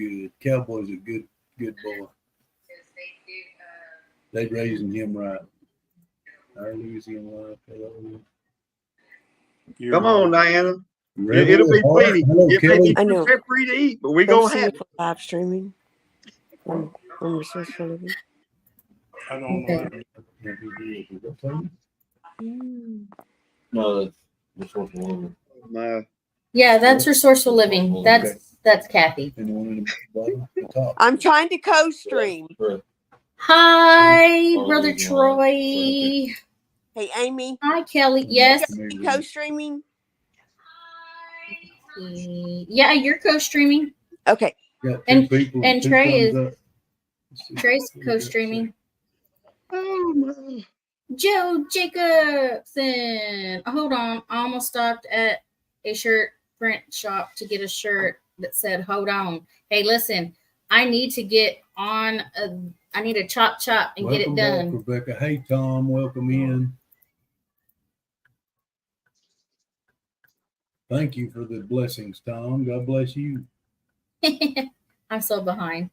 good. Cowboy's a good boy. They raising him right. Our Louisiana life. Come on, Diana. Rebel, It'll be Hart. plenty. Hello, It may Kelly. be too free to eat, but we Go gonna see have it it. for live streaming on Resourceful Living. I don't know. No, that's Resourceful Living. Yeah, that's Resourceful Living. That's Kathy. I'm trying to co-stream. Hi, Brother Troy. Hey, Amy. Hi, Kelly. Yes. Co-streaming. Yeah, you're co-streaming. Okay. And Trey's co-streaming. Oh my. Joe Jacobson. Hold on. I almost stopped at a shirt print shop to get a shirt that said, hold on. Hey, listen, I need to get on I need to chop and get it done. Back, Rebecca. Hey, Tom, welcome in. Thank you for the blessings, Tom. God bless you. I'm so behind.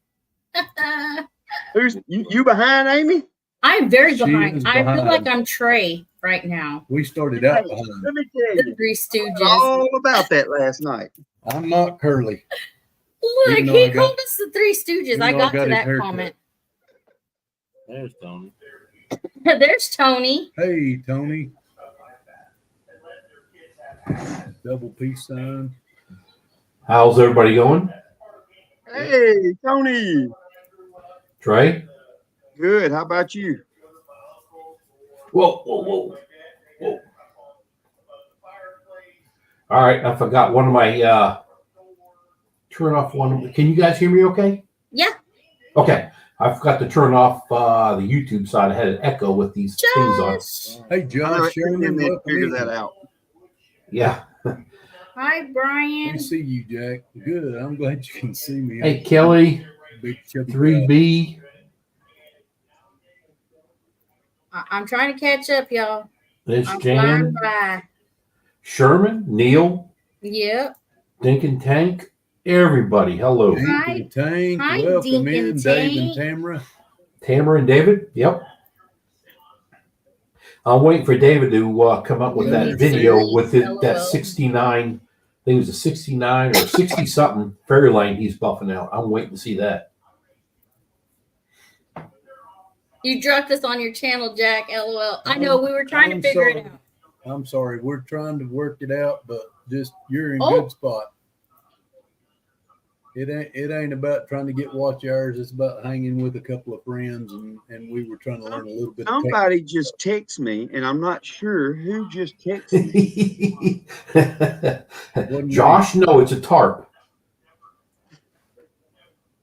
Who's you behind, Amy? I'm very behind. I feel like I'm Trey right now. We started out behind. Let me tell The you. Three Stooges. All about that last night. I'm not Curly. Look, Even though he I got- called us the Three Stooges. I though got to his that haircut. comment. There's Tony. There's Tony. Hey, Tony. Double peace sign. How's everybody going? Hey, Tony. Trey? Good. How about you? Whoa. All right, I forgot one of my turn off one. Can you guys hear me okay? Yeah. Okay. I forgot to turn off the YouTube side. I had an echo with these things on. Hey, All Josh right, Sherman. then figure that out. Yeah. Hi, Brian. Good to see you, Jack. Good. I'm glad you can see me. Hey, Kelly. Big chubby 3B. I'm trying to catch up, y'all. It's I'm Jan. flying by. Sherman. Neil. Yep. Dinkin Tank. Everybody. Hello. Hi. Tank. Hi, Welcome Dink in, and Dave and Tank. Tamara. Tamara and David. Yep. I'm waiting for David to come up with that video with that 69. I think it was a 69 or 60 something fairy lane he's buffing out. I'm waiting to see that. You dropped us on your channel, Jack. LOL. I know we were trying to figure it out. I'm sorry. We're trying to work it out, but just you're in Oh. good spot. It ain't about trying to get watch hours. It's about hanging with a couple of friends, and we were trying to learn a little bit. Somebody just texted me, and I'm not sure who just texted me. Josh, no, it's a tarp.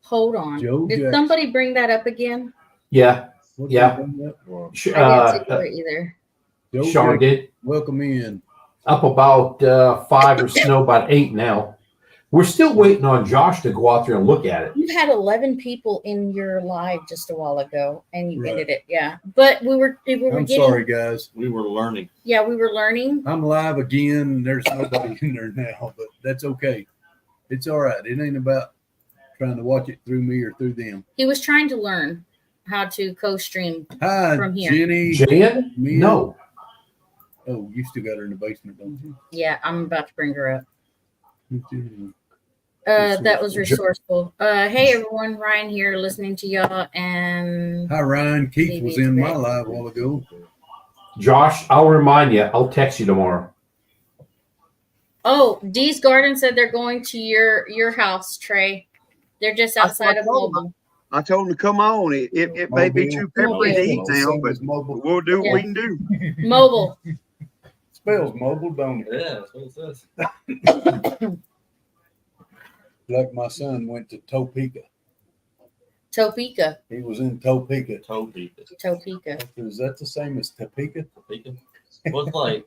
Hold on. Joe Did Jackson. somebody bring that up again? Yeah. What Yeah. did you bring up? I didn't see it either. Joe Sean Jackson, did. welcome in. Up about 5 or snow about 8 now. We're still waiting on Josh to go out there and look at it. You had 11 people in your live just a while ago, and you Right. ended it. Yeah, but we were I'm getting. sorry, guys. We were learning. Yeah, we were learning. I'm live again. There's nobody in there now, but that's okay. It's all right. It ain't about trying to watch it through me or through them. He was trying to learn how to co-stream Hi, from here. Jenny. Jan? Mia. No. Oh, you still got her in the basement, don't you? Yeah, I'm about to bring her up. Resourceful. That was Resourceful. Hey everyone, Ryan here, listening to y'all. And Hi, Ryan. Keith Maybe was it's in my back. live a while ago. Josh, I'll remind you. I'll text you tomorrow. oh, Dee's Garden said they're going to your house, Trey. They're just outside of Mobile. I told him to come on. It may be too peppery to eat now, but we'll do what we can do. Mobile. Spells mobile, don't it? Yeah, that's what it says. Like my son went to Topeka. Topeka. He was in Topeka. Topeka. Topeka. Is that the same as Topeka? Topeka. What's like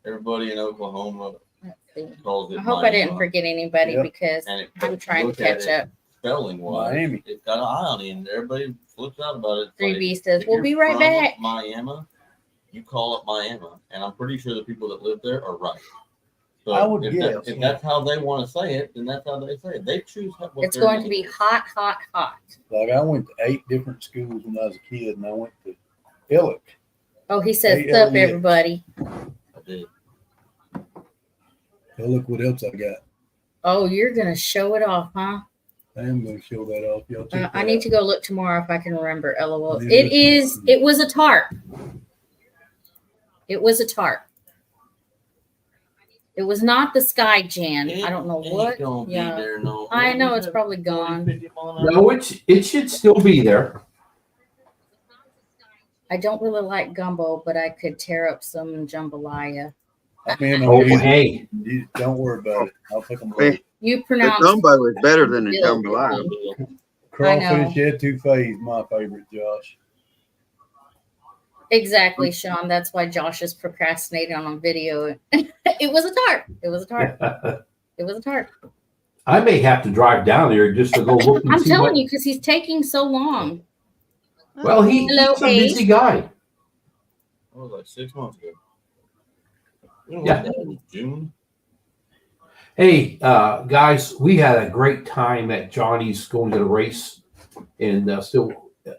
everybody in Oklahoma Let's see. calls it. I hope I didn't Miami. forget anybody Yep. because And I'm trying to look at catch it up. Spelling wise, Miami. it's got an eye on it, and everybody flips out about it. It's 3B like, says, if we'll you're be right from back. Miami, you call it Miami, and I'm pretty sure the people that live there are right. So I would if that's how they want to say it, then that's how they say it. They choose what It's their going to name be is. hot, hot, hot. Like I went to 8 different schools when I was a kid, and I went to 𝐿𝐼𝐒. Oh, he says, Hey, "Sup, Elliot. everybody." I did. So look what else I got. Oh, you're gonna show it off, huh? I am going to show that off. Y'all check I that need out. to go look tomorrow if I can remember. LOL. Yeah, It is. It was a tarp. It was a tarp. It was not the Sky Jan. I don't know It what. ain't gonna be Yeah, there no I know more. it's probably gone. 50 mile an hour. No, it should still be there. I don't really like gumbo, but I could tear up some jambalaya. I'm in Oh, on you. hey, You don't worry about it. I'll pick them Hey, both. You the pronounce gumbo is better than the Bill. jambalaya. Crawfish etouffee is my favorite, Josh. Exactly, Sean. That's why Josh is procrastinating on a video. It was a tarp. It was a tarp. It was a tarp. I may have to drive down there just to go look and I'm see telling what. you, because he's taking so long. Well, he's Hello, a busy guy. That was like 6 months ago. Yeah. That was June. Hey, guys, we had a great time at Johnny's going to the race, and still,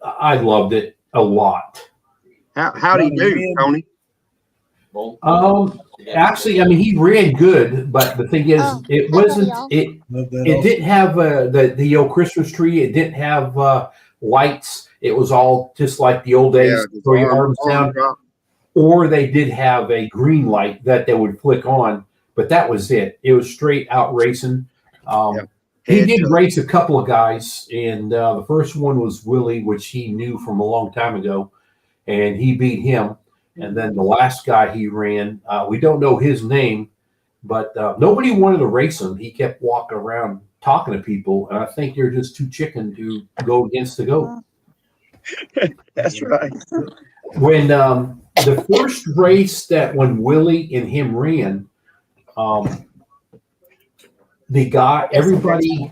I loved it a lot. How do you do, Tony? Actually, I mean, he ran good, but the thing is, it wasn't. It didn't have the old Christmas tree. It didn't have lights. It was all just like the old days, throw your arms down. Or they did have a green light that they would flick on, but that was it. It was straight out racing. He did race a couple of guys, and the first one was Willie, which he knew from a long time ago, and he beat him. And then the last guy he ran, we don't know his name, but nobody wanted to race him. He kept walking around talking to people, and I think you're just too chicken to go against the goat. That's right. When the first race when Willie and him ran, the guy, everybody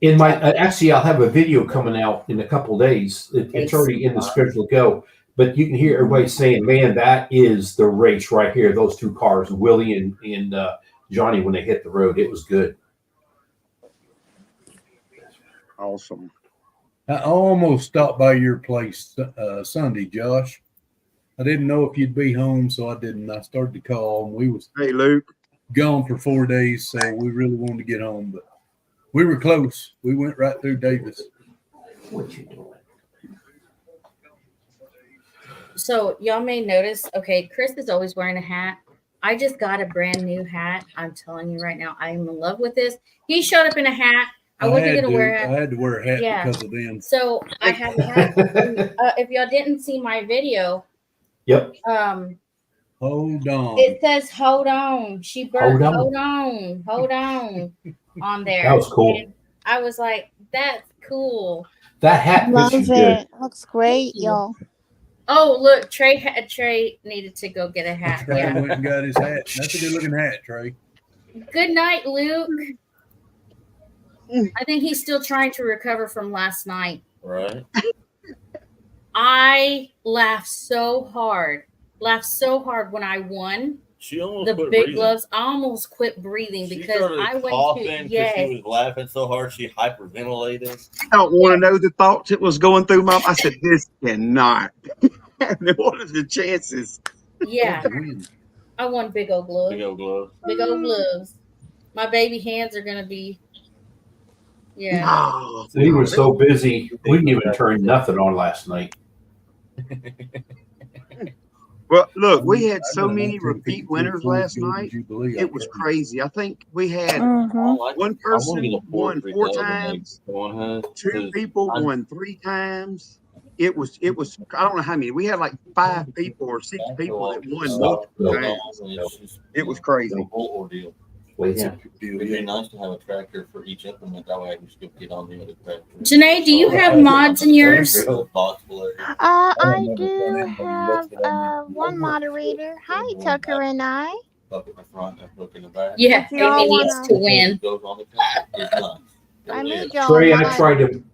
in my, actually, I'll have a video coming out in a couple of days. It's already in the schedule to go, but you can hear everybody saying, man, that is the race right here. Those two cars, Willie and Johnny, when they hit the road, it was good. Awesome. I almost stopped by your place Sunday, Josh. I didn't know if you'd be home, so I didn't. I started to call, and we was Hey, Luke. gone for 4 days, so we really wanted to get home, but we were close. We went right through Davis. What you doing? So y'all may notice, okay, Chris is always wearing a hat. I just got a brand new hat. I'm telling you right now, I'm in love with this. He showed up in a hat. I wasn't going to wear a hat. I had to wear a hat because of them. So I have a hat. If y'all didn't see my video, Yep. Hold on. It says "Hold on." She burnt Hold on. Hold on on there. That was cool. And I was like, "That's cool." That hat Love fits you good. it. Looks great, y'all. Oh, look, Trey needed to go get a hat. Trey Yeah. went and got his hat. That's a good looking hat, Trey. Good night, Luke. I think he's still trying to recover from last night. Right. I laughed so hard when I won She almost the quit big breathing. gloves. I almost quit breathing She because started I went coughing to because she was laughing so hard she hyperventilated. I don't want to know the thoughts that was going through my. I said, "This cannot." What are the chances? Yeah. I won big old gloves. Big old gloves. Big old gloves. My baby hands are gonna be. Yeah. Oh, We were so busy, we didn't even turn nothing on last night. well, look, we had so many repeat winners last night. It was crazy. I think we had one person won 4 times. 2 people won 3 times. It was. I don't know how many. We had like 5 people or 6 people that won multiple times. It was crazy. Ordeal. Yeah. It'd be nice to have a tractor for each implement. That way I can just go get on the other tractor. Janae, do you have mods in yours? I do have one moderator. Hi, Tucker and I. Up in the front and hook in the back. Yeah, If y'all Amy needs to win. Goes on the tractor. It's nice. I It made is. y'all Trey, I mod. tried to.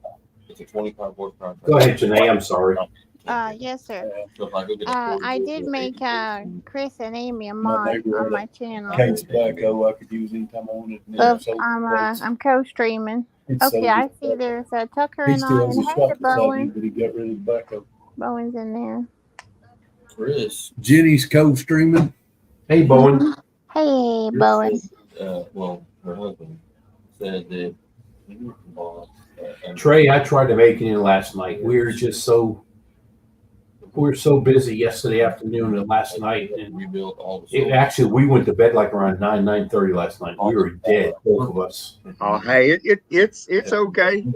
It's a 25 horsepower. Go ahead, Janae. I'm sorry. Yes, sir. So if I go get a I did make Chris and Amy a mod neighbor on had my channel. `𝐂𝐍𝐉𝐎𝐾 I could use anytime I wanted. Of I'm co-streaming. Okay, I see there's Tucker He and I still has and a hey shop to beside Bowen. you, but he got rid of the backhoe. Bowen's in there. Chris. Jenny's co-streaming. Hey, Bowen. Hey, Bowen. Well, her husband said that he bought. Trey, I tried to make it in last night. We were so busy yesterday afternoon and last night, and rebuilt all the. actually we went to bed like around 9:30 last night. We were dead, both of us. Oh, hey, it's okay.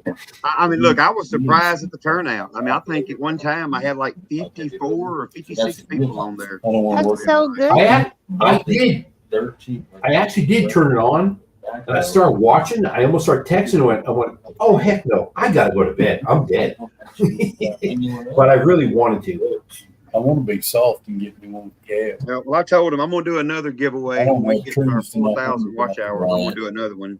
I mean, look, I was surprised at the turnout. I mean, I think at one time I had like 54 or 56 people on there. That's so good. I did. I actually did turn it on, and I started watching. I almost started texting. I went, oh heck no! I gotta go to bed. I'm dead. But I really wanted to. I want to be soft and get me one cab. Well, I told him I'm going to do another giveaway when we get our 4,000 watch hours. I'm going to do another one.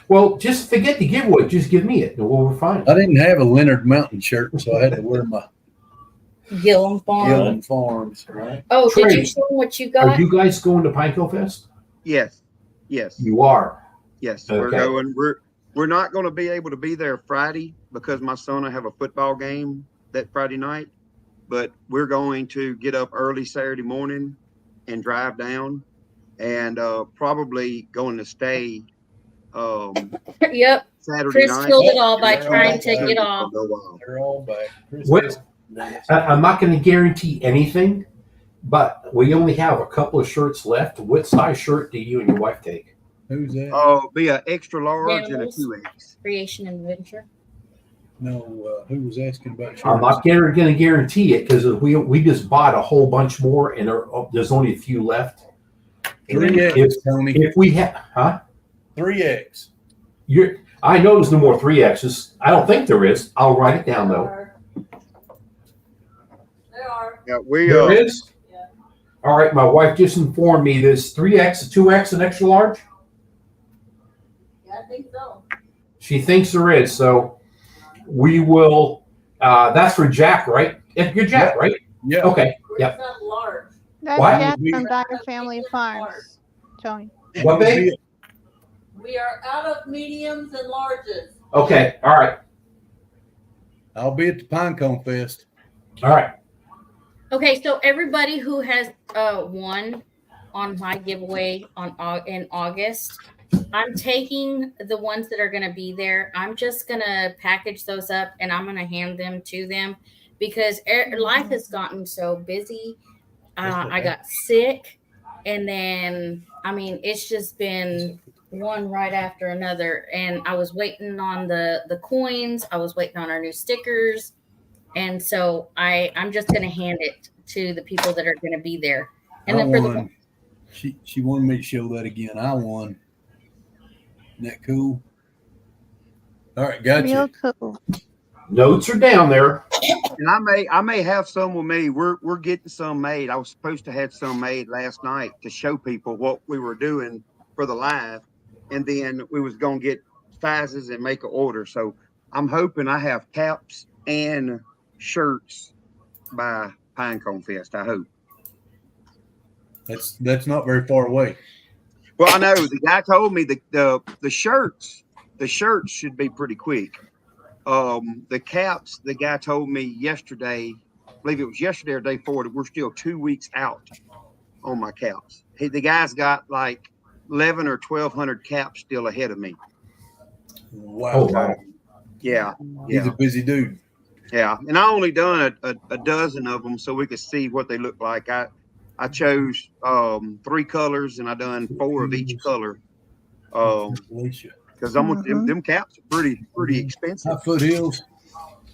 Well, just forget the giveaway. Just give me it, and we're fine. I didn't have a Lenard Mountain shirt, so I had to wear my Gillum Farms. Right? Oh, Trey, did you show them what you got? Are you guys going to Pinecone Fest? Yes. You are. Yes, okay. We're going. We're not going to be able to be there Friday because my son will have a football game that Friday night. But we're going to get up early Saturday morning and drive down, and probably going to stay. Yep. Saturday Chris night. killed it all by trying to get off. They're all back. I'm not going to guarantee anything, but we only have a couple of shirts left. What size shirt do you and your wife take? Who's that? Oh, be an extra large Animals. and a 2X. Creation and Adventure. No, who was asking about shirts? I'm not going to guarantee it because we just bought a whole bunch more, and there's only a few left. 3X, Tony. If we have, 3X. I know there's no more 3Xs. I don't think there is. I'll write it down though. There are. Yeah, There is. Yeah. All right, my wife just informed me there's 3X, 2X, and extra large. Yeah, I think so. She thinks there is, so we will. That's for Jack, right? You're Jack, right? Yeah. Okay. We're Yep. not large. That's What? Jack from Dyer Family Farms, Tony. What big? We are out of mediums and larges. Okay. All right. I'll be at the Pinecone Fest. All right. Okay, so everybody who has won on my giveaway in August, I'm taking the ones that are going to be there. I'm just going to package those up and I'm going to hand them to them because life has gotten so busy. I got sick, and then it's just been one right after another, and I was waiting on the coins. I was waiting on our new stickers, and so I'm just going to hand it to the people that are going to be there. And then for she wanted me to show that again. I won. Isn't that cool? All right, gotcha. Real cool. Notes are down there. And I may have some with me. We're getting some made. I was supposed to have some made last night to show people what we were doing for the live, and then we was gonna get sizes and make an order. So I'm hoping I have caps and shirts by Pinecone Fest. I hope. That's not very far away. Well, I know the guy told me the shirts should be pretty quick. The caps, the guy told me yesterday, I believe it was yesterday or day before, that we're still 2 weeks out on my caps. The guy's got like 11 or 1,200 caps still ahead of me. Wow. Oh, wow. Yeah. He's a busy dude. Yeah. And I only done a dozen of them so we could see what they look like. I chose 3 colors and I done 4 of each color. Because them caps are pretty expensive. Foothills.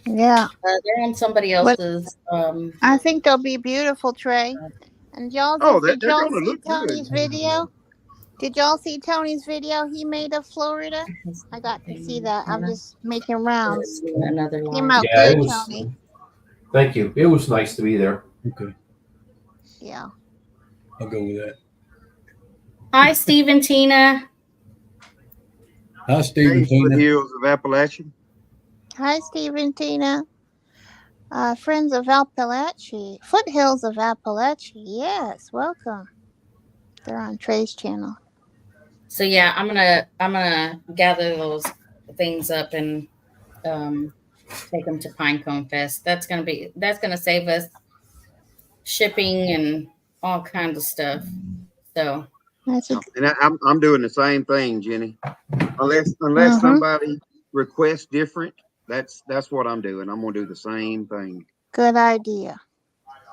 Yeah. they're on somebody else's. I think they'll be beautiful, Trey. And did y'all see Tony's video? Did y'all see Tony's video he made of Florida? I got to see that. I'm just making rounds. Another line. Came out Yeah, good, Tony. Thank you. It was nice to be there. Okay. Yeah. I'll go with that. Hi, Steve and Tina. Hi, Steve and Tina. Hills of Appalachian. Hi, Steve and Tina. Friends of Appalachia, Foothills of Appalachia. Yes, welcome. They're on Trey's channel. So yeah, I'm gonna gather those things up and take them to Pinecone Fest. That's gonna save us shipping and all kinds of stuff. So and I'm doing the same thing, Jenny. Unless somebody requests different, that's what I'm doing. I'm gonna do the same thing. Good idea.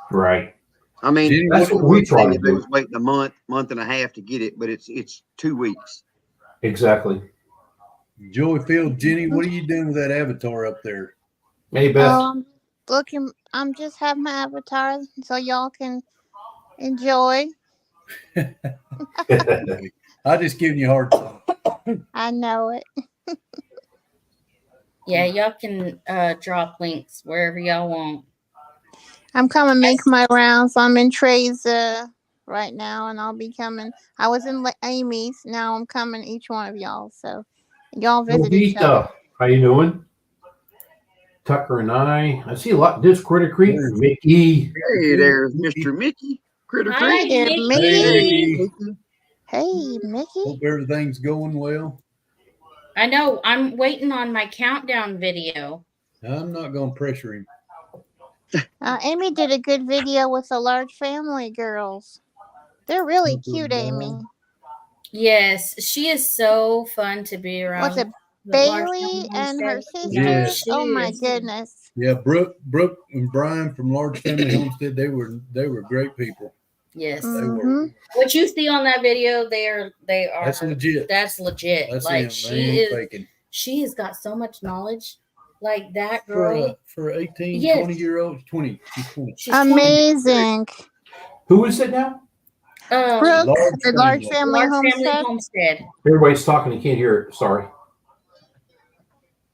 Right. I mean, Jenny, that's what we try to do. Was waiting a month and a half to get it, but it's 2 weeks. Exactly. Joy Field, Jenny, what are you doing with that avatar up there? Hey, Beth. Looking, I'm just having my avatar so y'all can enjoy. I just giving you a hard time. I know it. yeah, y'all can drop links wherever y'all want. I'm coming make my rounds. I'm in Trey's right now, and I'll be coming. I was in Amy's. Now I'm coming each one of y'all. So y'all visit each other. How you doing? Tucker and I see a lot. This Critter Creek, Mickey. Hey, there's Mr. Mickey. Critter Creek. Hey, Mickey. Hey, Mickey. Hope everything's going well. I know. I'm waiting on my countdown video. I'm not going to pressure him. Amy did a good video with the large family girls. They're really cute, Amy. Yes, she is so fun to be around. What's it, Bailey and her sister? Yes. Oh my goodness. Yeah, Brooke and Brian from Large Family Homestead, they were great people. Yes. They were. What you see on that video, they are That's legit. That's legit. That's like faking. She has got so much knowledge. Like that girl for 18, yes. 20-year-olds, 20. She's 20. She's amazing. 20. Who is it now? Brooke, the Large Family Homestead. Everybody's talking. You can't hear it. Sorry.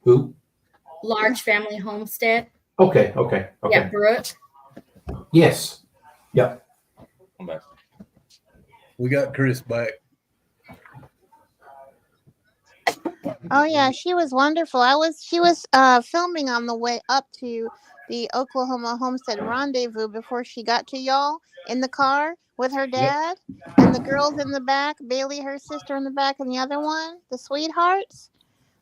Who? Large Family Homestead. Okay. Yeah, Brooke. Yes. Yep. I'm back. We got Chris back. Oh yeah, she was wonderful. She was filming on the way up to the Oklahoma Homestead Rendezvous before she got to y'all in the car with her dad and the girls in the back, Bailey, her sister in the back, and the other one, the sweethearts.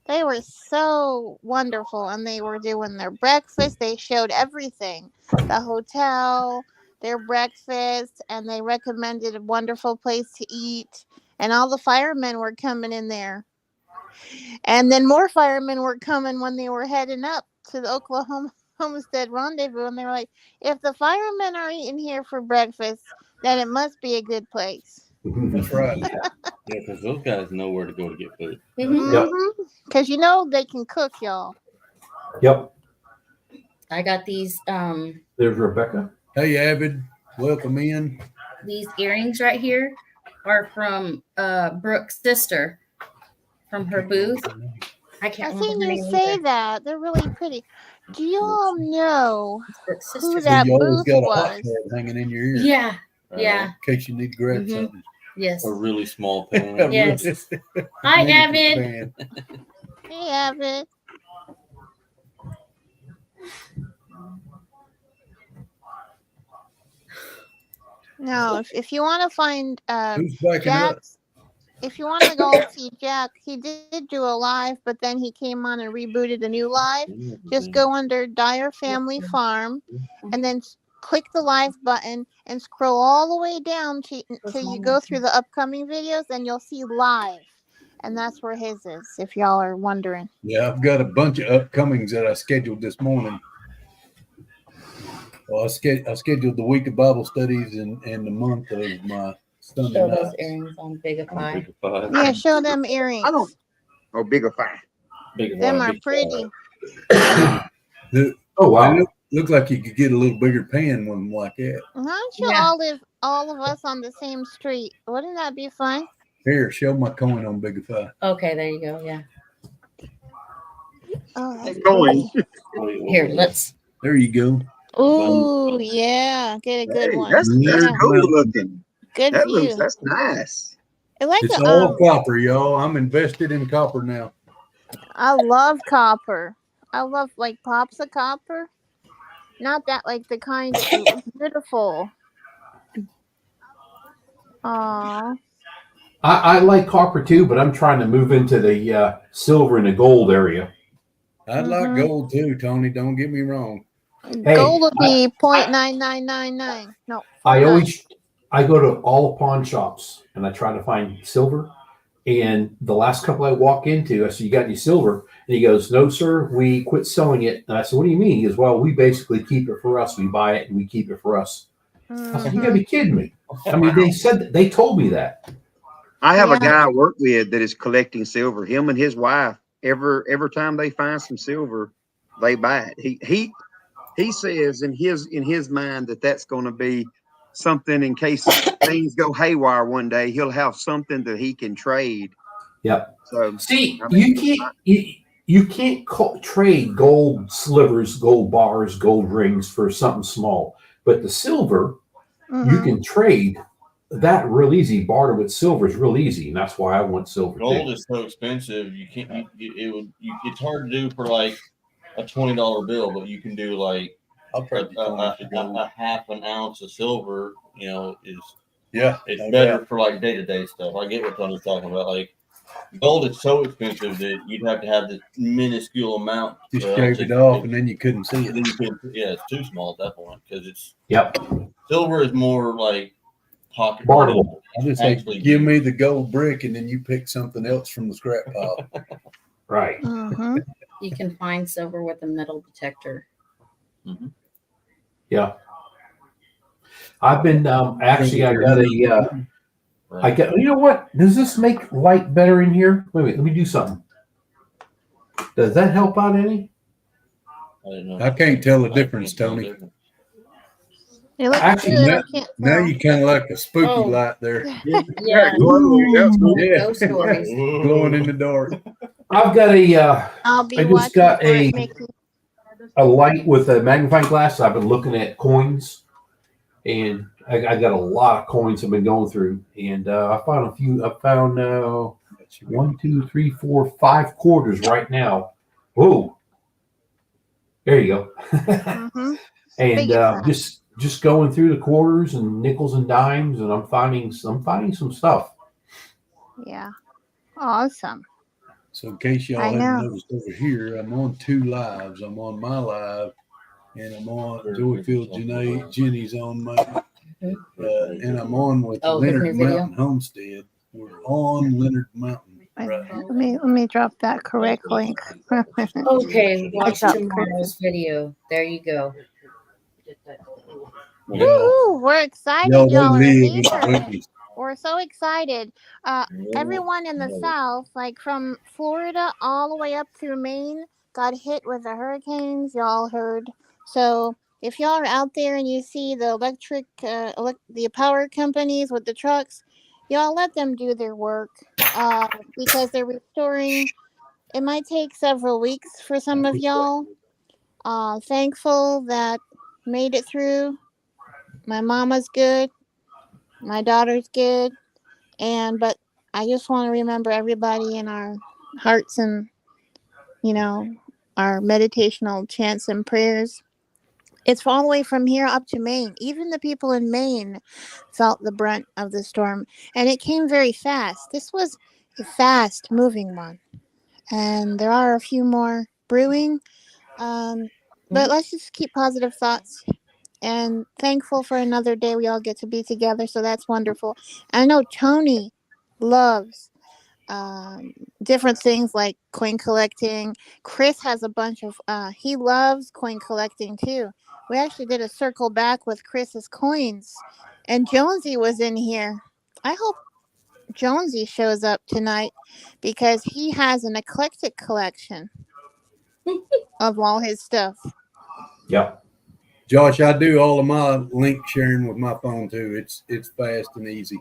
They were so wonderful, and they were doing their breakfast. They showed everything, the hotel, their breakfast, and they recommended a wonderful place to eat. And all the firemen were coming in there. And then more firemen were coming when they were heading up to the Oklahoma Homestead Rendezvous. And they were like, if the firemen are eating here for breakfast, then it must be a good place. That's right. Yeah, because those guys know where to go to get food. Because you know they can cook, y'all. Yep. I got these. There's Rebecca. Hey, Avid. Welcome in. These earrings right here are from Brooke's sister. From her booth. I seen you say that. They're really pretty. Do you all know who that you booth got was? A hot pad hanging in your ear. Yeah. In case you need to grab something. Yes. A really small pan. Yes. Hi, Avid. Hey, Avid. No, if you want to find Jack's, if you want to go see Jack, he did do a live, but then he came on and rebooted a new live. Just go under Dyer Family Farm and then click the live button and scroll all the way down till you go through the upcoming videos, and you'll see live. And that's where his is, if y'all are wondering. Yeah, I've got a bunch of upcomings that I scheduled this morning. Well, I scheduled the week of Bible studies and the month of my Sunday night. Show those earrings on 𝐕𝐈𝐃. Yeah, show them earrings. Oh, 𝐕𝐈𝐃. Them are pretty. Oh, wow. Look like you could get a little bigger pan with them like that. Why don't you all live, all of us, on the same street? Wouldn't that be fun? Here, show my coin on 𝐕𝐈𝐃. Okay, there you go. Yeah. Oh, that's Going. Here, let's. There you go. Ooh, yeah. Get a good one. That's good looking. Good view. That's nice. It's all copper, y'all. I'm invested in copper now. I love copper. I love like pops of copper. Not that like the kind that looks beautiful. Aww. I like copper too, but I'm trying to move into the silver and the gold area. I'd like gold too, Tony. Don't get me wrong. Hey, gold would be 0.9999. No. I go to all pawn shops and I try to find silver. And the last couple I walk into, I said, "You got any silver?" And he goes, "No, sir. We quit selling it." And I said, "What do you mean?" He goes, "Well, we basically keep it for us. We buy it and we keep it for us." I said, "You gotta be kidding me." I mean, they told me that. I have a guy I work with that is collecting silver. Him and his wife, every time they find some silver, they buy it. He says in his mind that that's going to be something in case things go haywire one day. He'll have something that he can trade. Yep. So see, you can't trade gold slivers, gold bars, gold rings for something small. But the silver, you can trade that real easy. Barter with silver is real easy, and that's why I want silver. Gold is so expensive. You can't. It's hard to do for like a $20 bill, but you can do like a half an ounce of silver. You know, it's better for like day-to-day stuff. I get what Tony's talking about. Like gold is so expensive that you'd have to have this minuscule amount. Just shave it off, and then you couldn't see it. It's too small at that point because it's. Yep. Silver is more like pocket. Barterable. I just say, give me the gold brick, and then you pick something else from the scrap pile. Right. You can find silver with a metal detector. Yeah. I've been actually. I got a. I got. You know what? Does this make light better in here? Wait. Let me do something. Does that help out any? I don't know. I can't tell the difference, Tony. Actually, now you kind of like a spooky light there. Yeah. Glowing in the dark. I've got a. I just got a light with a magnifying glass. I've been looking at coins, and I got a lot of coins I've been going through, and I found a few. I found 1, 2, 3, 4, 5 quarters right now. Whoa! There you go. And just going through the quarters and nickels and dimes, and I'm finding some stuff. Yeah, awesome. So in case y'all haven't noticed over here, I'm on 2 lives. I'm on my live, and I'm on Joyfield Jenny's on my, and I'm on with Lenard Mountain Homestead. We're on Lenard Mountain. Right. Let me drop that correct link. Okay, watch tomorrow's video. There you go. Woo-hoo, we're excited, y'all. We're so excited. Everyone in the South, like from Florida all the way up through Maine, got hit with the hurricanes. Y'all heard. So if y'all are out there and you see the the power companies with the trucks, y'all let them do their work because they're restoring. It might take several weeks for some of y'all. Thankful that made it through. My mama's good. My daughter's good. But I just want to remember everybody in our hearts and, our meditational chants and prayers. It's all the way from here up to Maine. Even the people in Maine felt the brunt of the storm. And it came very fast. This was a fast moving one. And there are a few more brewing. But let's just keep positive thoughts. And thankful for another day we all get to be together. So that's wonderful. I know Tony loves different things like coin collecting. Chris has a bunch of, he loves coin collecting too. We actually did a circle back with Chris's coins. And Jonesy was in here. I hope Jonesy shows up tonight because he has an eclectic collection of all his stuff. Yep. Josh, I do all of my link sharing with my phone too. It's fast and easy.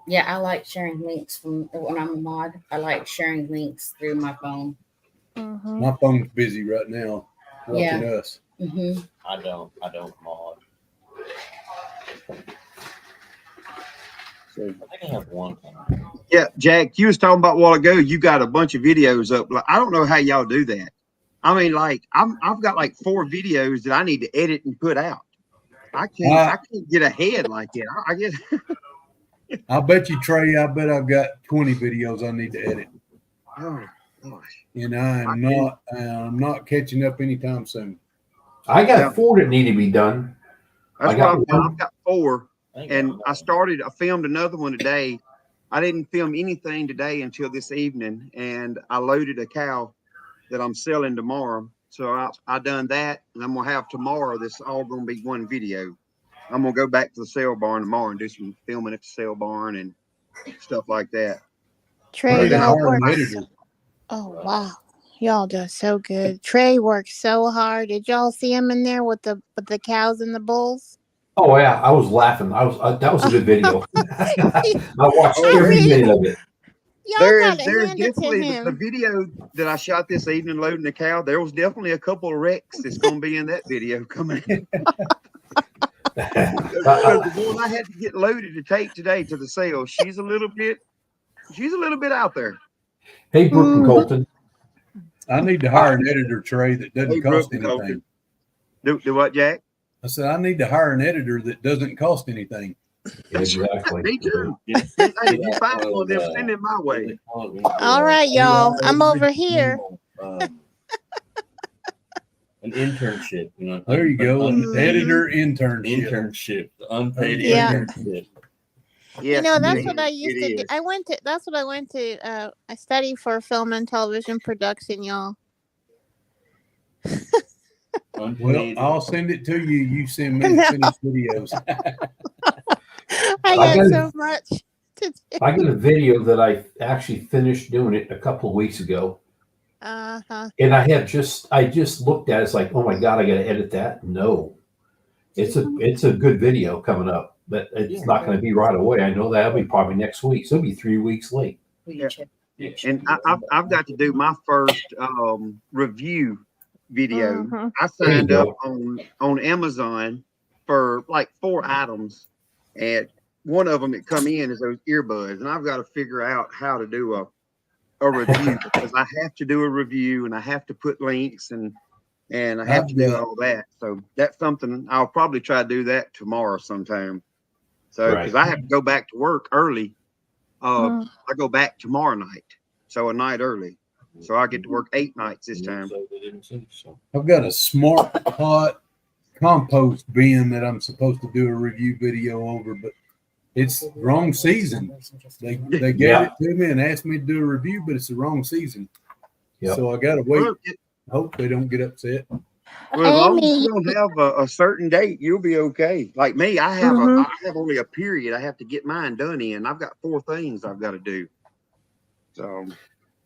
Yeah, I like sharing links from when I'm a mod. I like sharing links through my phone. My phone's busy right now watching us. I don't mod. So I think I have one. Yeah, Jack, you was talking about a while ago. You got a bunch of videos up. I don't know how y'all do that. I mean, like I've got like 4 videos that I need to edit and put out. I can't get ahead like that. I guess. I'll bet you, Trey. I bet I've got 20 videos I need to edit. Oh gosh. And I'm not catching up anytime soon. I got 4 that need to be done. That's why I've got 4, and I filmed another one today. I didn't film anything today until this evening, and I loaded a cow that I'm selling tomorrow. So I done that, and I'm gonna have tomorrow. This all gonna be one video. I'm gonna go back to the sale barn tomorrow and do some filming at the sale barn and stuff like that. Trey, oh wow, y'all do so good. Trey works so hard. Did y'all see him in there with the cows and the bulls? Oh yeah, I was laughing. That was a good video. I watched every minute of it. There's definitely the video that I shot this evening loading the cow. There was definitely a couple of wrecks that's going to be in that video coming in. The one I had to get loaded to take today to the sale, she's a little bit out there. Hey, Brooke and Colton. I need to hire an editor, Trey, that doesn't cost anything. Do what, Jack? I said I need to hire an editor that doesn't cost anything. Exactly. Me too. If you find one, then send it my way. All right, y'all. I'm over here. An internship, you know. There you go. An editor internship. Internship. Unpaid Yes, internship. you know, that's what I used to do. That's what I went to. I studied for film and television production, y'all. Well, I'll send it to you. You send me finished videos. I got so much to do. I got a video that I actually finished doing it a couple of weeks ago. And I just looked at it. It's like, oh my God, I got to edit that. No, it's a good video coming up, but it's not going to be right away. I know that'll be probably next week. So it'll be 3 weeks late. Yeah. And I've got to do my first review video. I signed up on Amazon for like 4 items, and one of them that come in is those earbuds, and I've got to figure out how to do a review because I have to do a review and I have to put links and I have to do all that. So that's something I'll probably try to do that tomorrow sometime. So because I have to go back to work early. I go back tomorrow night, so a night early. So I get to work 8 nights this time. I've got a Smart Pot compost bin that I'm supposed to do a review video over, but it's the wrong season. They gave it to me and asked me to do a review, but it's the wrong season. So I got to wait. Hope they don't get upset. Well, as long as you don't have a certain date, you'll be okay. Like me, I have only a period I have to get mine done in. I've got 4 things I've got to do. So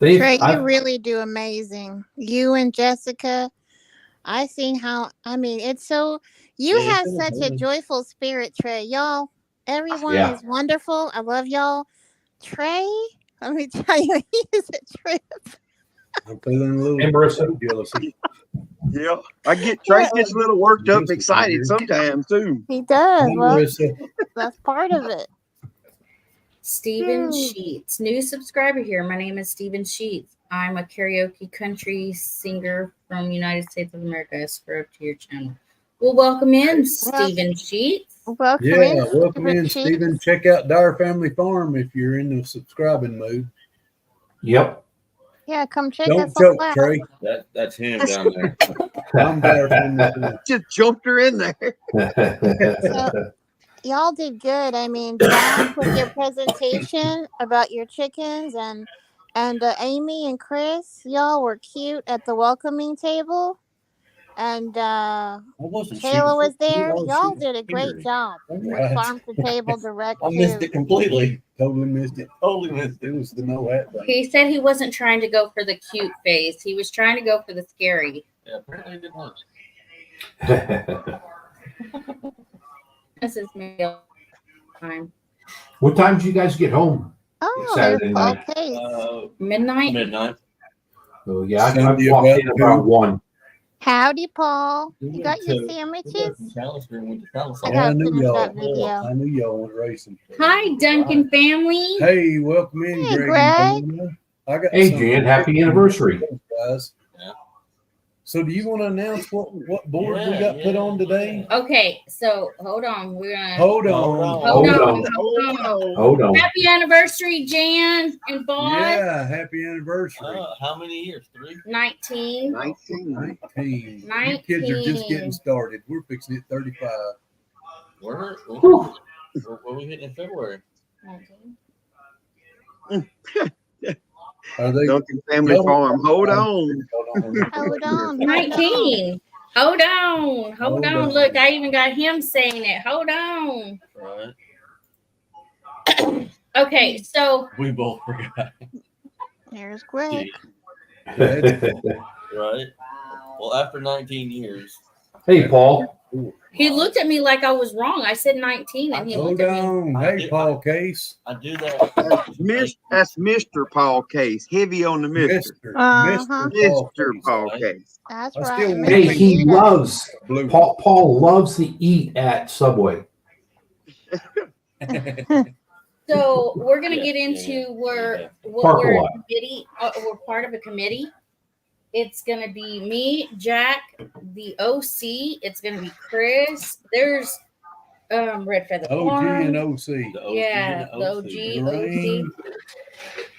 Trey, you really do amazing. You and Jessica, I see how, I mean, it's so, you have such a joyful spirit, Trey. Y'all, everyone is wonderful. I love y'all. Trey, let me tell you, he is a trip. I'm feeling a little jealousy. Yeah, Trey gets a little worked up, excited sometimes too. He does. Well, that's part of it. Stephen Sheets, new subscriber here. My name is Stephen Sheets. I'm a karaoke country singer from United States of America. I subscribe to your channel. Well, welcome in, Stephen Sheets. Welcome in, Stephen. Check out Dyer Family Farm if you're in the subscribing mode. Yep. Yeah, come check Don't us choke, out. Trey. That's him down there. I'm Dyer Family Farm. Just jumped her in there. So, y'all did good. I mean, Jack with your presentation about your chickens and Amy and Chris, y'all were cute at the welcoming table. And Kayla was there. Y'all did a great job. With farm to table direct. I missed it completely. Totally missed it. It was the no hat. He said he wasn't trying to go for the cute face. He was trying to go for the scary. Yeah, apparently it didn't work. This is meal time. What time did you guys get home? Saturday night. Midnight. Oh yeah, I walked in about 1. Howdy, Paul. You got your sandwiches? I knew y'all went racing. Hi, Duncan family. Hey, welcome in, Hey, Greg. Hey, Jan, happy anniversary. Guys. So do you want to announce what board we got put on today? Okay, so hold on. We're gonna Hold on. Happy anniversary, Jan and Bob. Yeah, happy anniversary. How many years? 3? 19. 19. You kids are just getting started. We're fixing it 35. Where we hitting in February? 19. Are they Duncan Family Farm? Hold on. Hold on. 19. Hold on. Hold on. Look, I even got him saying it. Hold on. Right. Okay, so We both forgot. There's Greg. Right. Well, after 19 years. Hey, Paul. he looked at me like I was wrong. I said 19 and he Hold looked at me. on. Hey, Paul Case. I do that. That's Mr. Paul Case. Heavy on the Mr. Mr. Paul Case. That's I right. still Mr. Hey, he Eater. loves Blue. Paul loves to eat at Subway. So we're gonna get into what we're Park-a-lot. a committee. We're part of a committee. It's gonna be me, Jack, the OC. It's gonna be Chris. There's Red Feather OG Farm. and OC. Yeah, the OG, OC.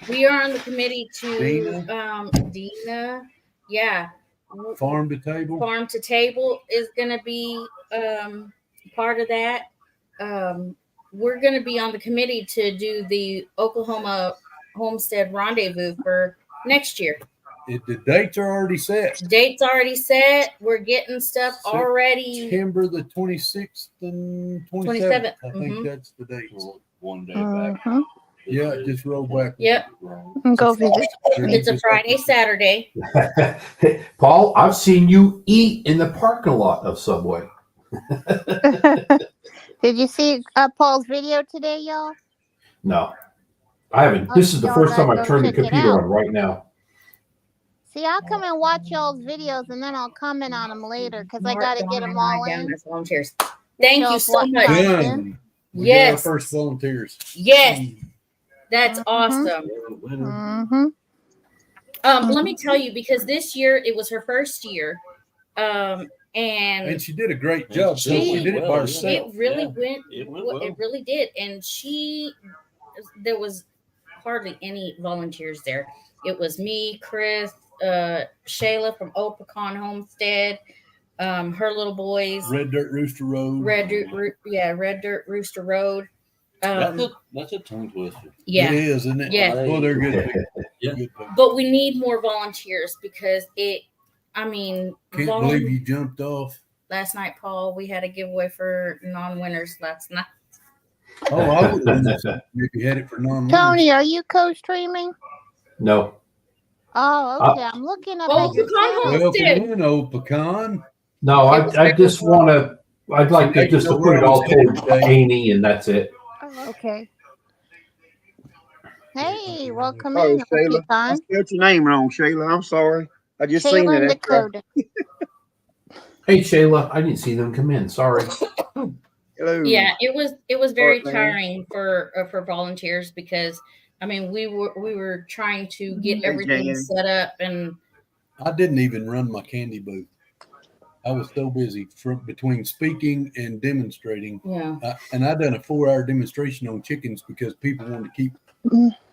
We are on the committee to Dina. Yeah. Farm to table. Farm to Table is gonna be part of that. We're gonna be on the committee to do the Oklahoma Homestead Rendezvous for next year. The dates are already set. Date's already set. We're getting stuff already. September the 26th and 27th. I think that's the date. One day back. Yeah, just roll back. Yep. Go visit. It's a Friday, Saturday. Paul, I've seen you eat in the parking lot of Subway. Did you see Paul's video today, y'all? No, I haven't. This is the first time I turned the computer on right now. See, I'll come and watch y'all's videos and then I'll comment on them later because I got to get them all in. Volunteers. Thank you so much. Done. We got our first volunteers. Yes. That's awesome. Mm-hmm. Let me tell you, because this year it was her first year. And she did a great job. She did it by herself. It really went. It went well. It really did. And there was hardly any volunteers there. It was me, Chris, Shayla from Opacon Homestead, her little boys. Red Dirt Rooster Road. Red Dirt Rooster Road. That's a tongue twister. Yeah, it is, isn't it? Yeah. Well, they're good. Yeah. But we need more volunteers because can't believe you jumped off. Last night, Paul, we had a giveaway for non-winners last night. Oh, I would have if you had it for non-winners. Tony, are you co-streaming? No. Oh, okay. I'm looking up. Homestead. Welcome in, Pecan. No, I just want to. I'd like to just put it all towards Amy, and that's it. Oh, okay. Hey, welcome Oh, in. Shayla. I spelled your name wrong, Shayla. I'm sorry. I just seen Shayla and it. Dakota. Hey, Shayla, I didn't see them come in. Sorry. Hello. Yeah, it was very Horstman. tiring for volunteers because we were trying to get everything set up, and I didn't even run my candy booth. I was so busy between speaking and demonstrating. Yeah. And I done a 4-hour demonstration on chickens because people wanted to keep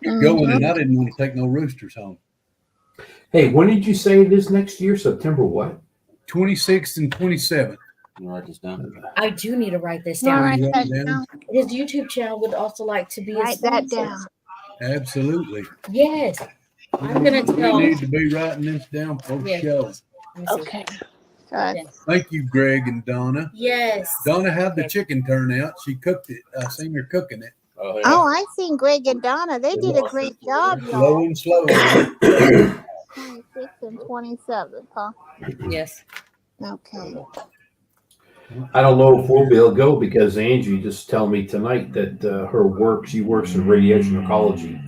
going, and I didn't want to take no roosters home. Hey, when did you say it is next year? September what? 26th and 27th. Write this down. I do need to write this down. Write that down. His YouTube channel would also like to be Write that down. Absolutely. Yes. I'm gonna tell. We need to be writing this down for the show. Okay. Good. Thank you, Greg and Donna. Yes. Donna, how'd the chicken turn out? She cooked it. I seen her cooking it. Oh, yeah. Oh, I seen Greg and Donna. They did a great job, Slow y'all. and slow. 26 and 27, huh? Yes. Okay. I don't know if we'll be able to go because Angie just told me tonight that she works in radiation oncology,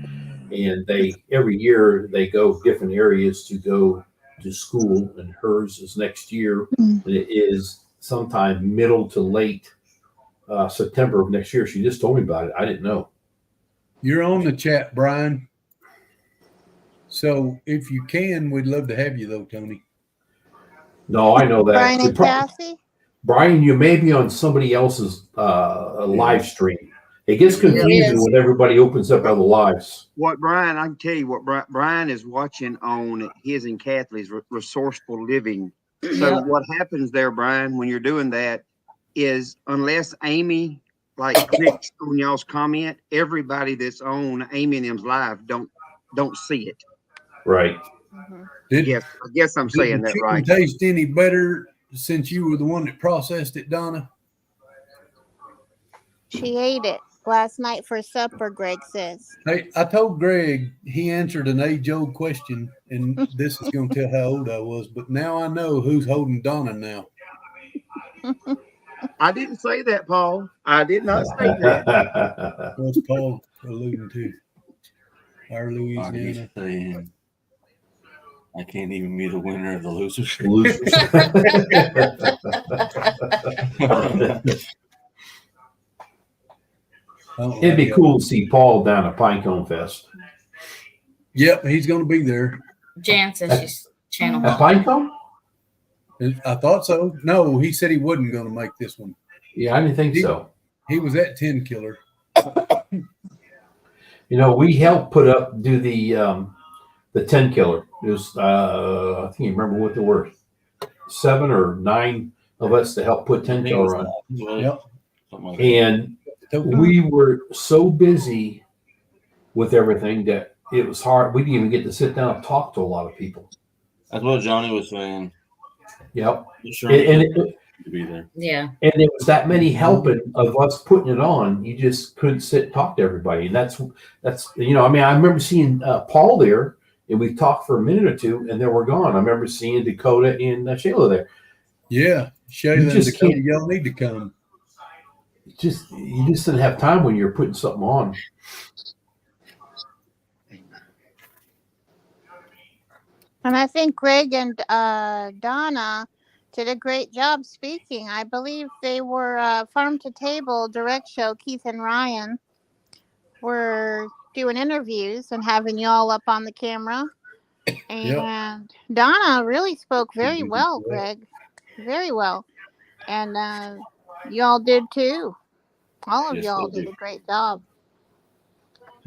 and every year they go different areas to go to school, and hers is next year. And it is sometime middle to late September of next year. She just told me about it. I didn't know. You're on the chat, Brian. So if you can, we'd love to have you though, Tony. No, I know that. Brian and Cassie? Brian, you may be on somebody else's live stream. It gets confusing when everybody opens up other lives. What Brian, I can tell you what Brian is watching on his and Kathleen's Resourceful Living. So what happens there, Brian, when you're doing that is unless Amy clicks on y'all's comment, everybody that's on Amy and them's live don't see it. Right. I guess I'm saying that right. Did it taste any better since you were the one that processed it, Donna? She ate it last night for supper, Greg says. Hey, I told Greg he answered an age-old question, and this is going to tell how old I was, but now I know who's holding Donna now. I didn't say that, Paul. I did not say that. What's Paul alluding to? Our Louisiana. I can't even be the winner of the losers. It'd be cool to see Paul down at Pinecone Fest. Yep, he's going to be there. Jan says she's channel. At Pinecone? I thought so. No, he said he wasn't going to make this one. Yeah, I didn't think so. He was at 10 Killer. You know, we helped do the 10 Killer. It was I think you remember what there were 7 or 9 of us to help put 10 Killer on. Yep. Like and we were so busy with everything that it was hard. We didn't even get to sit down and talk to a lot of people. That's what Johnny was saying. Yep. Sure And be there. Yeah. And it was that many helping of us putting it on. You just couldn't sit and talk to everybody. And that's you know, I mean, I remember seeing Paul there, and we talked for a minute or two, and then we're gone. I remember seeing Dakota and Shayla there. Yeah, Shayla and Dakota, y'all need to come. You just didn't have time when you're putting something on. And I think Greg and Donna did a great job speaking. I believe they were Farm to Table direct show. Keith and Ryan were doing interviews and having y'all up on the camera. And Donna really spoke very well, Greg. Very well. And y'all did too. All of y'all did a great job.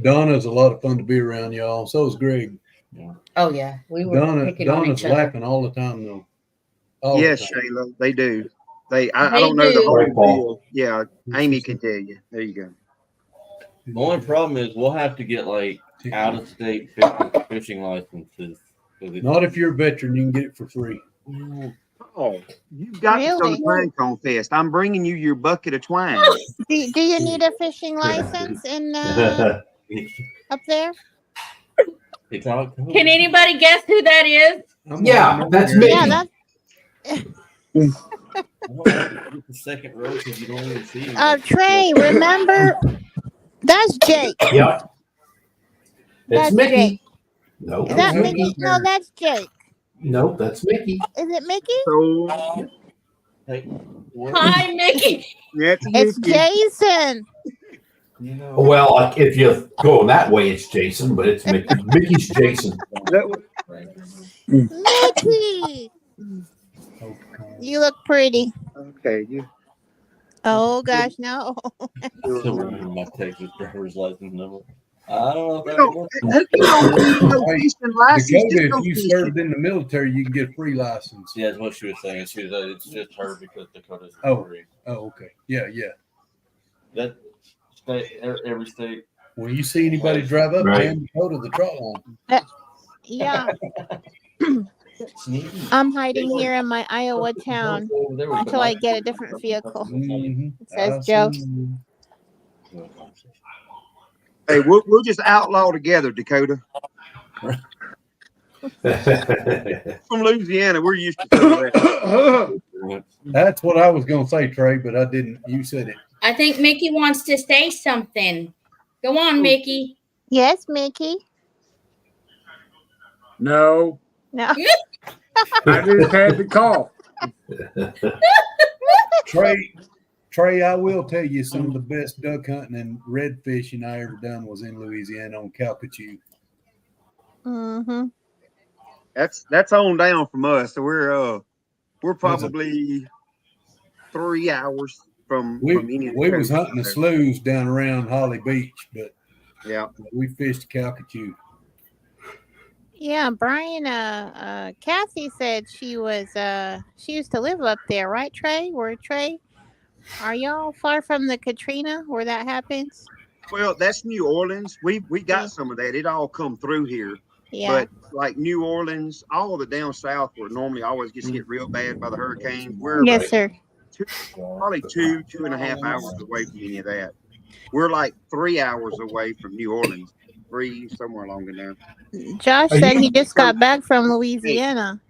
Donna's a lot of fun to be around, y'all. So is Greg. Yeah. Oh yeah, we were. Donna's laughing all the time, though. Yes, Shayla, they do. I don't know the whole deal. Yeah, Amy can tell you. There you go. The only problem is we'll have to get out-of-state fishing licenses. Not if you're a veteran, you can get it for free. Oh, you've got to go to Pinecone Fest. I'm bringing you your bucket of twine. Do you need a fishing license in up there? Can anybody guess who that is? Yeah, that's me. Yeah, that's. The second row because you don't even see him. Trey, remember? That's Jake. Yep. That's Mickey. Jake. No, is that Mickey? No, that's Jake. No, that's Mickey. Is it Mickey? So, hi, Mickey. It's Jason. You know, well, if you go that way, it's Jason, but it's Mickey. Mickey's Jason. Mickey. You look pretty. Okay, you. Oh gosh, no. still remember my Texas driver's license number. I don't know. If you served in the military, you can get a free license. Yeah, that's what she was saying. She was it's just her because Dakota's free. Oh, okay. Yeah. That state, every state. When you see anybody drive up, man, go to the trot line. Yeah. I'm hiding here in my Iowa town until I get a different vehicle. It says Joe. Hey, we'll just outlaw together, Dakota. From Louisiana, we're used to that. That's what I was going to say, Trey, but I didn't. You said it. I think Mickey wants to say something. Go on, Mickey. Yes, Mickey. No. No. I just had to call. Trey, I will tell you some of the best duck hunting and red fishing I ever done was in Louisiana on 𝐿𝐄𝐄. Mm-hmm. That's on down from us. So we're we're probably 3 hours from any of the we was coast hunting the there. sloughs down around Holly Beach, but Yeah, we fished 𝐿𝐄𝐄. Yeah, Brian, Kathy said she used to live up there, right, Trey? Trey, are y'all far from the Katrina where that happens? well, that's New Orleans. We got some of that. It all come through here. Yeah. But like New Orleans, all the down south where normally always gets hit real bad by the hurricanes, we're Yes, sir. probably 2.5 hours away from any of that. We're like 3 hours away from New Orleans, 3 somewhere along in there. Josh said he just got back from Louisiana.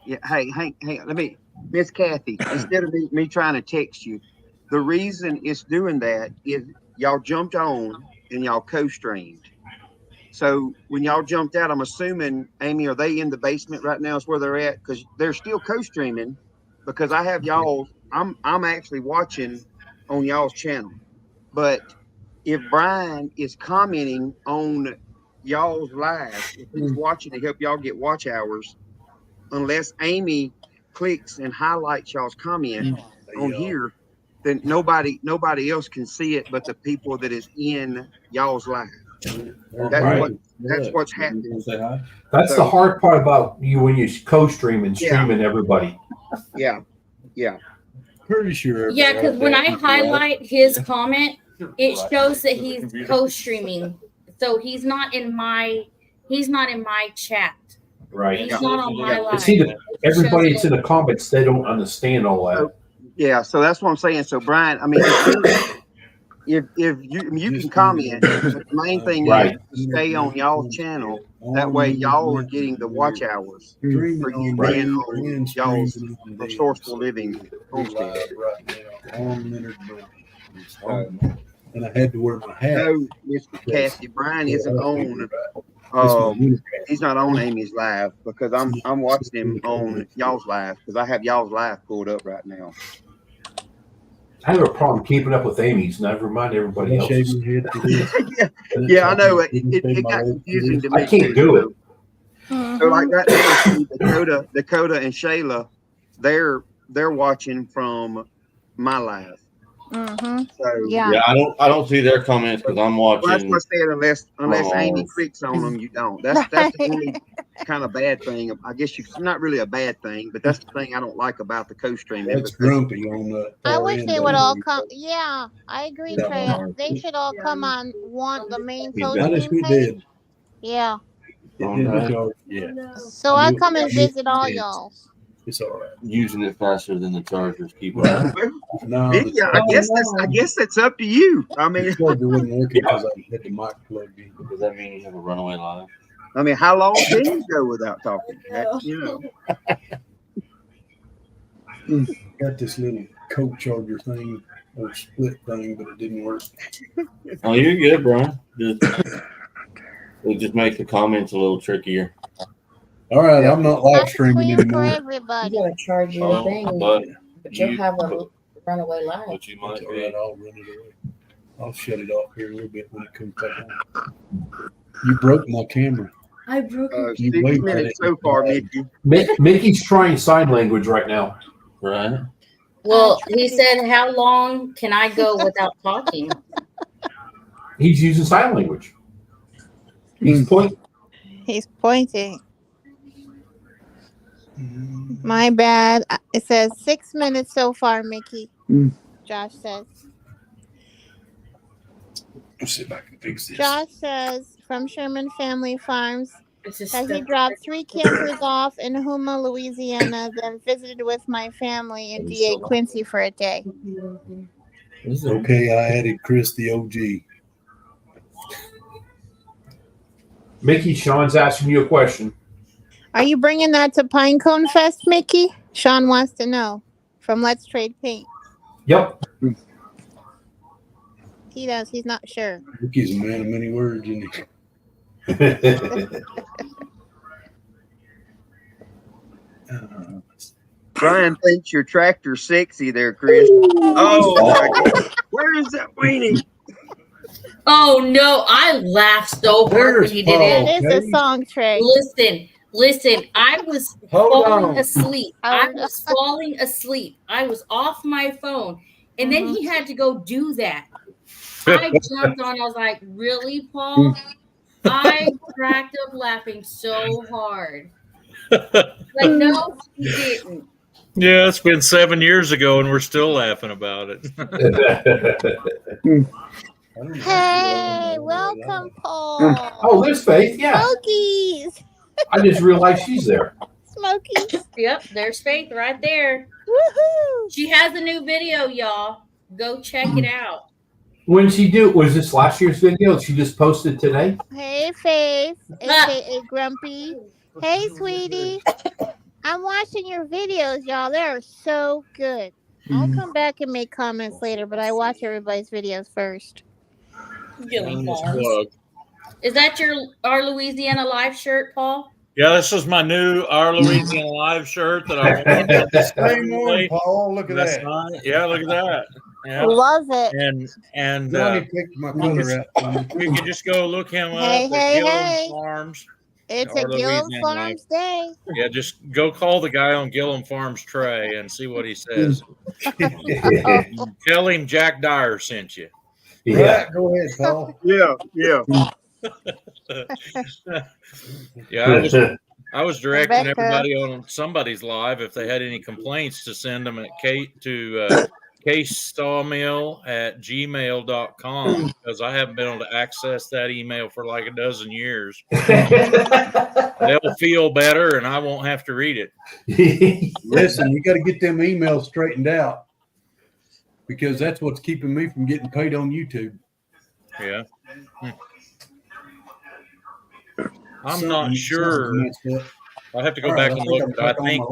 Yeah, hey, let me, Miss Kathy, instead of me trying to text you, the reason it's doing that is y'all jumped on and y'all co-streamed. So when y'all jumped out, I'm assuming, Amy, are they in the basement right now is where they're at? Because they're still co-streaming because I have y'all, I'm actually watching on y'all's channel. But if Brian is commenting on y'all's live, if he's watching to help y'all get watch hours, unless Amy clicks and highlights y'all's comment on here, then nobody else can see it but the people that is in y'all's live. That's what's happening. That's the hard part about you when you co-stream and streaming everybody. Yeah. Pretty sure. Yeah, because when I highlight his comment, it shows that he's co-streaming. So he's not in my chat. Right. He's not on my live. See, everybody that's in the comments, they don't understand all that. Yeah, so that's what I'm saying. So Brian, I mean, if you can comment, but the main thing is to stay on y'all's channel. That way, y'all are getting the watch hours for you being on y'all's Resourceful Living Homestead. And I had to wear my hat. No, Mr. Cassie, Brian isn't on. He's not on Amy's live because I'm watching him on y'all's live because I have y'all's live pulled up right now. I have a problem keeping up with Amy's. Never mind everybody else. Yeah, I know. It got confusing to me. I can't do it. So like right now, Dakota and Shayla, they're watching from my live. So yeah, I don't see their comments because I'm watching. Well, that's what I said. Unless Amy clicks on them, you don't. That's the only kind of bad thing. I guess it's not really a bad thing, but that's the thing I don't like about the co-streaming. That's grumpy on the. I wish they would all come. Yeah, I agree, Trey. They should all come on the main co-stream page. Yeah. Yeah. So I'll come and visit all y'all. It's all right. Using it faster than the chargers. Keep it up. No, yeah, I guess that's up to you. I mean, it wouldn't work because I had the mic plugged in. Does that mean you have a runaway live? I mean, how long can you go without talking? You know. Got this little co-charger thing or split thing, but it didn't work. Oh, you're good, Brian. It just makes the comments a little trickier. All right, I'm not live streaming anymore. You gotta charge your thing, but you'll have a runaway live. But you might be. I'll run it away. I'll shut it off here a little bit when it comes back on. You broke my camera. I broke it. 6 minutes so far, Mickey. Mickey's trying sign language right now. Right. Well, he said, "How long can I go without talking?" He's using sign language. He's pointing. He's pointing. My bad. It says 6 minutes so far, Mickey. Josh says. Let's see if I can fix this. Josh says from Sherman Family Farms that he dropped 3 campers off in Houma, Louisiana, then visited with my family in DA Quincy for a day. Okay, I added Chris the OG. Mickey, Sean's asking you a question. Are you bringing that to Pinecone Fest, Mickey? Sean wants to know from Let's Trade Paint. Yep. He does. He's not sure. Mickey's a man of many words, isn't he? Brian thinks your tractor's sexy there, Chris. Oh, where is that weenie? Oh no, I laughed so hard when you did it. It is a song, Trey. Listen, I was Hold falling on. asleep. I was falling asleep. I was off my phone. And then he had to go do that. I jumped on. I was like, really, Paul? I cracked up laughing so hard. But no, he didn't. Yeah, it's been 7 years ago, and we're still laughing about it. Hey, welcome, Paul. Oh, there's Faith. Yeah. Smokies. I just realized she's there. Smokies. Yep, there's Faith right there. Woohoo. She has a new video, y'all. Go check it out. When she do, was this last year's video? She just posted today. Hey, Faith, aka Grumpy. Hey, sweetie. I'm watching your videos, y'all. They are so good. I'll come back and make comments later, but I watch everybody's videos first. Is that our Louisiana Live shirt, Paul? Yeah, this is my new Our Louisiana Live shirt that I wanted. Same one, Paul. Look at that. Yeah, look at that. Yeah. Love it. And Johnny picked my color out. you can just go look him up Hey, at hey, Gillum hey. Farms. It's or a Gillum Louisiana Farms Day. Yeah, just go call the guy on Gillum Farms Tray and see what he says. Tell him Jack Dyer sent you. Yeah. Right, go ahead, Paul. Yeah. Yeah, I was directing Rebecca. everybody on somebody's live if they had any complaints to send them at ksawmill@gmail.com because I haven't been able to access that email for like a dozen years. They'll feel better and I won't have to read it. Listen, you got to get them emails straightened out because that's what's keeping me from getting paid on YouTube. Yeah. I'm not sure. I'll have to go back and look. But I think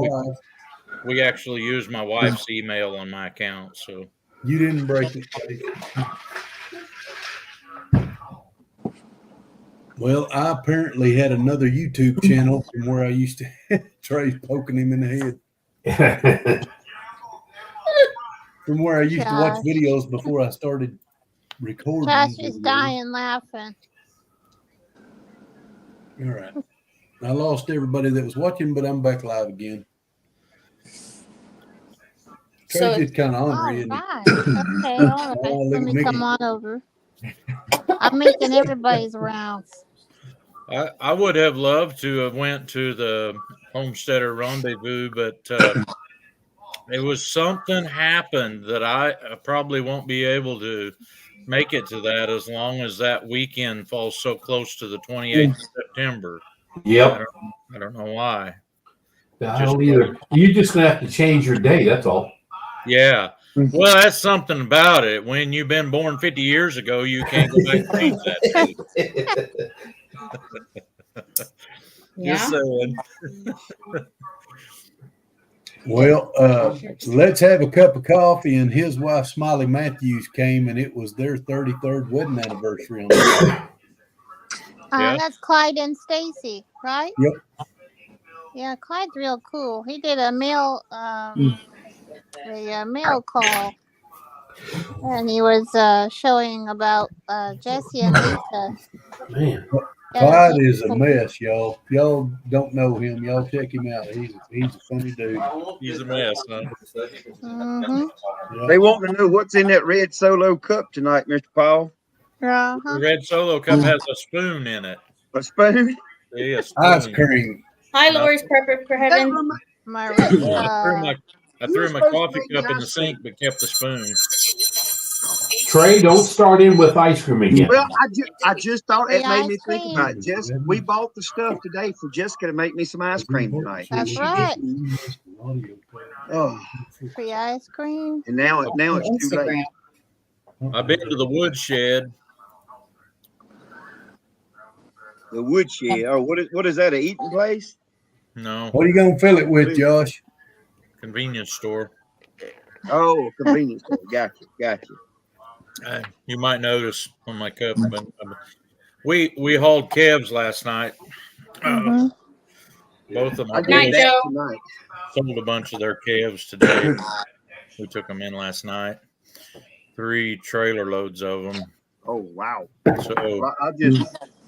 we actually used my wife's email on my account. So you didn't break it. Well, I apparently had another YouTube channel from where I used to Trey's poking him in the head. From where I used to watch videos before I started recording. Josh is dying laughing. All right. I lost everybody that was watching, but I'm back live again. Trey's just kind of ornery. Right. Okay, all right. Let me come on over. I'm making everybody's rounds. I would have loved to have went to the Homesteader Rendezvous, but it was something happened that I probably won't be able to make it to that as long as that weekend falls so close to the 28th of September. Yep. I don't know why. I don't either. You're just going to have to change your day. That's all. Yeah. Well, that's something about it. When you've been born 50 years ago, you can't go back and change that day. Just saying. Well, let's have a cup of coffee. And his wife, Smiley Matthews, came, and it was their 33rd wedding anniversary. That's Clyde and Stacy, right? Yep. Yeah, Clyde's real cool. He did a mail call, and he was showing about Jesse and Lisa. Man. Clyde is a mess, y'all. Y'all don't know him. Y'all check him out. He's a funny dude. He's a mess, huh? Mm-hmm. Yeah. They want to know what's in that red Solo cup tonight, Mr. Paul. Uh-huh. The red Solo cup has a spoon in it. A spoon? Yeah, Ice cream. Hi, Lori's Purpose for Heaven. My I threw my coffee cup in the sink, but kept the spoon. Trey, don't start in with ice cream again. Well, I just thought it The made me ice think cream. about it. We bought the stuff today for Jessica to make me some ice cream tonight. That's right. Oh, Free ice cream. and now it's too late. I've been to the woodshed. The woodshed. Oh, what is that? A eating place? No, What are you going to fill it with, Josh? convenience store. Oh, convenience store. Gotcha. You might notice on my cup, but we hauled calves last night. Both of I them did that tonight. sold a bunch of their calves today. We took them in last night. 3 trailer loads of them. Oh, wow. So Well,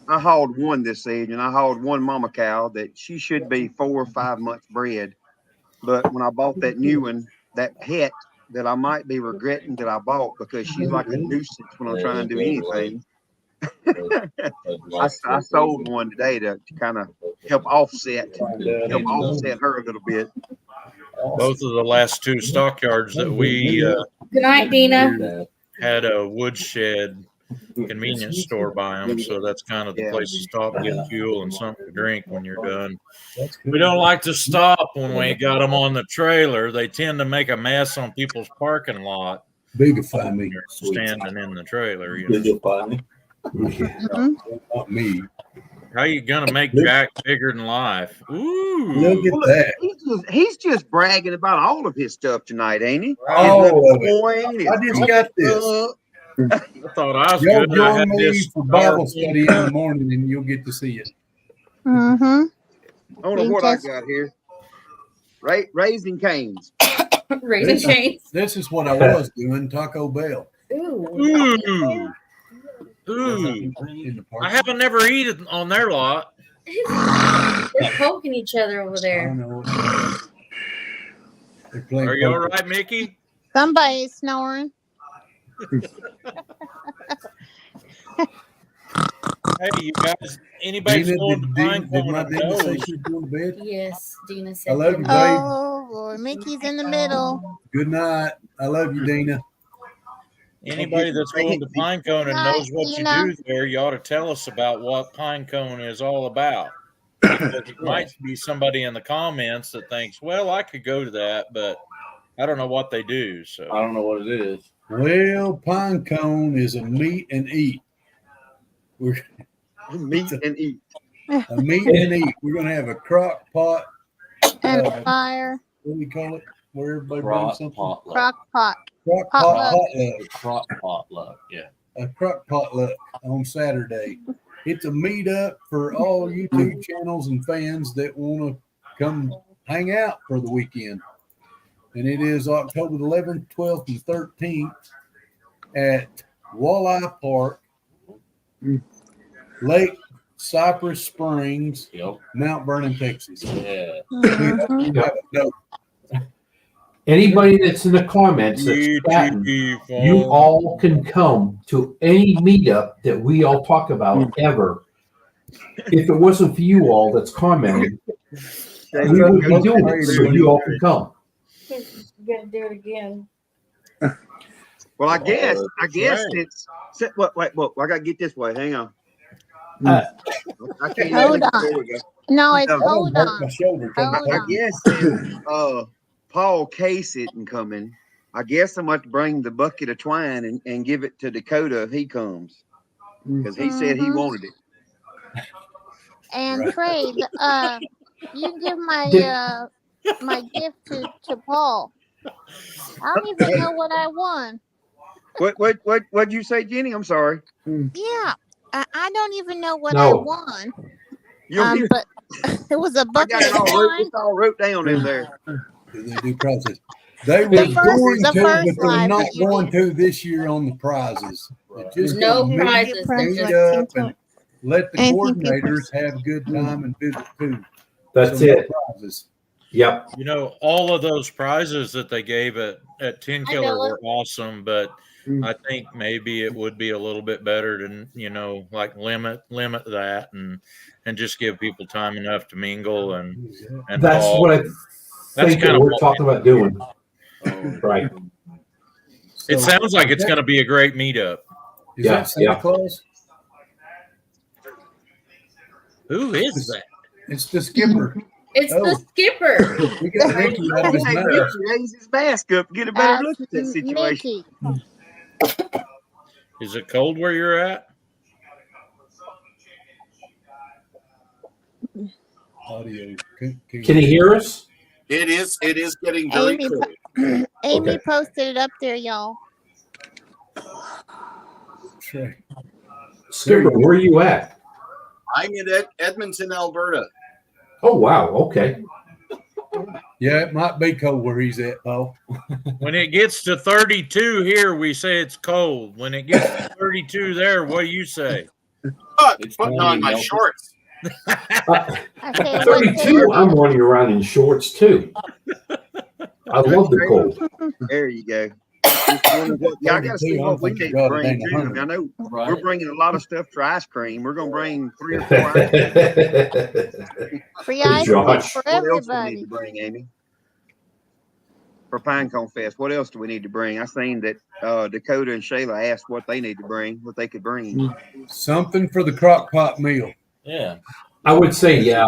I hauled one this season. I hauled one mama cow that she should be 4 or 5 months bred. But when I bought that new one, that pet that I might be regretting that I bought because she's like a nuisance when I'm trying to do anything. I sold one today to kind of help offset her a little bit. Both of the last two stockyards that we Good night, Dina. had a woodshed convenience store by them, so that's kind of the place to stop and get fuel and something to drink when you're done. We don't like to stop when we got them on the trailer. They tend to make a mess on people's parking lot. Bigify me. Standing in the trailer. You know. Not me. How you gonna make Jack bigger than life? Ooh, look at that. He's just bragging about all of his stuff tonight, ain't he? All of it. I just got this. I thought I was Y'all good. join me for Bible study in the morning, and you'll get to see it. I don't know what I got here. Raising canes. Raising canes. This is what I was doing. Taco Bell. Ooh. Ooh. I haven't never eaten on their lot. They're poking each other over there. Are you all right, Mickey? Somebody's snoring. Hey, you guys, anybody going to Pine Cone? Dina say she's going to bed? Yes, Dina said. I love you, babe. Oh, Lord, Mickey's in the middle. Good night. I love you, Dina. Anybody that's going to Pine Cone and knows what you do there, you ought to tell us about what Pine Cone is all about. Because it might be somebody in the comments that thinks, well, I could go to that, but I don't know what they do. So I don't know what it is. Well, Pine Cone is a meet and eat. We're meet and eat. A meet and eat. We're going to have a crock pot. And a fire. What do we call it? Where everybody brings something? Crock pot. Crock pot potluck. Crock potluck, yeah. A crock potluck on Saturday. It's a meetup for all YouTube channels and fans that want to come hang out for the weekend. And it is October the 11th, 12th, and 13th at Walleye Park, Lake Cypress Springs, Mount Vernon, Texas. Yeah. Anybody that's in the comments that's chatting, you all can come to any meetup that we all talk about ever. If it wasn't for you all that's commenting, we would be doing it, so you all can come. You're gonna do it again. Well, I guess it's wait, I gotta get this way. Hang on. I can't hold on. No, it's hold on. I guess it's Paul Case isn't coming. I guess I'm going to bring the bucket of twine and give it to Dakota if he comes, because he said he wanted it. And Trey, you can give my my gift to Paul. I don't even know what I won. What'd you say, Jenny? I'm sorry. Yeah, I don't even know what I won. But it was a bucket of twine. It's all wrote down in there. They do prizes. They were going to, but they're not going to this year on the prizes. Just no prizes. Up and let the coordinators have a good time and visit too. That's it. Prizes. Yep. You know, all of those prizes that they gave at 10 Killer were awesome, but I think maybe it would be a little bit better to, you know, like limit that and just give people time enough to mingle and that's all. what I think that we're talking about doing. Right. It sounds like it's going to be a great meetup. Is that Santa Claus? Who is that? It's the skipper. It's the skipper. We got Mickey out of his mask. Raise his mask up, get a better look at that situation. Is it cold where you're at? Audio. Can you hear us? It is getting very cold. Amy posted it up there, y'all. Skipper, where are you at? I'm in Edmonton, Alberta. Oh, wow. Okay. Yeah, it might be cold where he's at, Paul. When it gets to 32 here, we say it's cold. When it gets to 32 there, what do you say? Look, it's putting on my shorts. 32, I'm running around in shorts too. I love the cold. There you go. I gotta see what we need to bring too. I mean, I know we're bringing a lot of stuff for ice cream. We're gonna bring 3 or 4 ice cream. Free ice cream for What else do we need everybody. to bring, Amy? For Pinecone Fest, what else do we need to bring? I seen that Dakota and Shayla asked what they need to bring, what they could bring. Something for the crock pot meal. Yeah. I would say, yeah.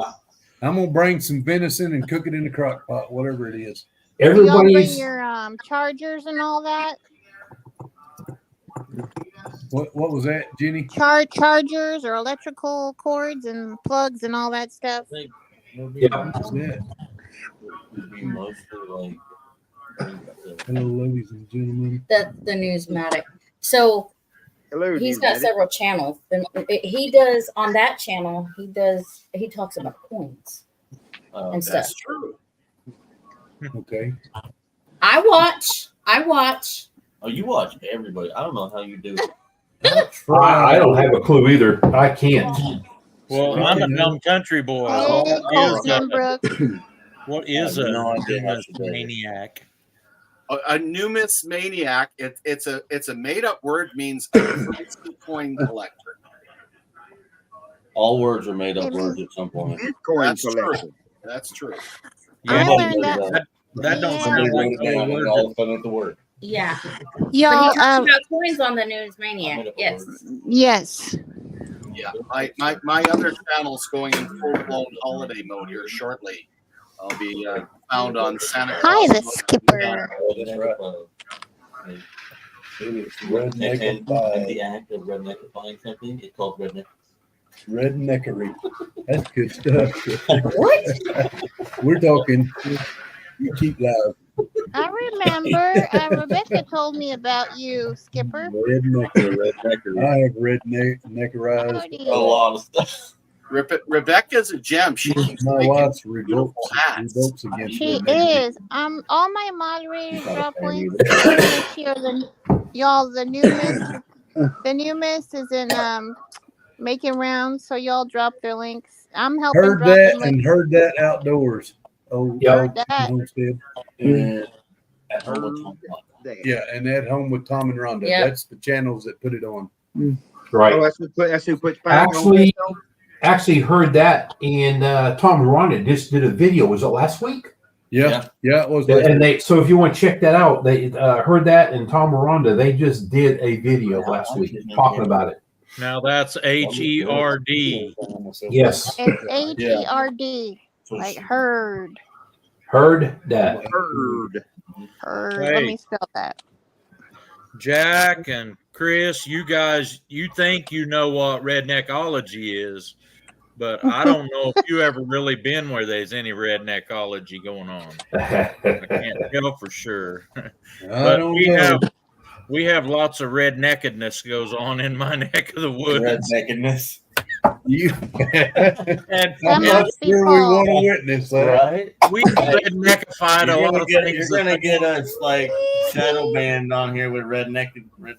I'm gonna bring some venison and cook it in the crock pot, whatever it is. Y'all bring Everybody's your chargers and all that. What was that, Jenny? Chargers or electrical cords and plugs and all that stuff. yeah. What's that? Mostly Hello, ladies and gentlemen. The newsmatic. So Hello, he's got Newsmatic. several channels. And he does on that channel. He talks about coins and stuff. That's true. Okay. I watch. Oh, you watch everybody. I don't know how you do it. I don't have a clue either. I can't. Well, I'm a dumb country boy. Hey, Colton Brooks. What is a no idea how to do it. maniac? A numismaniac. It's a made up word, means a currency coin collector. All words are made up words at some point. Bitcoin That's collection. true. That's true. I Yeah, learned that. that don't Yeah. sound like Somebody a word. all fun at the word. Yeah. But he Y'all, talks about coins on the Newsmaniac. Yes. yes. Yeah. My other channel's going in full blown holiday mode here shortly. I'll be found on Santa Hi, Claus. the skipper. That's right. It's redneck And the act of redneckifying something, it's called redneck. redneckery. That's good stuff. What? We're talking. You keep loud. I remember Rebecca told me about you, Skipper. Rednecker. I have redneckerized. A lot of stuff. Rebecca's a gem. She keeps My making wife's beautiful hats. revolts against She redneckery. is. All my moderators drop links. Y'all, the new mist is in making rounds, so y'all drop their links. I'm helping Heard drop that the and links. heard that outdoors. Oh, Yeah. Heard that. Homestead. And at home with Tom Clark. Yeah, and at home with Tom and Rhonda. Yeah. That's the channels that put it on. Right. Oh, that's who puts Pinecone Actually, Fest on? actually heard that, and Tom and Rhonda just did a video. Was it last week? Yeah, it was. And they, so if you want to check that out, they heard that, and Tom and Rhonda, they just did a video last week talking about it. Now that's HERD. Yes, It's HERD, like herd. heard that. Herd. Herd. Hey. Let me spell that. Jack and Chris, you guys, you think you know what redneckology is, but I don't know if you ever really been where there's any redneckology going on. I can't tell for sure. I But don't we know. have lots of redneckedness goes on in my neck of the woods. Redneckedness. You. And That I'm not must be sure we Paul. want to witness that. Right? we redneckified a lot of You're things. gonna get us like shadow banned on here with redneckedness.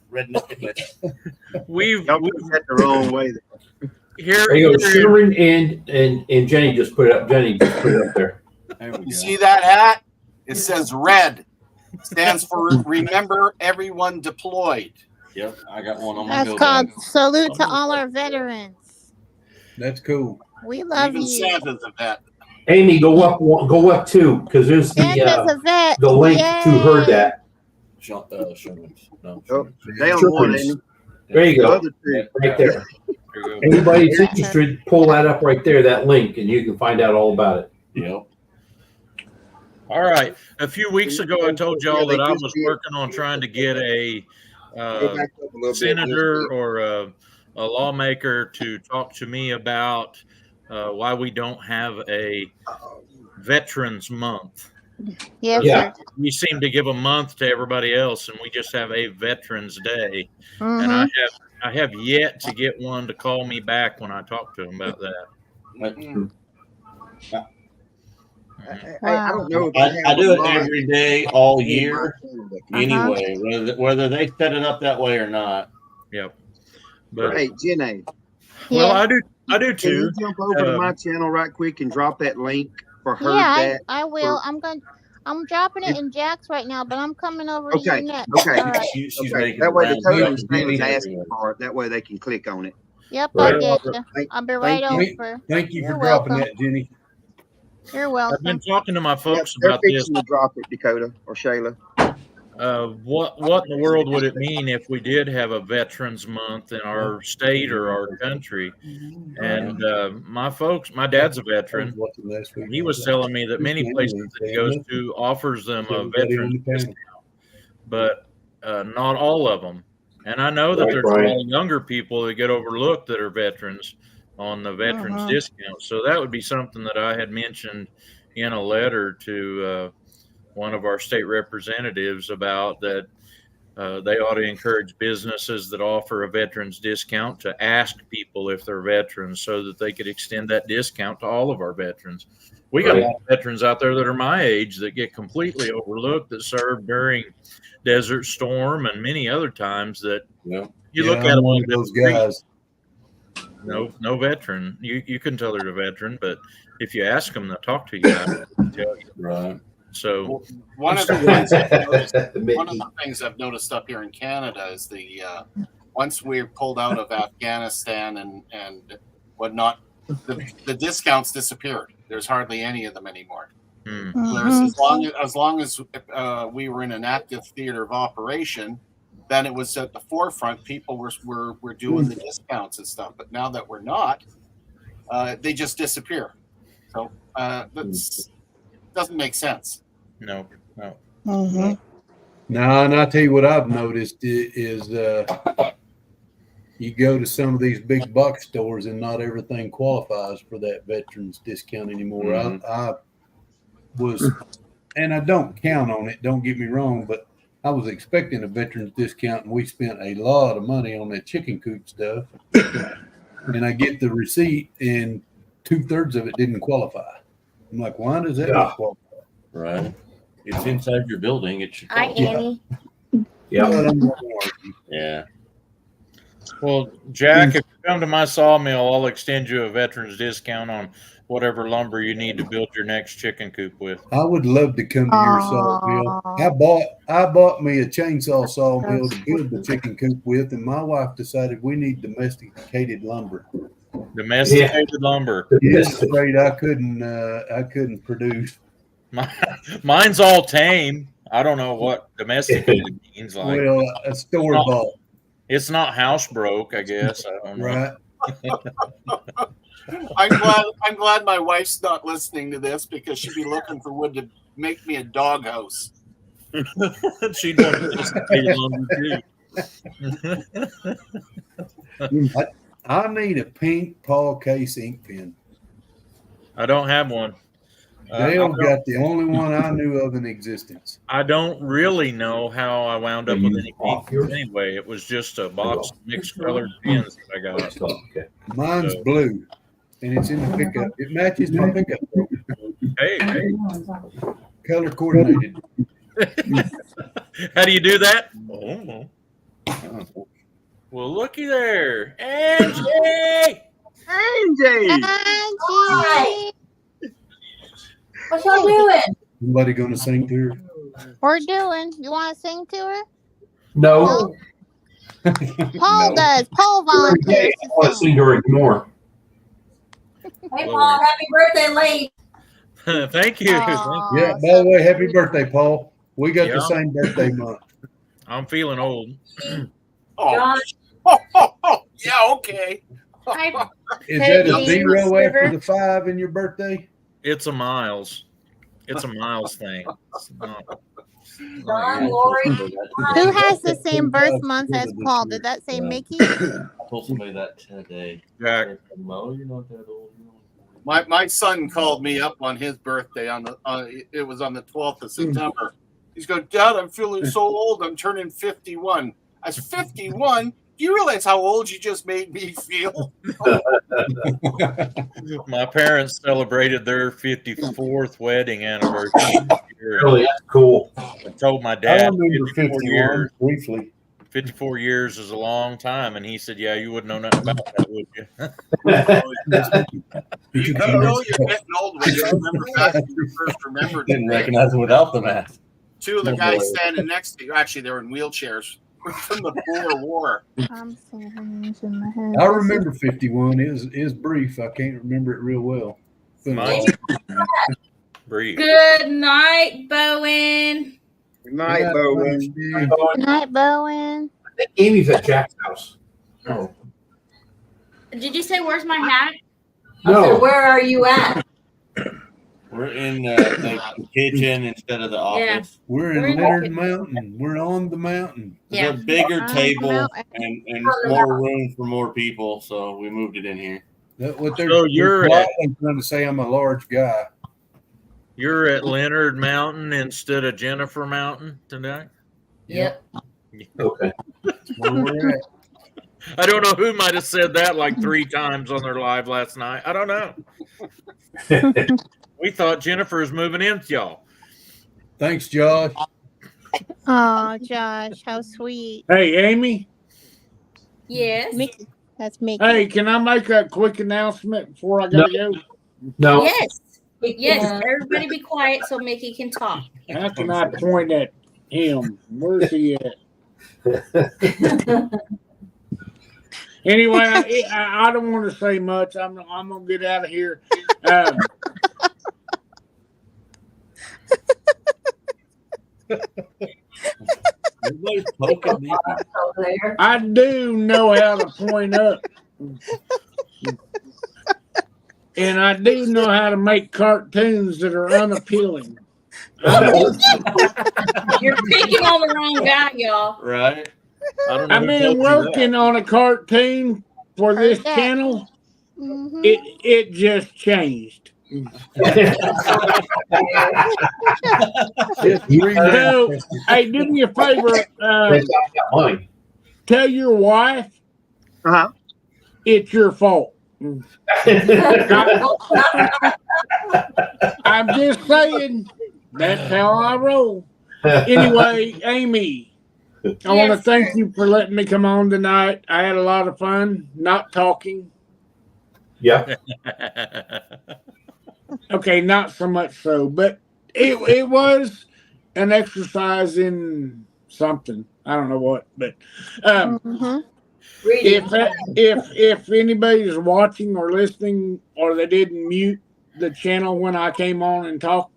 We've Y'all put that the wrong way. here. There you go. here- Sherman and Jenny just put it up. Jenny just put it up there. You see that hat? It says red. Stands for Remember Everyone Deployed. Yep, I got one on my That's building. called salute to all our veterans. That's cool. We love Even you. Santa's a vet. Amy, go up two, because there's Santa's a vet. the link to heard that. Sherman's. No, Oh, Sherman's. they on one, Sherman's. ain't There you they? The go, other two. right there. There you go. Anybody that's interested, pull that up right there, that link, and you can find out all about it. Yep. All right. A few weeks ago, I told y'all that I was working on trying to get a Go back up a little bit. senator or a lawmaker to talk to me about why we don't have a Veterans Month. Yes, Yeah. sir. We seem to give a month to everybody else, and we just have a Veterans Day. And Mhm. I have yet to get one to call me back when I talk to them about that. I don't know. If I have do a it line. every day, all year, Uh-huh. anyway, whether they set it up that way or not. Yep. But Hey, Jenny, Well, Yeah. I do Can you too. jump over to my channel right quick and drop that link for her? Yeah, I will. I'm dropping it in Jack's right now, but I'm coming over to you next. Okay. All right. She's Okay. making That way the rounds code around understands Jenny asking everywhere. for it. That way they can click on it. Yep, Right. I get you. I'll be right over. Thank you for You're dropping welcome. that, Jenny. You're I've been welcome. talking to my folks They're about this. fixing to drop it, Dakota or Shayla. What in the world would it mean if we did have a Veterans Month in our state or our country? And my dad's a veteran. He was telling me that many places that he goes to offers them a veterans discount, but not all of them. And I know that there's a lot of younger people that get overlooked that are veterans on the veterans discount. So that would be something that I had mentioned in a letter to one of our state representatives about, that they ought to encourage businesses that offer a veterans discount to ask people if they're veterans, so that they could extend that discount to all of our veterans. We got a lot of veterans out there that are my age that get completely overlooked, that served during Desert Storm and many other times that you look at them, one of those guys. No veteran. You can tell they're a veteran, but if you ask them, they'll talk to you about it. They'll tell you. Right. So one of the things I've noticed up here in Canada is the once we pulled out of Afghanistan and whatnot, the discounts disappeared. There's hardly any of them anymore. Whereas as long as we were in an active theater of operation, then it was at the forefront. People were doing the discounts and stuff. But now that we're not, they just disappear. So that doesn't make sense. No. No, and I'll tell you what I've noticed is you go to some of these big box stores and not everything qualifies for that veterans discount anymore. I was, and I don't count on it, don't get me wrong, but I was expecting a veterans discount, and we spent a lot of money on that chicken coop stuff. And I get the receipt, and 2/3 of it didn't qualify. I'm like, why does that not qualify? Right. It's inside your building. It should. Hi, Annie. Yeah. Well, Jack, if you come to my sawmill, I'll extend you a veterans discount on whatever lumber you need to build your next chicken coop with. I would love to come to your sawmill. I bought me a chainsaw sawmill to build the chicken coop with, and my wife decided we need domesticated lumber. Domesticated lumber. Yes, afraid I couldn't produce. Mine's all tame. I don't know what domesticated means. Like, well, a store bought. It's not house broke, I guess. I don't know. Right. I'm glad my wife's not listening to this, because she'd be looking for wood to make me a doghouse. She'd want domesticated lumber too. I need a pink Paul Case ink pen. I don't have one. Dale got the only one I knew of in existence. I don't really know how I wound up with any pink anyway. It was just a box of mixed colored pens that I got. Mine's blue, and it's in the pickup. It matches my pickup. Hey. Color coordinated. How do you do that? Oh. Well, looky there. Angie! Hi. What y'all doing? Somebody going to sing to her? We're doing. You want to sing to her? No. Paul does. Paul volunteers. I want to sing to her more. Hey, Paul, happy birthday late. Thank you. Yeah, by the way, happy birthday, Paul. We got the same birthday month. I'm feeling old. John. Yeah, okay. Is that a 0 after the 5 in your birthday? It's a Miles. It's a Miles thing. John, Lori. Who has the same birth month as Paul? Did that say Mickey? I told somebody that today. Jack. No, you're not that old. My son called me up on his birthday it was on the 12th of September. He's going, Dad, I'm feeling so old. I'm turning 51. I was 51. Do you realize how old you just made me feel? My parents celebrated their 54th wedding anniversary. Really, that's cool. I told my dad 54 years. Briefly. 54 years is a long time. And he said, yeah, you wouldn't know nothing about that, would you? You know you're getting old when you remember back when you first remembered. Didn't recognize it without the mask. Two of the guys standing next to you, actually, they were in wheelchairs from the Boer War. I'm seeing her names in my head. I remember 51. It is brief. I can't remember it real well. Brief. Good night, Bowen. Good night, Bowen. Good night, Bowen. I think Amy's at Jack's house. Oh. Did you say where's my hat? No. Where are you at? We're in the kitchen instead of the office. We're in Lenard Mountain. We're on the mountain. Yeah. There's a bigger On the table mountain. and more room for more people, so we moved it in here. That what they're, So you're they're at- trying to say I'm a large guy. You're at Lenard Mountain instead of Jennifer Mountain tonight? Yep. Okay. Where we're at. I don't know who might have said that like 3 times on their live last night. I don't know. We thought Jennifer was moving in with y'all. Thanks, Josh. Oh, Josh, how sweet. Hey, Amy. Yes. Mickey. That's Mickey. Hey, can I make a quick announcement before I gotta go? No. Yes. Yes. Everybody be quiet so Mickey can talk. How can I point at him? Where's he at? Anyway, I don't want to say much. I'm gonna get out of here. Everybody's poking me. I do know how to point up, and I do know how to make cartoons that are unappealing. You're picking on the wrong guy, y'all. Right? I don't know I've who been told you working on a cartoon for this that. channel. Mhm. It just changed. So, hey, do me a favor. Tell your wife it's your fault. I'm just saying that's how I roll. Anyway, Amy, I want to Yes, thank sir. you for letting me come on tonight. I had a lot of fun not talking. Yeah. Okay, not so much so, but it was an exercise in something. I don't know what, but Mhm. if anybody's watching or listening or they didn't mute the channel when I came on and talked,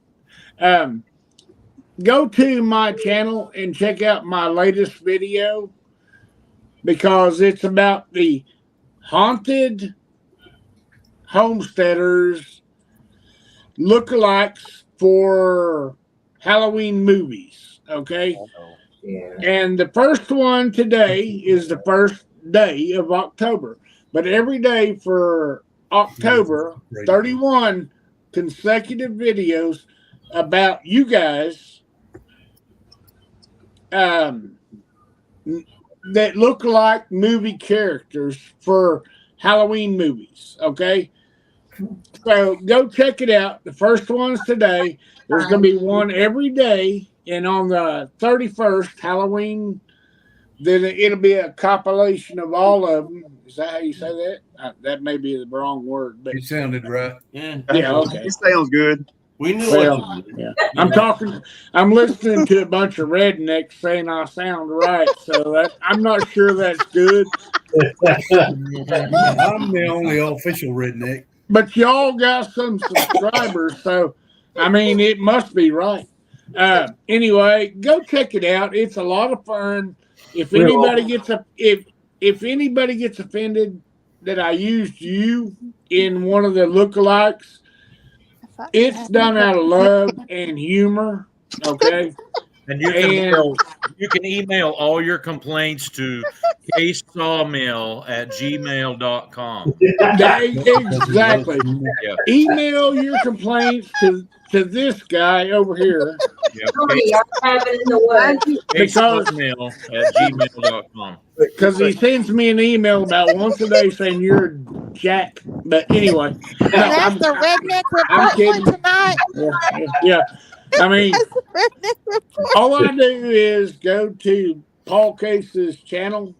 go to my channel and check out my latest video because it's about the haunted homesteaders lookalikes for Halloween movies. Okay. Yeah. And the first one today is the first day of October. But every day for October, 31 consecutive videos about you guys that look like movie characters for Halloween movies. Okay. So go check it out. The first one's today. There's going to be one every day. And on the 31st, Halloween, then it'll be a compilation of all of them. Is that how you say that? That may be the wrong word, but It sounded right. Yeah. yeah, okay. It sounds good. We knew Well, what to do. yeah. I'm listening to a bunch of rednecks saying I sound right, so I'm not sure that's good. I'm the only official redneck. But y'all got some subscribers, so I mean it must be right. Anyway, go check it out. It's a lot of fun. If anybody gets offended that I used you in one of the lookalikes, it's done out of love and humor. Okay. And you can email all your complaints to ksawmill@gmail.com. Exactly. Yeah. Email your complaints to this guy over here. ksawmill@gmail.com. Because he sends me an email about once a day saying you're a jack. But anyway. That's the redneck I'm report kidding. for tonight. Yeah. I mean, That's the redneck report. all I do is go to Paul Case's channel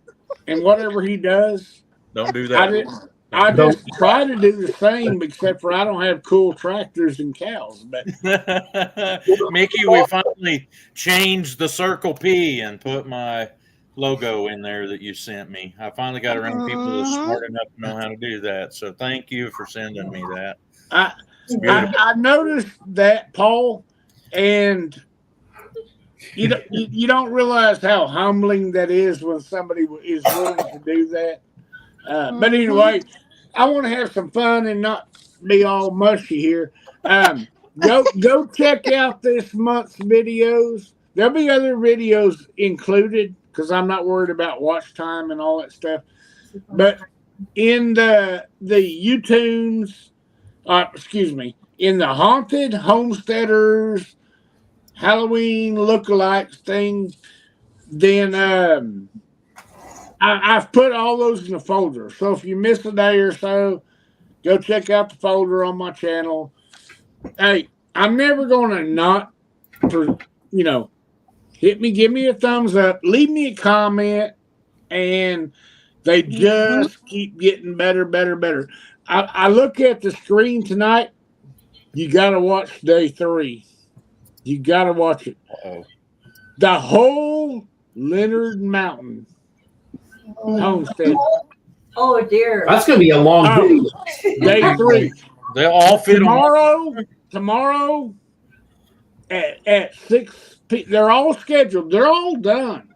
and whatever he does. Don't do that. I just try to do the same, except for I don't have cool tractors and cows. But Mickey, we finally changed the Circle P and put my logo in there that you sent me. I finally got around people that are smart enough to know how to do that. So thank you for sending me that. I noticed that, Paul, and you don't realize how humbling that is when somebody is willing to do that. But anyway, I want to have some fun and not be all mushy here. Go check out this month's videos. There'll be other videos included because I'm not worried about watch time and all that stuff. But in the YouTunes, in the Haunted Homesteaders Halloween lookalikes thing, then I've put all those in a folder. So if you miss a day or so, go check out the folder on my channel. Hey, I'm never going to not, give me a thumbs up, leave me a comment, and they just keep getting better. I look at the screen tonight. You got to watch day 3. You got to watch it. The whole Lenard Mountain Homestead. Oh dear. That's going to be a long video. Day 3. They all fit tomorrow at 6 p.m. They're all scheduled. They're all done.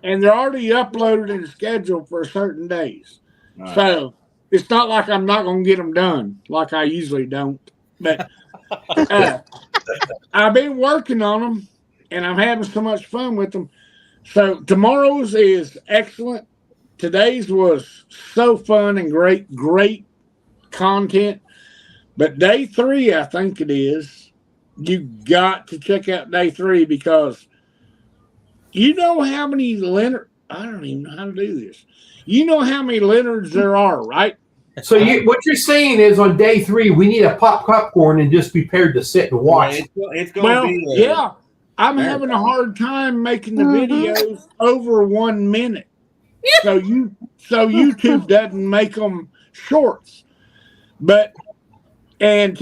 And they're already uploaded and scheduled for certain days. Nice. So it's not like I'm not going to get them done like I usually don't. But I've been working on them, and I'm having so much fun with them. So tomorrow's is excellent. Today's was so fun and great content. But day 3, I think it is, you got to check out day 3 because you know how many Lenard, I don't even know how to do this. You know how many Lenards there are, right? So what you're saying is on day 3, we need to pop popcorn and just be prepared to sit and watch. It's going to be yeah. I'm having a hard time making the videos over 1 minute. So YouTube doesn't make them shorts. And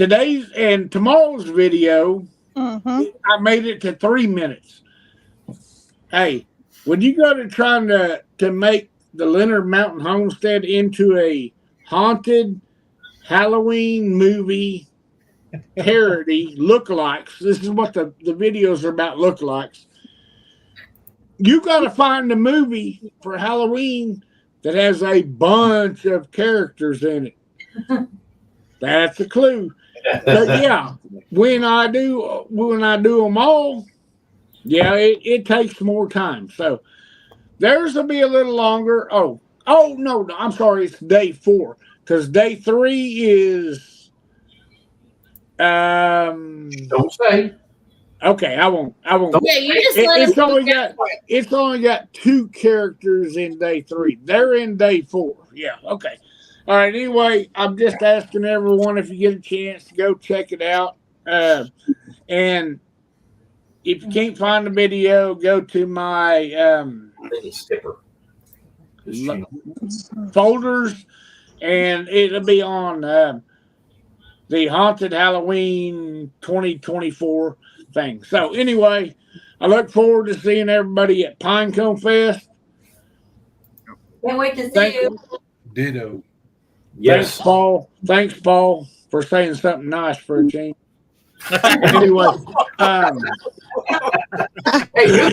tomorrow's video, I made it to 3 minutes. Hey, when you go to trying to make the Lenard Mountain Homestead into a haunted Halloween movie parody lookalikes, this is what the videos are about, lookalikes. You got to find a movie for Halloween that has a bunch of characters in it. That's a clue. But yeah, when I do them all, yeah, it takes more time. So theirs will be a little longer. Oh no, I'm sorry, it's day 4 because day 3 is don't say. Okay, I won't. Yeah, you just it's only got 2 characters in day 3. They're in day 4. Yeah, okay. All right, anyway, I'm just asking everyone if you get a chance to go check it out. And if you can't find the video, go to my folders, and it'll be on the Haunted Halloween 2024 thing. So anyway, I look forward to seeing everybody at Pinecone Fest. Can't wait to see you. Ditto. Yes. Thanks, Paul, for saying something nice for a change. Anyway, hey,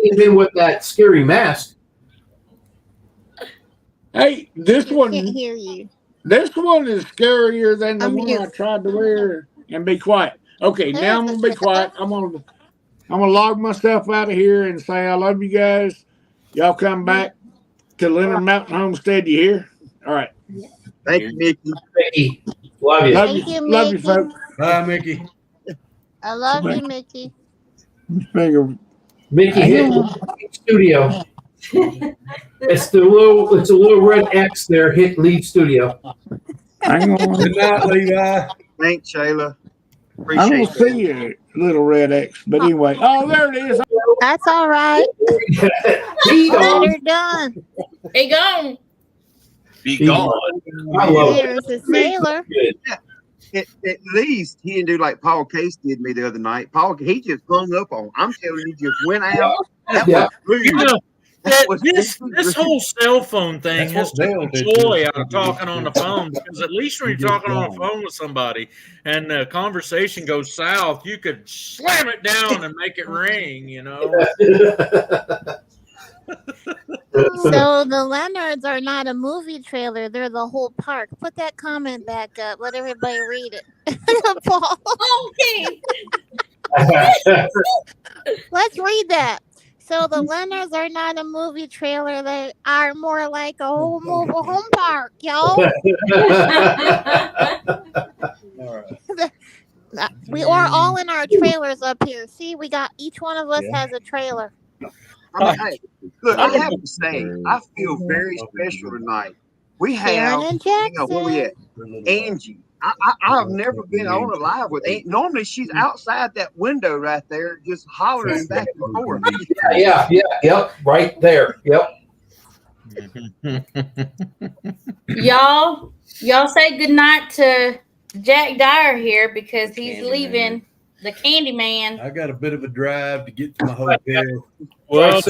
even with that scary mask. Hey, this one. I can't hear you. This one is scarier than the one I tried to wear and be quiet. Okay, now I'm gonna be quiet. I'm gonna log myself out of here and say I love you guys. Y'all come back to Lenard Mountain Homestead. You hear? All right. Thank you, Mickey. Mickey, love you. Thank you, Love you, Mickey. folks. Bye, Mickey. I love you, Mickey. Mickey, hit leave studio. It's a little red X there. Hit leave studio. Hang on. Good night, Levi. Thanks, Shayla. I don't see a little red X, but anyway. Oh, there it is. That's all right. Be gone. Better done. Hey, gone. Be gone. I love There's a sailor. At least he didn't do like Paul Case did me the other night. Paul, he just hung up on. I'm telling you, just went out. That Yeah. was This whole cell phone thing has taken joy out of talking on the phone, because at least when you're talking on the phone with somebody and the conversation goes south, you could slam it down and make it ring, you know. So the Lenards are not a movie trailer. They're the whole park. Put that comment back up. Let everybody read it. Paul. Okay. Let's read that. So the Lenards are not a movie trailer. They are more like a whole mobile home park, y'all. We are all in our trailers up here. See, we got each one of us has a trailer. I mean, hey, look, I have to say, I feel very special tonight. We have, where we at? Angie. I've never been on a live with Angie. Normally, she's outside that window right there, just hollering back and forth. Yep, right there. Yep. Y'all say goodnight to Jack Dyer here, because he's leaving. The Candy Man. I got a bit of a drive to get to my hotel. Well,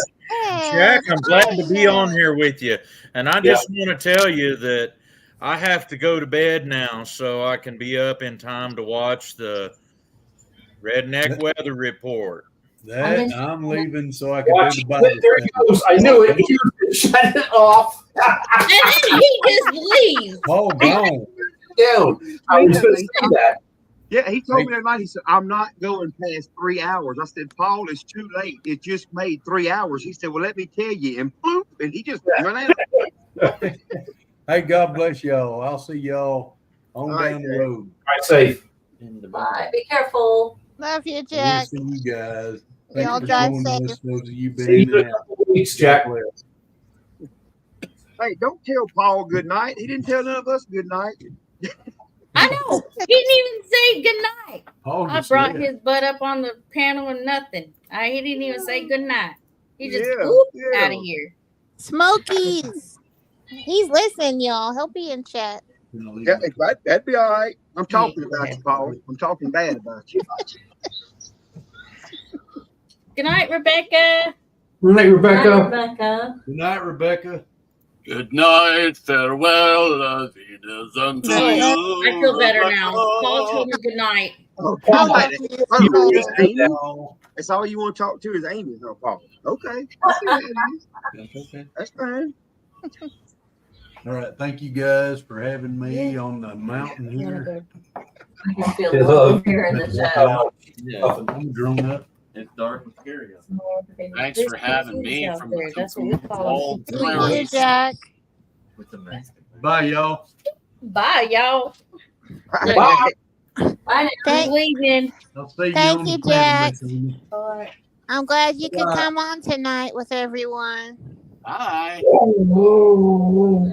Jack, I'm glad to be on here with you. And I just want to tell you that I have to go to bed now so I can be up in time to watch the Redneck Weather Report. I'm leaving so I can do the Bible. There he goes. I knew it. Shut it off. And then he just leaves. Oh, gone. Down. I was going to say that. Yeah, he told me that night. He said, "I'm not going past 3 hours." I said, "Paul, it's too late. It just made 3 hours." He said, "Well, let me tell you." And boop, and he just went out. Hey, God bless y'all. I'll see y'all on down the road. Right, safe. Bye. Be careful. Love you, Jack. See you guys. Y'all drive safe. See you in a couple weeks, Jack. Hey, don't tell Paul good night. He didn't tell none of us good night. I know. He didn't even say goodnight. Oh, I brought his butt up on the panel and nothing. He didn't even say goodnight. He just out of here. Smokies. He's listening, y'all. He'll be in chat. Yeah, that'd be all right. I'm talking about you, Paul. I'm talking bad about you. Good night, Rebecca. Good night, Rebecca. Bye, Rebecca. Good night, Rebecca. Good night, farewell, Avidas unto you. I feel better now. Paul told me good night. Oh, that's all you want to talk to is Amy, no Paul. Okay. That's fine. All right. Thank you guys for having me on the mountain here. I can feel love here in the shadow. I'm grown up. It's dark and scary. Thanks for having me from That's what we call old See you, Jack. Bye, y'all. Bye, y'all. Bye. I'm leaving. I'll see you Thank on you, the Jack. planet. I'm glad you could come on tonight with everyone. Bye.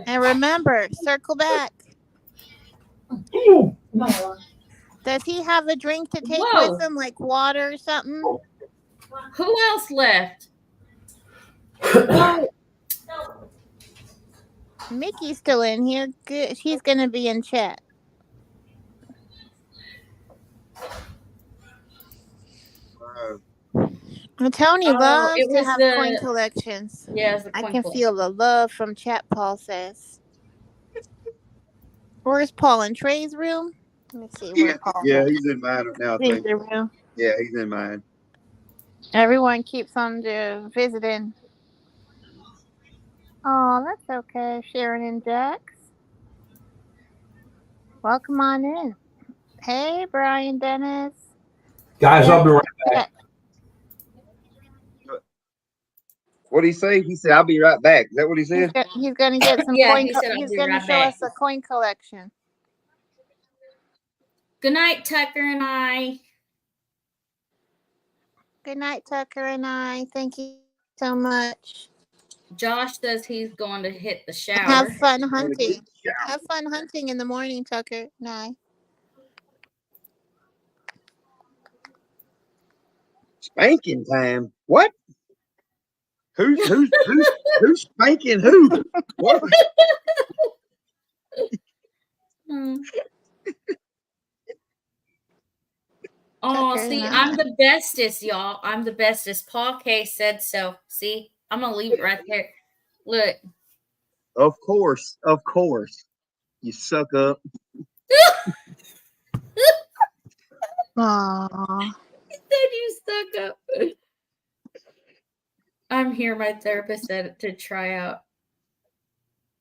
And remember, circle back. Does he have a drink to take with him, like water or something? Who else left? Mickey's still in here. Good. She's going to be in chat. Tony loves to have coin collections. Yes, I can feel the love from chat, Paul says. Where's Paul? In Trey's room? Let me see. Where Paul yeah, he's in mine now. He's in the room. Yeah, he's in mine. Everyone keeps on visiting. Oh, that's okay. Sharon and Jax. Welcome on in. Hey, Brian Dennis. Guys, I'll be right back. What did he say? He said, "I'll be right back." Is that what he said? He's going to get some coin. He's going to show us a coin collection. Good night, Tucker and I. Good night, Tucker and I. Thank you so much. Josh says he's going to hit the shower. Have fun hunting. Have fun hunting in the morning, Tucker. Night. Spanking time. What? Who's spanking who? What? Oh, see, I'm the bestest, y'all. I'm the bestest. Paul K said so. See, I'm gonna leave it right there. Look. Of course. You suck up. Aww. He said you suck up. I'm here. My therapist said to try out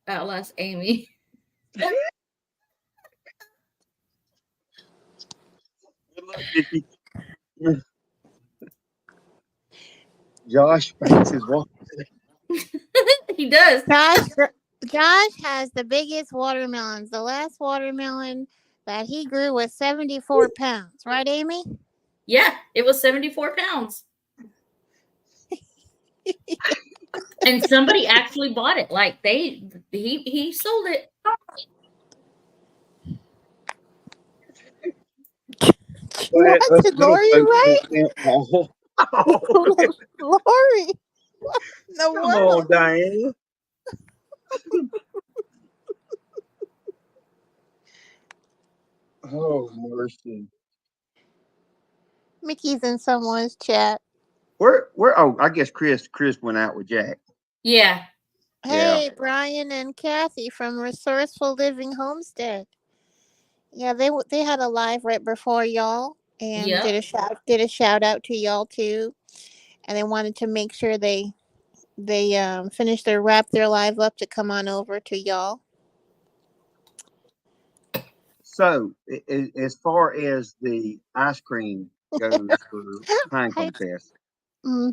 Outlast Amy. Good luck, Vicky. Josh thinks his walk. He does. Josh has the biggest watermelons. The last watermelon that he grew was 74 pounds. Right, Amy? Yeah, it was 74 pounds. And somebody actually bought it. Like he sold it. What? Lori, right? Lori. No Come on, Diana. Oh, mercy. Mickey's in someone's chat. Where? Oh, I guess Chris went out with Jack. Yeah. Hey, Brian and Kathy from Resourceful Living Homestead. Yeah, they had a live right before y'all, and did a shout out to y'all too, and they wanted to make sure they finish wrap their live up to come on over to y'all. So, as far as the ice cream goes for pine contest, my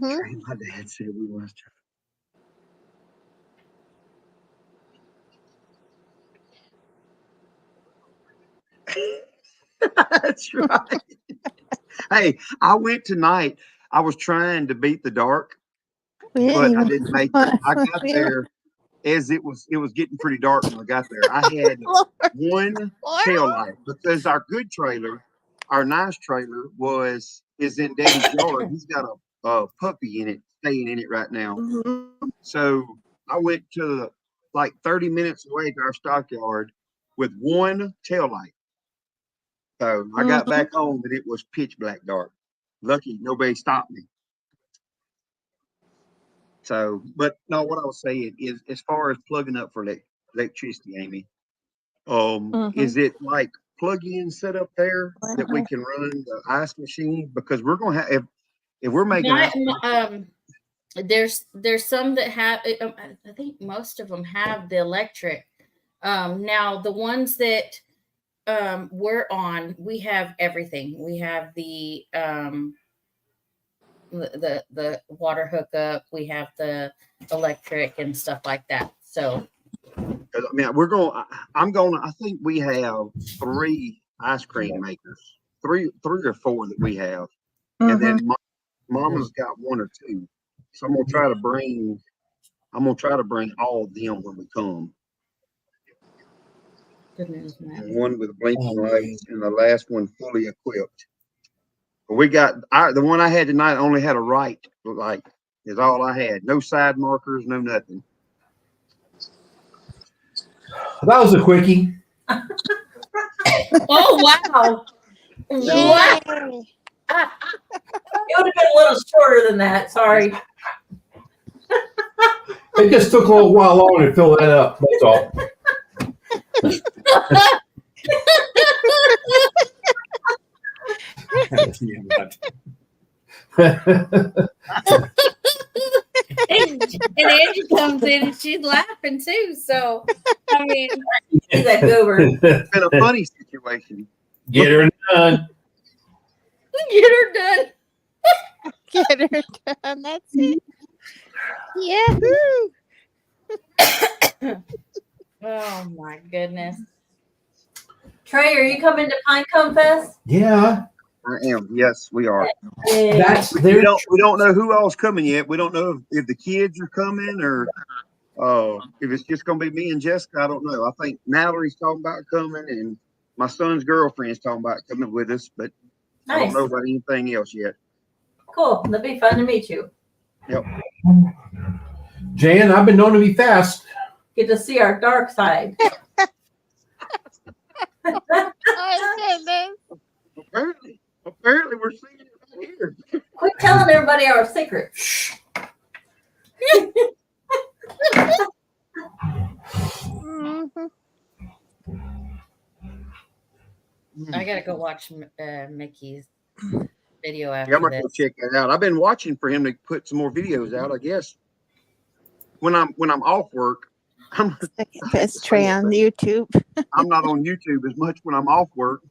dad said we must try. That's right. Hey, I went tonight. I was trying to beat the dark, but I didn't make it. I got there as it was getting pretty dark when I got there. I had one tail light because our good trailer, our nice trailer, is in Daddy's yard. He's got a puppy in it, staying in it right now. So I went to like 30 minutes away to our stockyard with one tail light. So I got back home and it was pitch black dark. Lucky nobody stopped me. So, but no, what I was saying is, as far as plugging up for electricity, Amy, is it like plug-in set up there that we can run the ice machine? Because we're gonna have if we're making there's some that have. I think most of them have the electric. Now the ones that we're on, we have everything. We have the water hookup, we have the electric and stuff like that. So I mean, I think we have 3 ice cream makers, three or 4 that we have, and then Mama's got 1 or 2. So I'm gonna try to bring all of them when we come. And one with blinking lights, and the last one fully equipped. But we got the one I had tonight only had a right light. Is all I had. No side markers, no nothing. That was a quickie. Oh wow! What? It would have been a little shorter than that. Sorry. It just took a little while longer to fill that up. That's all. And Angie comes in and she's laughing too. So I mean, she's a goober. It's been a funny situation. Get her done. Get her done. Get her done. That's it. Yahoo! Oh my goodness. Trey, are you coming to Pinecone Fest? Yeah. I am. Yes, we are. We don't know who all's coming yet. We don't know if the kids are coming or if it's just going to be me and Jessica. I don't know. I think Mallory's talking about coming, and my son's girlfriend's talking about coming with us, but I don't know about anything else yet. Cool. That'd be fun to meet you. Yep. Jan, I've been known to be fast. Get to see our dark side. Apparently we're seeing it right here. Quit telling everybody our secrets. I gotta go watch Mickey's video after I'm gonna this. go check that out. I've been watching for him to put some more videos out. I guess when I'm off work, It's Trey on YouTube. I'm not on YouTube as much when I'm off work.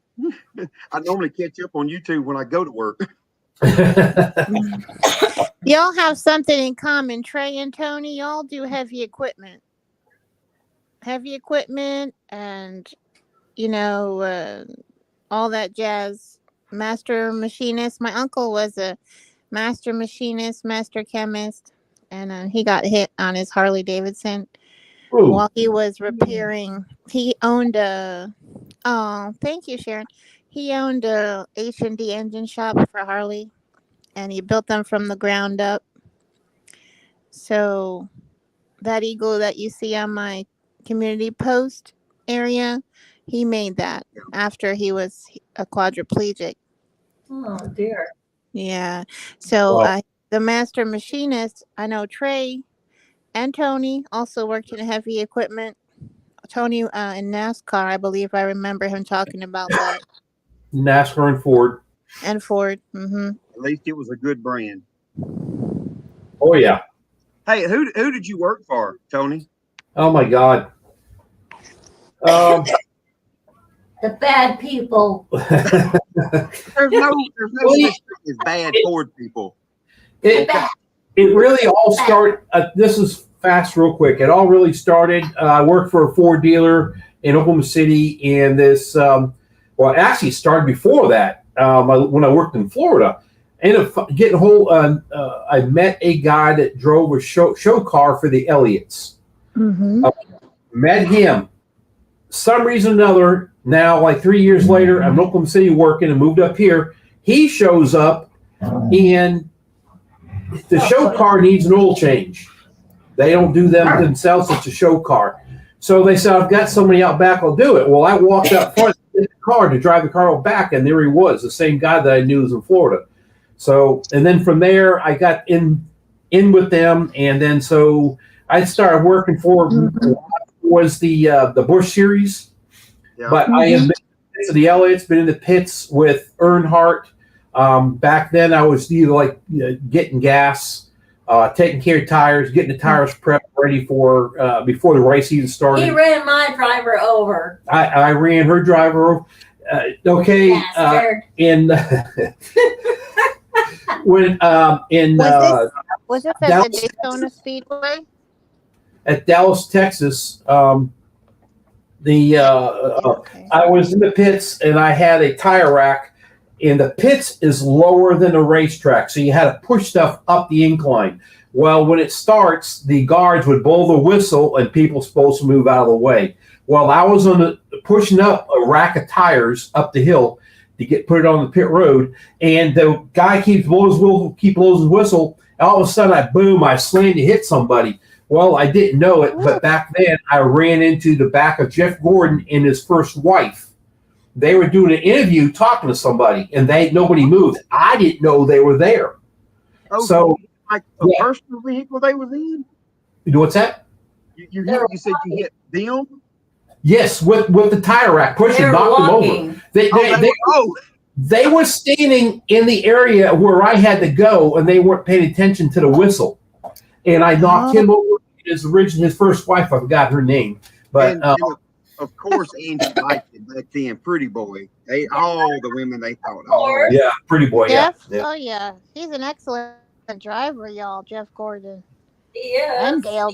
I normally catch up on YouTube when I go to work. Y'all have something in common, Trey and Tony. Y'all do heavy equipment. Heavy equipment and, you know, all that jazz. Master machinist. My uncle was a master machinist, master chemist, and he got hit on his Harley Davidson while he was repairing. He owned a, oh, thank you, Sharon. He owned a H&D engine shop for Harley, and he built them from the ground up. So that eagle that you see on my community post area, he made that after he was a quadriplegic. Oh dear. Yeah. So the master machinist, I know Trey and Tony also worked in heavy equipment. Tony in NASCAR, I believe I remember him talking about that. NASCAR and Ford. And Ford. Mm-hmm. At least it was a good brand. Oh yeah. Hey, who did you work for, Tony? Oh my God. The bad people. There's no such thing as bad Ford people. It really all started. This is fast, real quick. It all really started. I worked for a Ford dealer in Oklahoma City, and this. Well, actually, it started before that. When I worked in Florida, ended up getting a hold. I met a guy that drove a show car for the Elliots. Mm-hmm. Met him. Some reason or another. Now, like 3 years later, I'm in Oklahoma City working and moved up here. He shows up, and the show car needs an oil change. They don't do them themselves. It's a show car. So they said, I've got somebody out back. I'll do it. Well, I walked out front in the car to drive the car out back, and there he was, the same guy that I knew was in Florida. So, and then from there, I got in with them, and then so I started working for was the Bush Series. Yeah. But I have been to the Elliots, been in the pits with Earnhardt. Back then, I was either like getting gas, taking care of tires, getting the tires prepped ready for before the race season started. He ran my driver over. I ran her driver over. Okay, in when in was it at the Daytona Speedway? At Dallas, Texas. I was in the pits and I had a tire rack, and the pits is lower than the racetrack, so you had to push stuff up the incline. Well, when it starts, the guards would blow the whistle and people supposed to move out of the way. Well, I was pushing up a rack of tires up the hill to put it on the pit road, and the guy keeps blowing his whistle. And all of a sudden, I slammed to hit somebody. Well, I didn't know it, but back then I ran into the back of Jeff Gordon and his first wife. They were doing an interview talking to somebody, and nobody moved. I didn't know they were there. Oh, so like the personal vehicle they was in? What's that? You said you hit them? Yes, with the tire rack, pushing, knocked them over. They were standing in the area where I had to go, and they weren't paying attention to the whistle. And I knocked him over. His first wife, I forgot her name, but of course, Angie liked it back then. Pretty boy, all the women they thought. Yeah, pretty boy. Yeah. Oh yeah, he's an excellent driver, y'all. Jeff Gordon. Yeah. And Dale.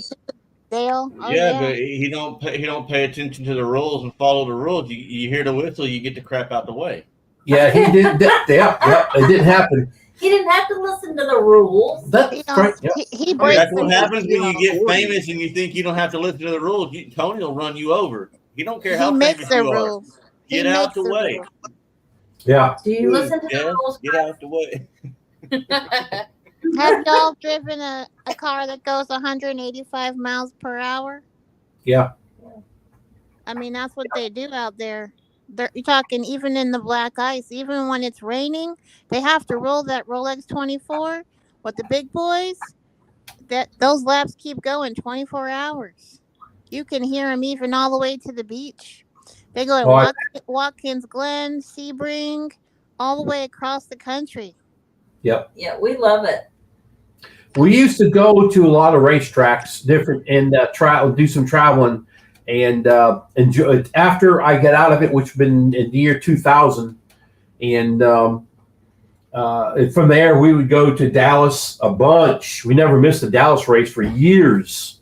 Oh, yeah, but he don't pay attention to the rules and follow the rules. You hear the whistle, you get the crap out the way. Yeah, he did. It didn't happen. He didn't have to listen to the rules. That's right. He breaks That's what happens when you get famous and you think you don't have to listen to the rules. Tony will run you over. He don't care how famous you are. Get out the way. Yeah. Do you listen to the rules? Get out the way. Have y'all driven a car that goes 185 miles per hour? Yeah. I mean, that's what they do out there. You're talking even in the black ice, even when it's raining, they have to roll that Rolex 24 with the big boys. Those laps keep going 24 hours. You can hear them even all the way to the beach. They go to Watkins Glen, Sebring, all the way across the country. Yep. Yeah, we love it. We used to go to a lot of racetracks, different, and do some traveling. And enjoy, after I got out of it, which has been in the year 2000, and from there we would go to Dallas a bunch. We never missed a Dallas race for years,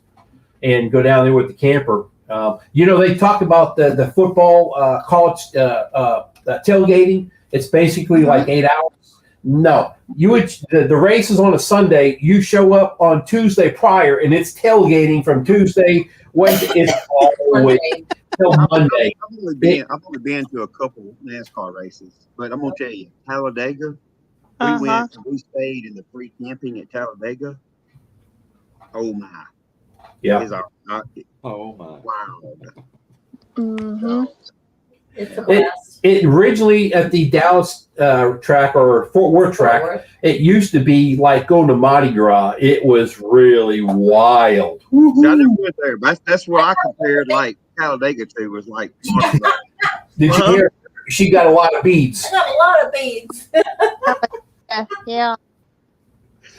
and go down there with the camper. They talk about the football college tailgating. It's basically like 8 hours. No, the race is on a Sunday. You show up on Tuesday prior, and it's tailgating from Tuesday. Wednesday, it's all the way till Monday. I've only been to a couple NASCAR races, but I'm gonna tell you, Talladega. We stayed in the free camping at Talladega. Oh my! Yeah. Oh my! Wow. Mm-hmm. It's a blast. It originally at the Dallas track or Fort Worth track, it used to be like going to Mardi Gras. It was really wild. See, I never went there. That's what I compared like Talladega to, was like Mardi Gras. Did you hear? She got a lot of beads. I got a lot of beads. Yeah.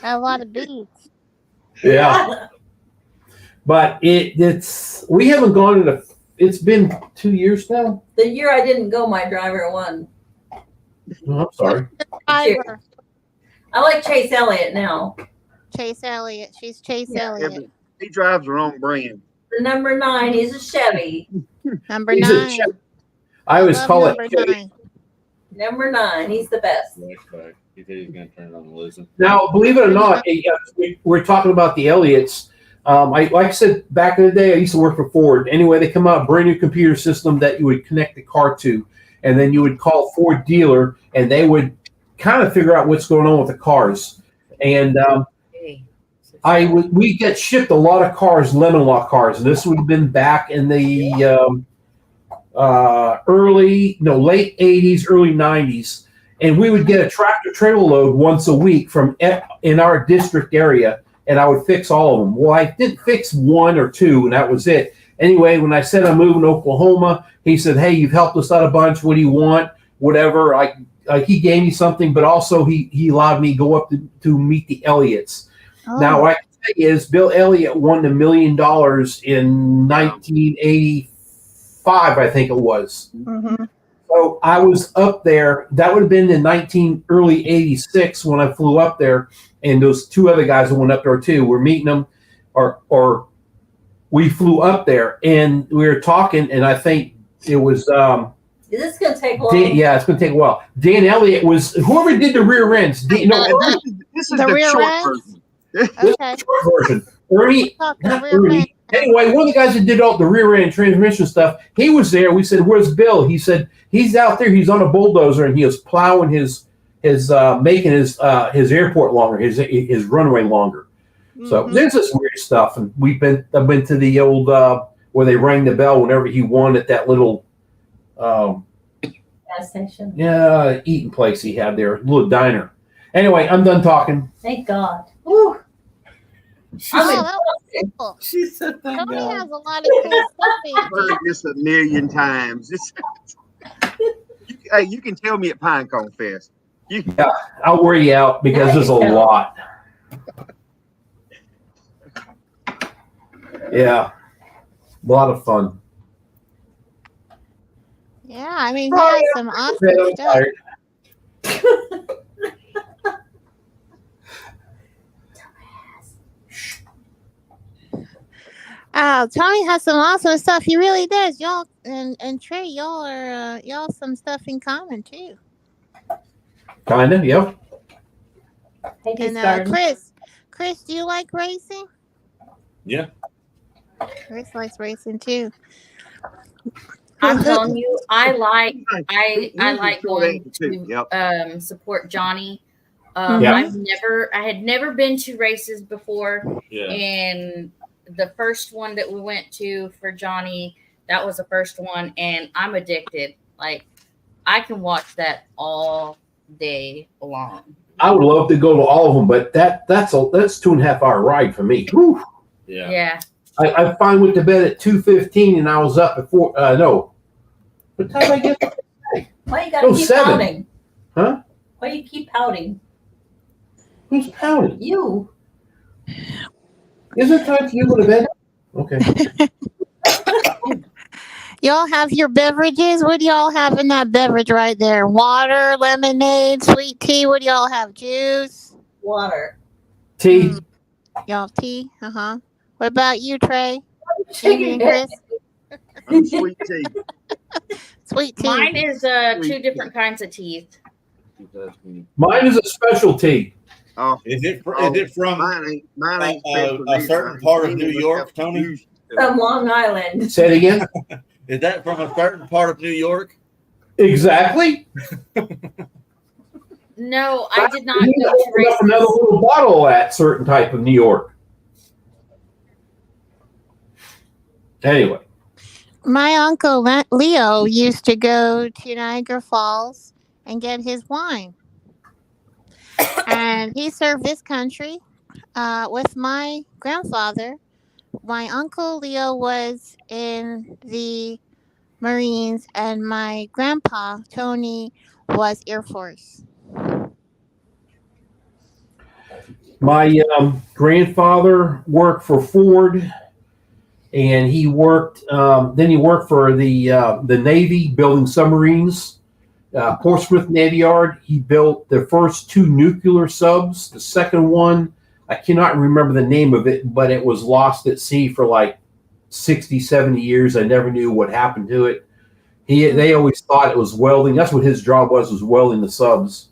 A lot of beads. Yeah. But we haven't gone in it's been 2 years now. The year I didn't go, my driver won. Oh, I'm sorry. I like Chase Elliott now. Chase Elliott. She's Chase Elliott. Yeah, he drives her own brand. The number 9, he's a Chevy. Number 9. I always call it Chevy. Number 9, he's the best. He said he's going to turn it on and listen. Now, believe it or not, we're talking about the Elliots. Like I said, back in the day, I used to work for Ford. Anyway, they come out a brand new computer system that you would connect the car to, and then you would call Ford dealer, and they would kind of figure out what's going on with the cars. And we get shipped a lot of cars, lemon lock cars, and this would have been back in the late 80s, early 90s, and we would get a tractor trailer load once a week from in our district area. And I would fix all of them. Well, I did fix 1 or 2, and that was it. Anyway, when I said I'm moving to Oklahoma, he said, "Hey, you've helped us out a bunch. What do you want? Whatever." He gave me something, but also he allowed me to go up to meet the Elliots. Oh. Now, what I can tell you is Bill Elliott won $1 million in 1985, I think it was. Mm-hmm. So I was up there. That would have been in early 86 when I flew up there. And those 2 other guys that went up there too. We're meeting them, or we flew up there and we were talking. And I think it was. Is this going to take a while? Yeah, it's going to take a while. Dan Elliott was whoever did the rear ends. This is the rear short ends? version. Okay. Short version. Ernie. Anyway, one of the guys that did all the rear end transmission stuff, he was there. We said, "Where's Bill?" He said, "He's out there. He's on a bulldozer and he was plowing making his airport longer, his runway longer." Mm-hmm. So there's this weird stuff, and I've been to the old where they rang the bell whenever he won at that little gas station. Yeah, eating place he had there, little diner. Anyway, I'm done talking. Thank God. Woo. That was cool. She said thank Tony God. has a lot of cool stuff. I've heard this a million times. Hey, you can tell me at Pinecone Fest. Yeah, I'll wear you out because there's a lot. Yeah, a lot of fun. Yeah, I mean, he has some awesome stuff. Oh, Tony has some awesome stuff. He really does. Y'all and Trey, y'all are y'all some stuff in common too. Kinda, yep. And Chris, do you like racing? Yeah. Chris likes racing too. I'm telling you, I like going to support Johnny I had never been to races before. Yeah. And the first one that we went to for Johnny, that was the first one. And I'm addicted. Like, I can watch that all day long. I would love to go to all of them, but that's 2.5 hour ride for me. Whew. Yeah. Yeah. I finally went to bed at 2:15 and I was up at 4. No. What time did I get up? Why you gotta keep 7. pouting? Huh? Why you keep pouting? Who's pouting? You. Isn't it time for you to go to bed? Okay. Y'all have your beverages. What do y'all have in that beverage right there? Water, lemonade, sweet tea. What do y'all have? Juice? Water. Tea. Y'all have tea? Uh-huh. What about you, Trey? Amy and Chris? Sweet tea. Sweet tea. Mine is 2 different kinds of teeth. Mine is a specialty. Oh, Is it from mine ain't a certain part of New York, Tony? From Long Island. Say it again. Is that from a certain part of New York? Exactly. No, I did not go to races. Another little bottle of that certain type of New York. Anyway. My uncle Leo used to go to Niagara Falls and get his wine. And he served this country with my grandfather. My uncle Leo was in the Marines, and my grandpa, Tony, was Air Force. My grandfather worked for Ford, and he worked. Then he worked for the Navy, building submarines. Portsmouth Navy Yard. He built the first 2 nuclear subs. The second one, I cannot remember the name of it, but it was lost at sea for like 60, 70 years. I never knew what happened to it. They always thought it was welding. That's what his job was welding the subs.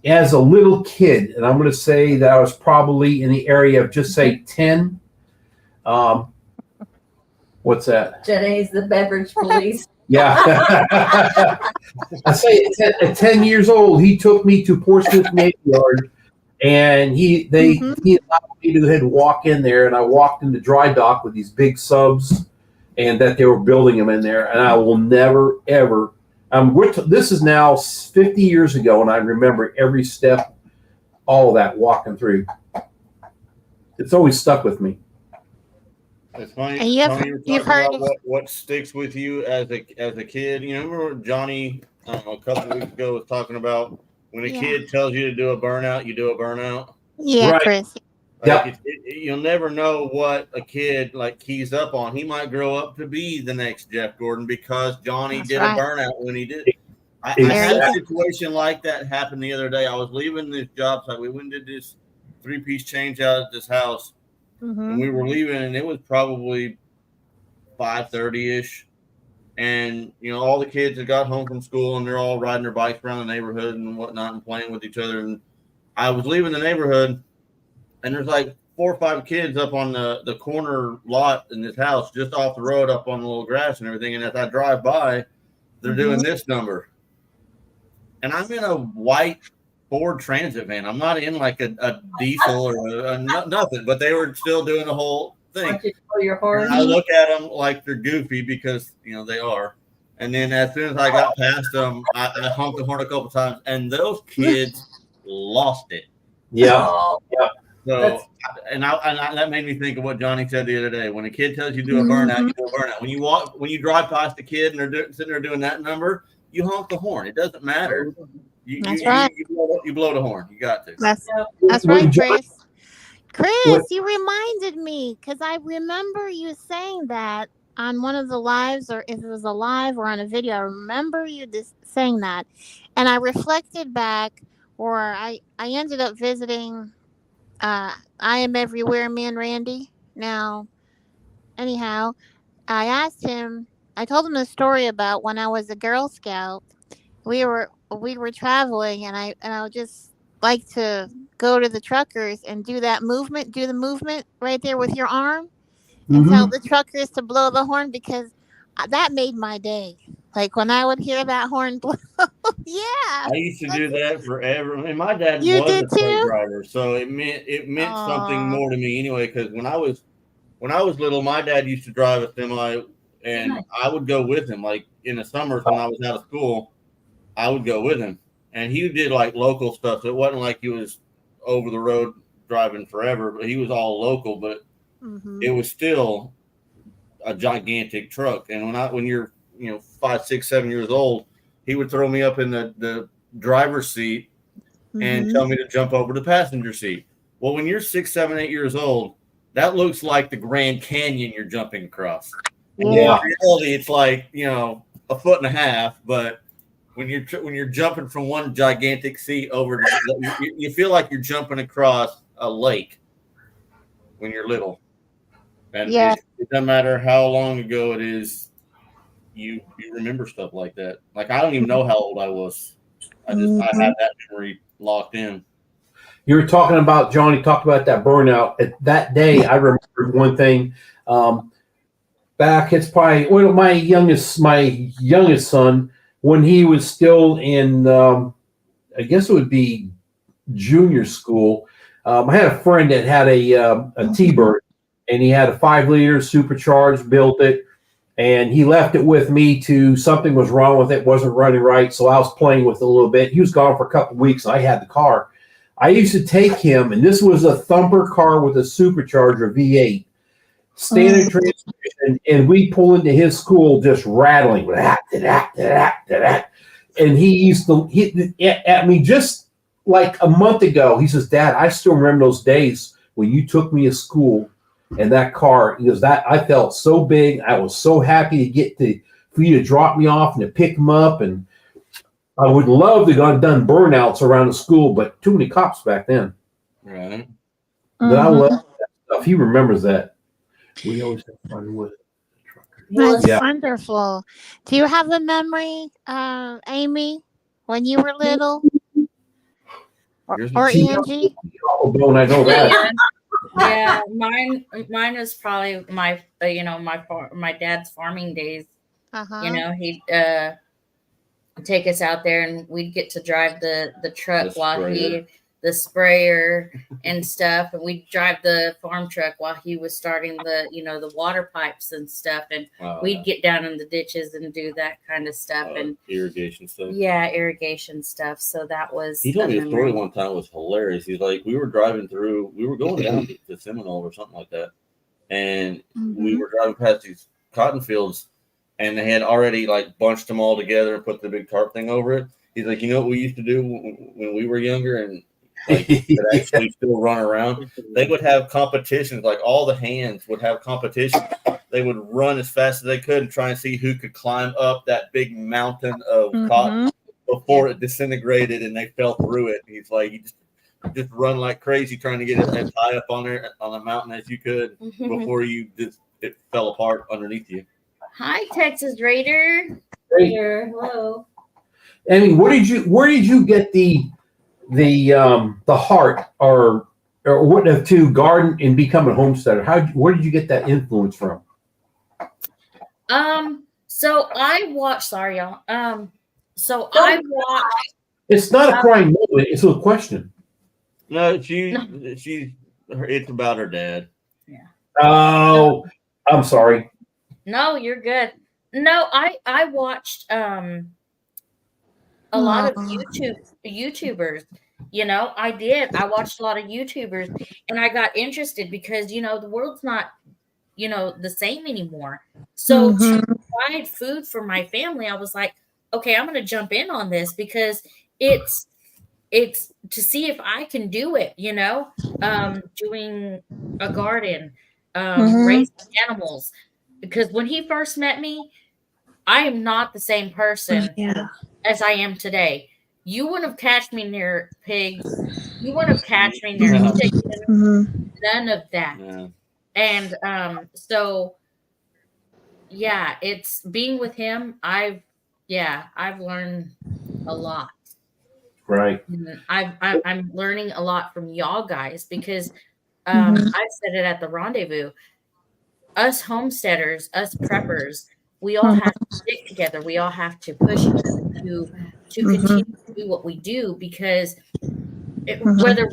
As a little kid, and I'm going to say that I was probably in the area of just say 10. What's that? Jenny's the beverage police. Yeah. I say at 10 years old, he took me to Portsmouth Navy Yard, and he allowed me to walk in there, and I walked in the dry dock with these big subs, and that they were building them in there, and I will never ever. This is now 50 years ago, and I remember every step, all of that walking through. It's always stuck with me. It's funny. And You've heard about what sticks with you as a kid. You know, remember Johnny a couple weeks ago was talking about when a kid tells you to do a burnout, you do a burnout. Yeah, right. Chris. Like you'll never know what a kid like keys up on. He might grow up to be the next Jeff Gordon because Johnny did a burnout when he did. I had a situation like that happen the other day. I was leaving this job site. We went and did this 3-piece change out at this house. And we were leaving, and it was probably 5:30-ish. And, you know, all the kids had got home from school, and they're all riding their bikes around the neighborhood and whatnot and playing with each other. And I was leaving the neighborhood, and there's like 4 or 5 kids up on the corner lot in this house, just off the road, up on the little grass and everything. And as I drive by, they're doing this number. And I'm in a white Ford Transit van. I'm not in like a diesel or nothing, but they were still doing the whole thing. I look at them like they're goofy because, you know, they are. And then as soon as I got past them, I honked the horn a couple times, and those kids lost it. Yeah. So, and that made me think of what Johnny said the other day. When a kid tells you to do a burnout, you do a burnout. When you drive past a kid and they're sitting there doing that number, you honk the horn. It doesn't matter. That's right. You blow the horn. You got to. That's right, Chris. Chris, you reminded me because I remember you saying that on one of the lives, or if it was a live or on a video. I remember you saying that, and I reflected back, or I ended up visiting. I Am Everywhere, me and Randy. Now, anyhow, I told him the story about when I was a Girl Scout. We were traveling, and I would just like to go to the truckers and do the movement right there with your arm, and tell the truckers to blow the horn, because that made my day. Like when I would hear that horn blow. Yeah. I used to do that forever. I mean, my dad You was did a truck too? driver, so it meant something more to me anyway. Because when I was little, my dad used to drive a semi, and I would go with him. Like in the summers when I was out of school, I would go with him, and he did like local stuff. So it wasn't like he was over the road driving forever, but he was all local. But it was still a gigantic truck. And when you're 5, 6, 7 years old, he would throw me up in the driver's seat and tell me to jump over the passenger seat. Well, when you're 6, 7, 8 years old, that looks like the Grand Canyon you're jumping across. And in reality, it's like, a foot and a half. But when you're jumping from one gigantic seat over, you feel like you're jumping across a lake when you're little. And it doesn't matter how long ago it is, you remember stuff like that. Like, I don't even know how old I was. I have that memory locked in. You were talking about, Johnny talked about that burnout. That day, I remembered one thing. Back, it's probably my youngest son, when he was still in, I guess it would be junior school. I had a friend that had a T-Bird, and he had a 5-liter supercharged, built it, and he left it with me something was wrong with it, wasn't running right, so I was playing with it a little bit. He was gone for a couple of weeks, and I had the car. I used to take him, and this was a thumper car with a supercharger V8, standard transmission, and we pull into his school just rattling, and he used to hit at me just like a month ago. He says, "Dad, I still remember those days when you took me to school in that car." He goes, "That I felt so big. I was so happy for you to drop me off and to pick him up, and I would love to have done burnouts around the school, but too many cops back then." Right. But I love that stuff. He remembers that. We always have fun with it. That's wonderful. Do you have a memory, Amy, when you were little? Or Angie? I know that. Yeah, mine was probably my my dad's farming days. He'd take us out there, and we'd get to drive the truck the sprayer and stuff, and we'd drive the farm truck while he was starting the water pipes and stuff, and we'd get down in the ditches and do that kind of stuff, and irrigation stuff. Yeah, irrigation stuff. So that was. He told me a story one time. It was hilarious. He's like, we were going down to Seminole or something like that, and we were driving past these cotton fields, and they had already like bunched them all together and put the big tarp thing over it. He's like, you know what we used to do when we were younger and could actually still run around? They would have competitions, like all the hands would have competitions. They would run as fast as they could and try and see who could climb up that big mountain of cotton before it disintegrated and they fell through it. He's like, you just run like crazy trying to get as high up on the mountain as you could before it fell apart underneath you. Hi, Texas Raider. Hello. I mean, where did you get the heart or what to garden and become a homesteader? Where did you get that influence from? So I watched. Sorry, y'all. So I watched. It's not a crying moment. It's a question. No, it's about her dad. Yeah. Oh, I'm sorry. No, you're good. No, I watched a lot of YouTubers. I did. I watched a lot of YouTubers, and I got interested because the world's not the same anymore. So to provide food for my family, I was like, okay, I'm going to jump in on this because it's to see if I can do it. Doing a garden, raising animals. Because when he first met me, I am not the same person as I am today. You wouldn't have catched me near pigs. You wouldn't have catched me near chickens. None of that. Yeah. And so, yeah, it's being with him. I've learned a lot. Right. I'm learning a lot from y'all guys because I said it at the rendezvous. Us homesteaders, us preppers, we all have to stick together. We all have to push each other to continue to do what we do, because whether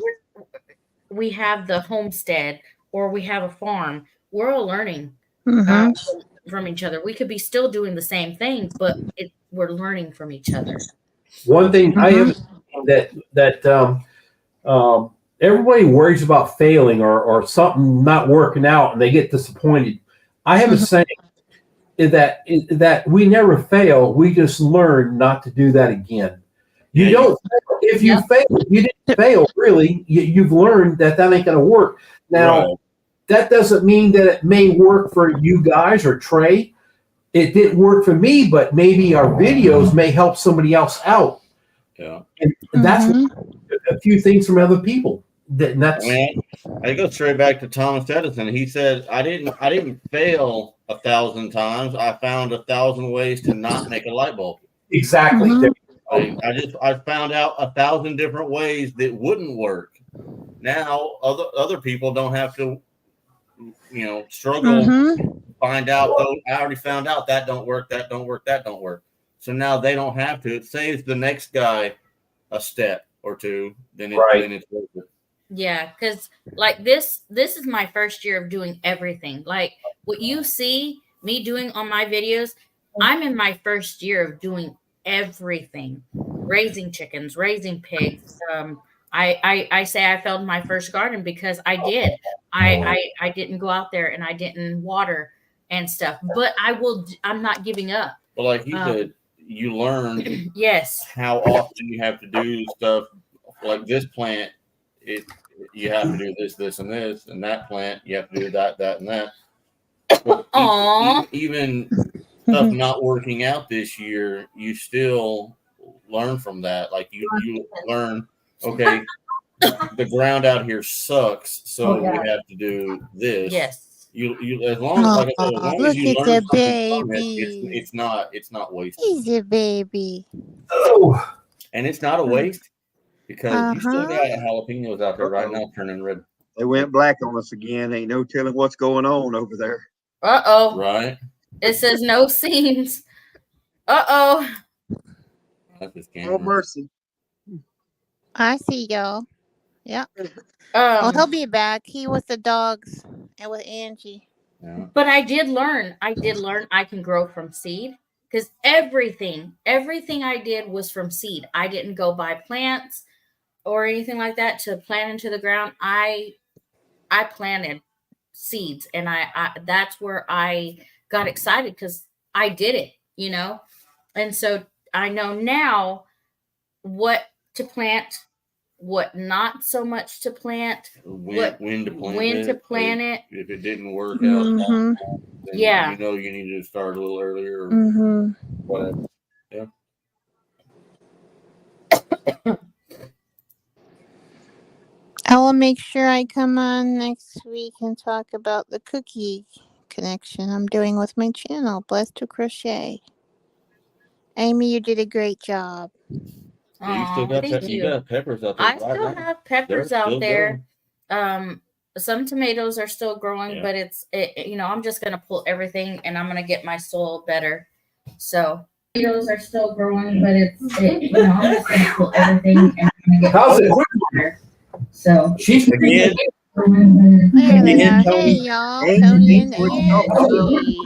we have the homestead or we have a farm, we're all learning from each other. We could be still doing the same thing, but we're learning from each other. One thing I have that everybody worries about failing or something not working out, and they get disappointed. I have a saying that we never fail. We just learn not to do that again. You don't. If you fail, you didn't fail. Really, you've learned that ain't going to work. Now, that doesn't mean that it may work for you guys or Trey. It didn't work for me, but maybe our videos may help somebody else out. Yeah, and that's a few things from other people. That's. I go straight back to Thomas Edison. He said, "I didn't fail 1,000 times. I found 1,000 ways to not make a light bulb." Exactly. I found out 1,000 different ways that wouldn't work. Now other people don't have to, struggle. Find out. Oh, I already found out that don't work. That don't work. That don't work. So now they don't have to. It saves the next guy a step or two. Then it's worth it. Yeah, because like this is my first year of doing everything. Like what you see me doing on my videos, I'm in my first year of doing everything. Raising chickens, raising pigs. I say I failed my first garden because I did. I didn't go out there and I didn't water and stuff. But I'm not giving up. Well, like you said, you learn how often you have to do stuff. Like this plant, you have to do this, and this, and that plant, you have to do that, and that. Even stuff not working out this year, you still learn from that. Like you learn, okay, the ground out here sucks, so we have to do this. Yes. You as long as you learn something from it, it's not wasted. He's a baby. Oh, and it's not a waste because you still got jalapenos out there right now turning red. They went black on us again. Ain't no telling what's going on over there. Right. It says no seams. Oh, mercy. I see y'all. Yeah. He'll be back. He with the dogs and with Angie. Yeah. But I did learn I can grow from seed, because everything I did was from seed. I didn't go buy plants or anything like that to plant into the ground. I planted seeds, and I that's where I got excited because I did it, and so I know now what to plant, what not so much to plant, when to plant it. If it didn't work out, then you need to start a little earlier or whatever. Yeah. I will make sure I come on next week and talk about the cookie connection I'm doing with my channel, Blessed to Crochet. Amy, you did a great job. You got peppers out there. I still have peppers out there. Some tomatoes are still growing, but I'm just gonna pull everything and I'm gonna get my soil better. So tomatoes are still growing, but I'm just gonna pull everything and I'm gonna get how's it better. So she's Hey y'all, Tony and Angie.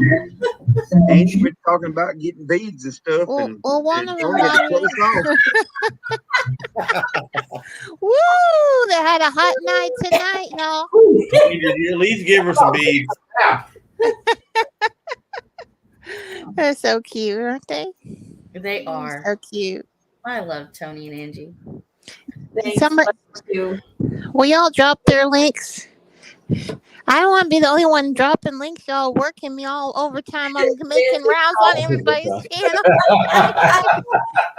Angie was talking about getting beads and stuff. Well, one of them Woo! They had a hot night tonight, y'all. You at least give her some beads. They're so cute, aren't they? They are. So cute. I love Tony and Angie. Will y'all drop their links? I don't want to be the only one dropping links. Y'all working me all overtime. I'm making rounds on everybody's channel.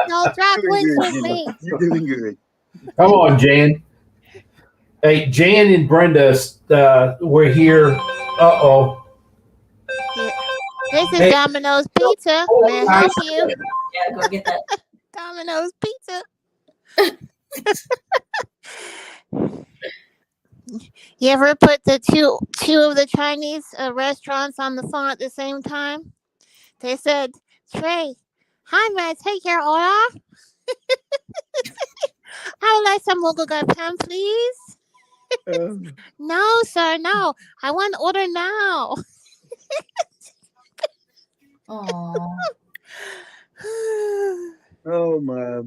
Y'all drop links with me. You're doing good. Come on, Jan. Hey, Jan and Brenda, we're here. Uh-oh. Yeah. This is Domino's Pizza. May I help you? Yeah, go get that. Domino's Pizza. You ever put the two of the Chinese restaurants on the phone at the same time? They said, Trey, hi, may I take your order? I would like some local pen, please. No, sir, no. I want to order now. Oh. Oh my.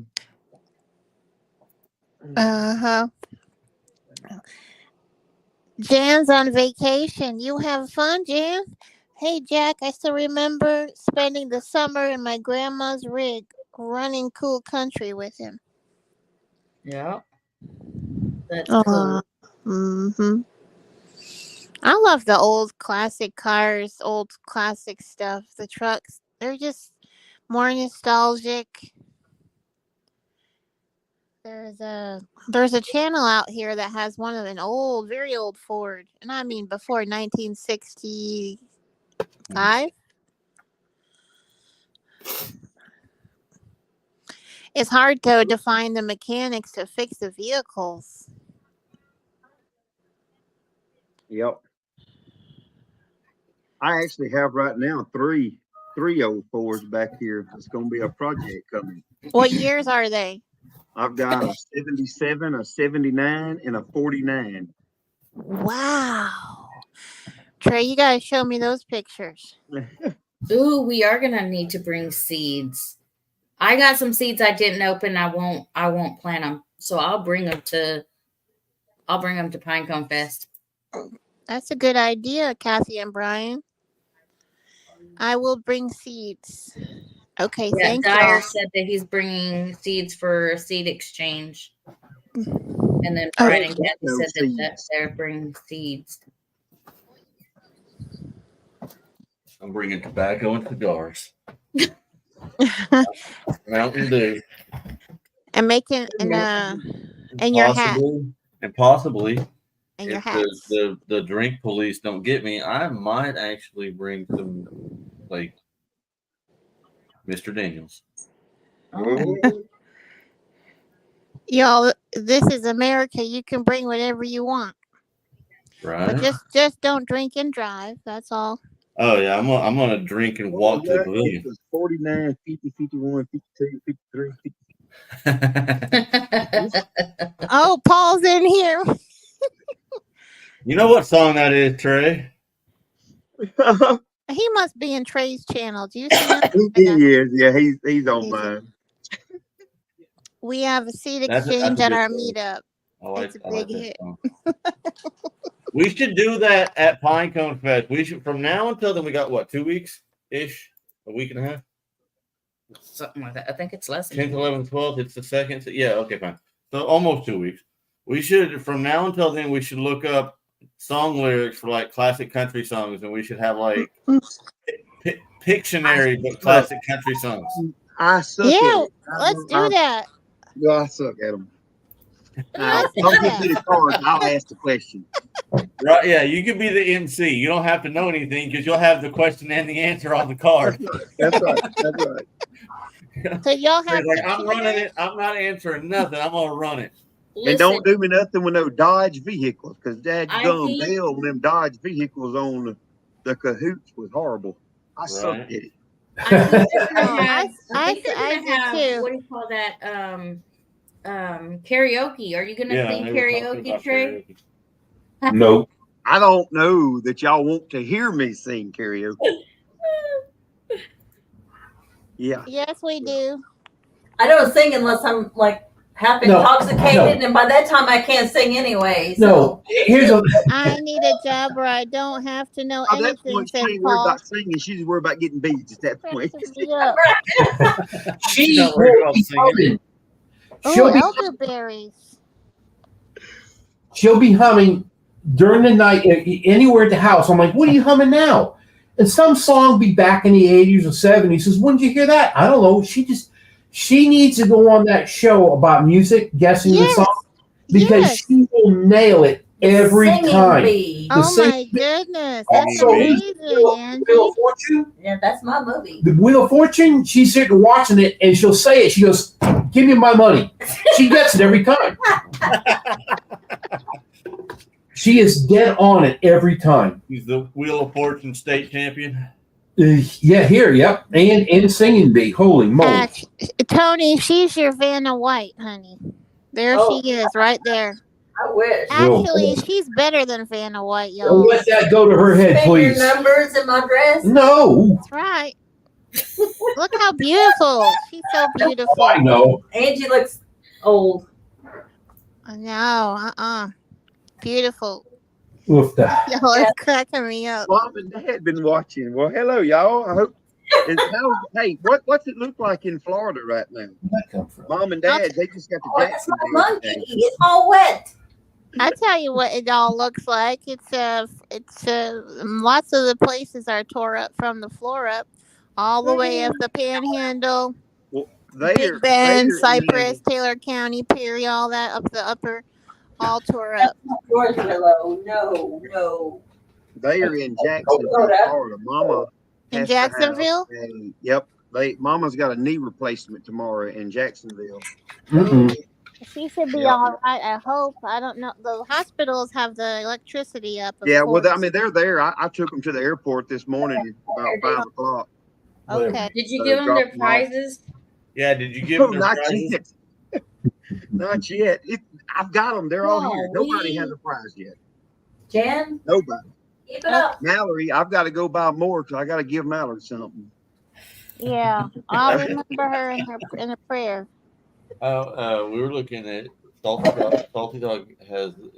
Uh-huh. Jan's on vacation. You have fun, Jan? Hey, Jack, I still remember spending the summer in my grandma's rig, running cool country with him. Yeah. That's cool. Mm-hmm. I love the old classic cars, old classic stuff. The trucks, they're just more nostalgic. There's a channel out here that has one of an old, very old Ford, and I mean before 1965. It's hard though to find the mechanics to fix the vehicles. Yep. I actually have right now three old Fords back here. It's going to be a project coming. What years are they? I've got a 77, a 79, and a 49. Wow. Trey, you gotta show me those pictures. Ooh, we are gonna need to bring seeds. I got some seeds I didn't open. I won't plant them. So I'll bring them to Pinecone Fest. That's a good idea, Kathy and Brian. I will bring seeds. Okay, yeah, thank Dyer you. said that he's bringing seeds for a seed exchange. And then Brian and Kathy said that they're bringing seeds. I'm bringing tobacco and cigars. Mountain Dew. And making and your hat. And possibly And your if hats. the drink police don't get me, I might actually bring some like Mr. Daniels. Y'all, this is America. You can bring whatever you want. Right. But just don't drink and drive. That's all. Oh yeah, I'm gonna drink and walk to the pavilion. 49, 50, 51, 52, 53. Oh, Paul's in here. You know what song that is, Trey? He must be in Trey's channel. Do you see him? He is. Yeah, he's on mine. We have a seed That's exchange a at good our song. meetup. It's a big hit. We should do that at Pinecone Fest. We should, from now until then, we got what, 2 weeks ish, a week and a half, Something like that. I think it's less than 10th, 11th, 12th. It's the second. Yeah, okay, fine. So almost 2 weeks. We should, from now until then, we should look up song lyrics for like classic country songs, and we should have like Pictionary but classic country songs. I suck. Yeah, let's do that. Yeah, I suck at them. I'll get to the cards. I'll ask the question. Right? Yeah, you can be the MC. You don't have to know anything because you'll have the question and the answer on the card. That's right. That's right. So y'all have like, I'm running it. I'm not answering nothing. I'm gonna run it. And don't do me nothing with no Dodge vehicles, because Dad gum hell them Dodge vehicles on the Cahoots was horrible. I sucked at it. I did too. What do you call that? Karaoke. Are you gonna sing karaoke, Trey? No. I don't know that y'all want to hear me sing karaoke. Yeah. Yes, we do. I don't sing unless I'm like half intoxicated, and by that time I can't sing anyway. So. No, here's a. I need a job where I don't have to know At that anything. point, she Said ain't worried Paul. about singing. She's worried about getting beat at that point. She's not worried about singing. Oh, elderberries. She'll be humming during the night anywhere at the house. I'm like, what are you humming now? And some song be back in the 80s or 70s. Says, when did you hear that? I don't know. She needs to go on that show about music, guessing the song, because she will nail it every time. Oh my goodness. That's amazing, Angie. Wheel of Fortune? Yeah, that's my movie. The Wheel of Fortune, she's sitting watching it and she'll say it. She goes, give me my money. She gets it every time. She is dead on it every time. He's the Wheel of Fortune state champion. Yeah, here, yep, and singing bee. Holy moly! Tony, she's your Vanna White, honey. There she is, right there. I wish. Actually, she's better than Vanna White, y'all. Don't let that go to her head, Spend please. your numbers in my dress. No. That's right. Look how beautiful. She's so beautiful. I know. Angie looks old. No, beautiful. Oof, that. Y'all are cracking me up. Mom and Dad been watching. Well, hello, y'all. I hope. Hey, what's it look like in Florida right now? Where'd that come from? Mom and Dad, they just got the It's Jackson. a monkey. It's all wet. I tell you what it all looks like. It's lots of the places are tore up from the floor up, all the way up the Panhandle, Well, Big Bend, Cypress, Taylor County, Perry, all that up the upper, all tore up. George Willow. No. They are in Jacksonville, Florida. Mama In Jacksonville? Yep. Mama's got a knee replacement tomorrow in Jacksonville. Mm-mm. She should be all right. I hope. I don't know. The hospitals have the electricity up. Yeah, well, I mean, they're there. I took them to the airport this morning about 5 o'clock. Okay. Did you give them their prizes? Yeah, did you give them their Not prizes? yet. Not yet. I've got them. They're all here. Golly. Nobody has a prize yet. Jan, Nobody. keep it up. Mallory, I've got to go buy more because I got to give Mallory something. Yeah, I'll remember her in a prayer. We were looking at Salty Dog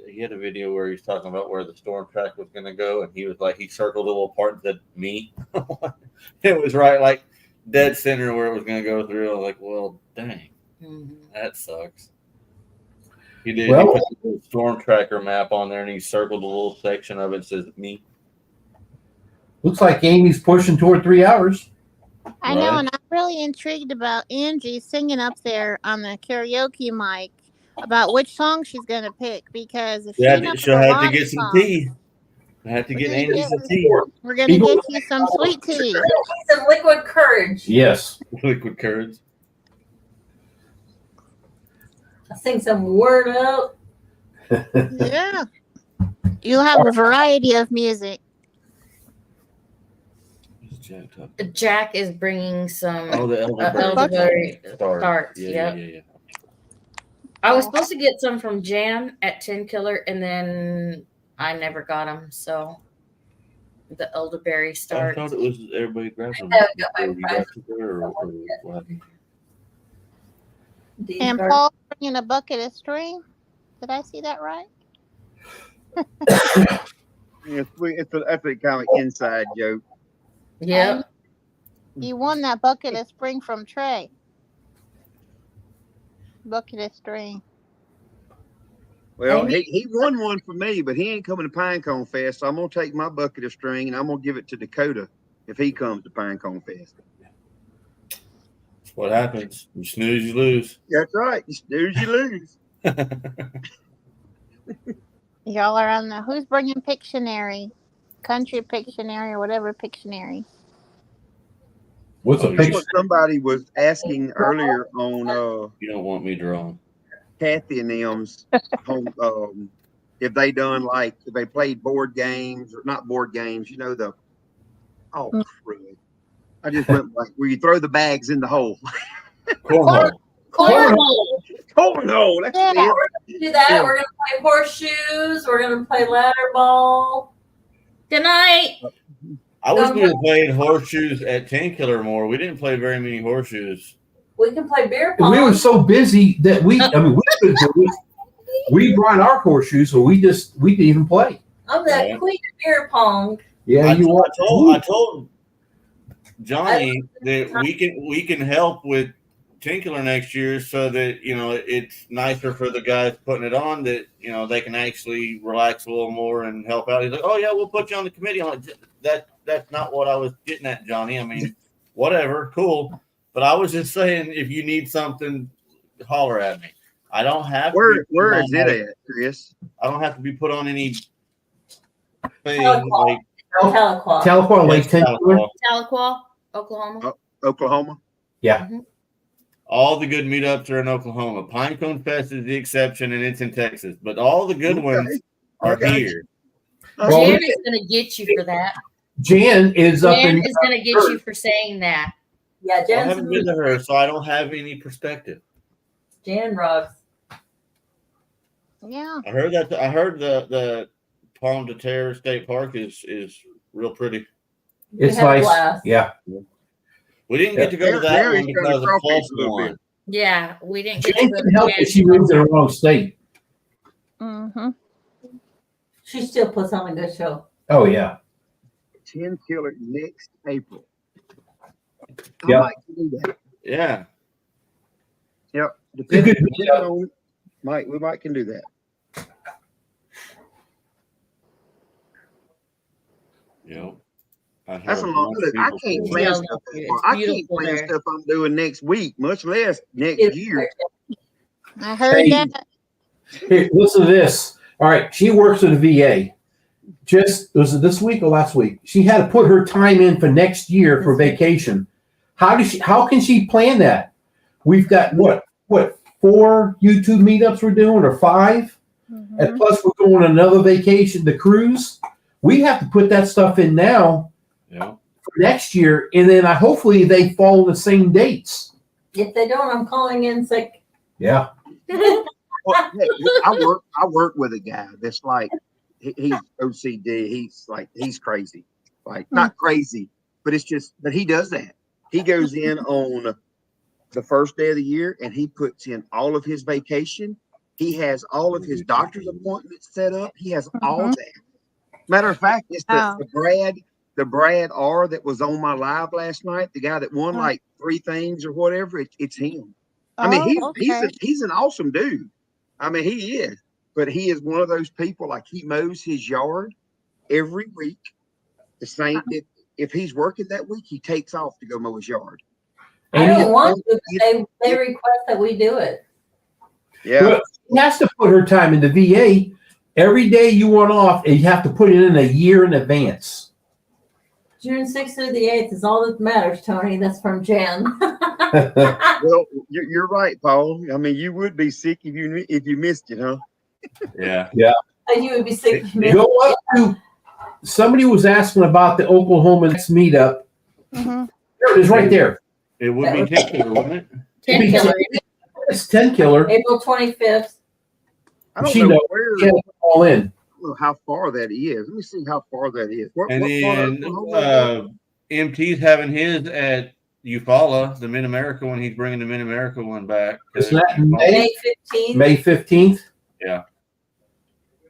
he had a video where he's talking about where the storm track was going to go, and he was like, he circled a little part and said me. It was right like dead center where it was going to go through. I was like, well, dang, that sucks. He did. Well, he put a little storm tracker map on there, and he circled a little section of it that says me. Looks like Amy's pushing toward 3 hours. I know, and I'm really intrigued about Angie singing up there on the karaoke mic about which song she's going to pick, because if she'll have to get some tea. I have to get Angie some tea. We're going to get you some sweet tea. Some liquid courage. Yes. Liquid courage. I'll sing some word out. Yeah. You'll have a variety of music. Jack is bringing some the elderberry starts. Yeah. I was supposed to get some from Jan at 𝐇𝐎, and then I never got them. So the elderberry starts. I thought it was everybody grabbing them. And Paul bringing a bucket of string. Did I see that right? That's a kind of inside joke. Yeah. You won that bucket of string from Trey. Bucket of string. Well, he won one for me, but he ain't coming to Pinecone Fest. So I'm gonna take my bucket of string and I'm gonna give it to Dakota if he comes to Pinecone Fest. That's what happens. You snooze, you lose. That's right. You snooze, you lose. Y'all are on the who's bringing Pictionary? Country Pictionary or whatever Pictionary. What's a picture? Somebody was asking earlier on you don't want me drawn. Kathy and them's home, if they done like if they played board games or not board games, you know really. I just went like where you throw the bags in the hole. Cornhole. Cornhole. That's it. We're gonna do that. Yeah. We're gonna play horseshoes. We're gonna play ladder ball. Good night. I wish we had played horseshoes at 𝐇𝐎 more. We didn't play very many horseshoes. We can play beer pong. We were so busy that we could do it. We brought our horseshoes, so we didn't even play. I'm the queen of beer pong. Yeah, I told Johnny that we can help with 𝐇𝐎 next year, so that it's nicer for the guys putting it on, that they can actually relax a little more and help out. He's like, "Oh yeah, we'll put you on the committee." I'm like, that's not what I was getting at, Johnny. I mean, whatever, cool. But I was just saying, if you need something, holler at me. I don't have. Where is it at, Chris? I don't have to be put on any thing Tahlequah. Tahlequah, Lake 𝐇𝐎. Tahlequah, Oklahoma. Oklahoma. Yeah. Mm-hmm. All the good meetups are in Oklahoma. Pinecone Fest is the exception, and it's in Texas. But all the good ones are here. Jan is going to get you for that. Jan is up Jan in. is going to get you for saying that. Yeah, I Jan's haven't been to her, so I don't have any perspective. Jan rocks. Yeah. I heard the Palm de Terre State Park is real pretty. It's nice. Yeah. We didn't get to go to that one because of plus one. Yeah, we didn't Jan get to go can help if she moves in the wrong state. Mm-hmm. She still puts on a good show. Oh yeah. 10 killer next April. Yeah. I might do that. Yeah. Yep. Depending on we might can do that. Yep. That's a long. Look, I can't plan stuff. I can't plan stuff I'm doing next week, much less next year. I heard that. Hey, listen to this. All right, she works at a VA. Was it this week or last week? She had to put her time in for next year for vacation. How can she plan that? We've got what 4 YouTube meetups we're doing, or 5? Mm-hmm. And plus we're going on another vacation, the cruise. We have to put that stuff in now for next year, and then hopefully they fall in the same dates. If they don't, I'm calling in sick. Yeah. Well, hey, I work with a guy that's like he's OCD. He's crazy. Like not crazy, but but he does that. He goes in on the first day of the year and he puts in all of his vacation. He has all of his doctor's appointments set up. He has all that. Matter of fact, it's the Brad R that was on my live last night, the guy that won like 3 things or whatever. It's him. I mean, he's an awesome dude. I mean, he is, but he is one of those people, like he mows his yard every week. The same, if he's working that week, he takes off to go mow his yard. I don't want to. They request that we do it. Yeah. Well, she has to put her time in the VA. Every day you want off, and you have to put it in a year in advance. June 6th through the 8th is all that matters, Tony. That's from Jan. Well, you're right, Paul. I mean, you would be sick if you missed it, huh? Yeah. Yeah. You would be sick if you missed it. Somebody was asking about the Oklahoma next meetup. Mm-hmm. There it is, right there. It would be 10 killer, wouldn't it? 10 killer. It's 10 killer. April 25th. I don't know where. She all in. How far that is. Let me see how far that is. And then MT's having his at Eufaula, the Mid-America one. He's bringing the Mid-America one back. Is that May 15th? May 15th? Yeah.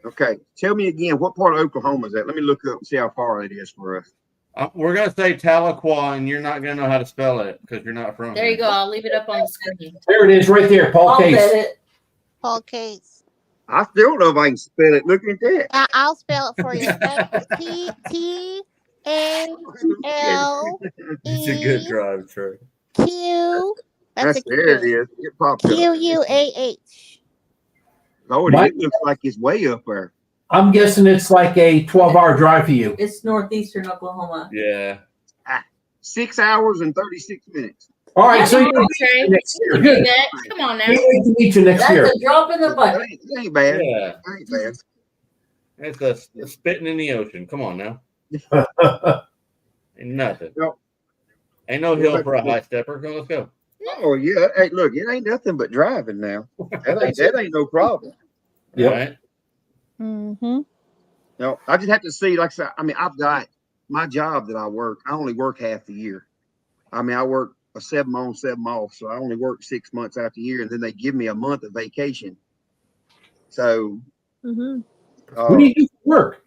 Okay. Tell me again, what part of Oklahoma is that? Let me look up and see how far it is for us. We're going to say Tahlequah, and you're not going to know how to spell it because you're not from There you go. I'll leave it up on the screen. There it is, right there. Paul Case. Paul Case. I still don't know if I can spell it. Look at that. I'll spell it for you. T-A-L-E. It's a good drive, Trey. Q. That's there it is. It popped up. Q-U-A-H. Oh, it looks like it's way up there. I'm guessing it's like a 12-hour drive for you. It's northeastern Oklahoma. Yeah. 6 hours and 36 minutes. All right, so you're next year. Good. Come on now. Can't wait to meet you next year. That's a drop in the bucket. It ain't bad. Yeah. It ain't bad. It's a spitting in the ocean. Come on now. Ain't nothing. No. Ain't no hill for a high stepper. Go, let's go. Oh yeah. Hey, look, it ain't nothing but driving now. That ain't no problem. Yep. Right? Mm-hmm. No, I just have to see. Like I said, I mean, I've got my job that I work. I only work half the year. I mean, I work a 7 on, 7 off, so I only work 6 months out the year, and then they give me a month of vacation. So, what do you do for work?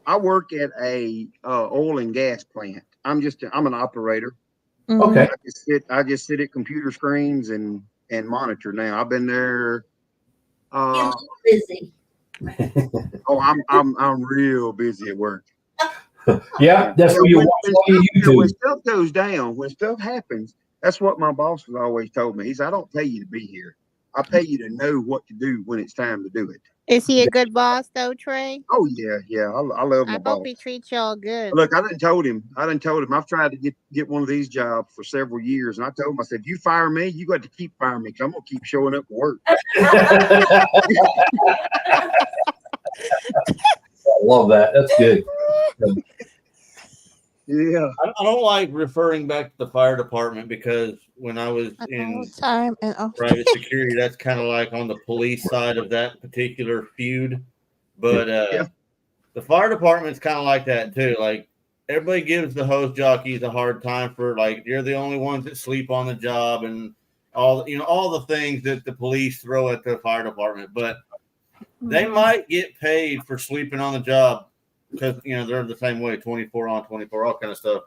I work at a oil and gas plant. I'm an operator. Okay. I just sit at computer screens and monitor now. I've been there. Busy. I'm real busy at work. Yeah, that's what you watch. When stuff goes down, when stuff happens, that's what my boss has always told me. He said, I don't pay you to be here. I pay you to know what to do when it's time to do it. Is he a good boss though, Trey? Oh yeah. I love my boss. I hope he treats y'all good. Look, I done told him. I've tried to get one of these jobs for several years, and I told him, I said, if you fire me, you got to keep firing me because I'm gonna keep showing up for work. I love that. That's good. Yeah. I don't like referring back to the fire department because when I was in private security, that's kind of like on the police side of that particular feud. But the fire department's kind of like that too. Like everybody gives the hose jockeys a hard time for like you're the only ones that sleep on the job and all the things that the police throw at the fire department. But they might get paid for sleeping on the job because they're the same way, 24 on, 24 off kind of stuff.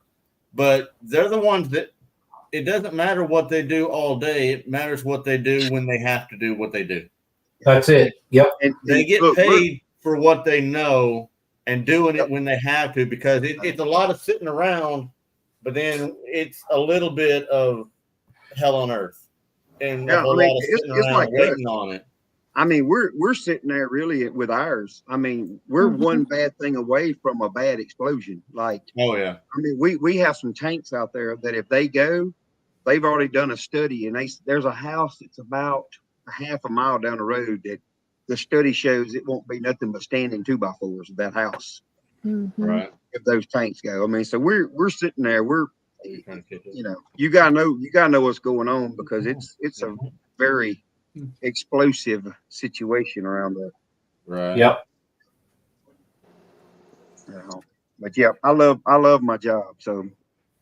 But they're the ones that it doesn't matter what they do all day. It matters what they do when they have to do what they do. That's it. Yep. And they get paid for what they know and doing it when they have to, because it's a lot of sitting around, but then it's a little bit of hell on earth and a lot of sitting around like waiting on it. I mean, we're sitting there really with ours. I mean, we're one bad thing away from a bad explosion. Like, oh yeah. I mean, we have some tanks out there that if they go, they've already done a study, and there's a house that's about a half a mile down the road that the study shows it won't be nothing but standing 2x4s of that house. Right. If those tanks go, I mean, so we're sitting there. You gotta know what's going on because it's a very explosive situation around there. Right. Yep. But yeah, I love my job. So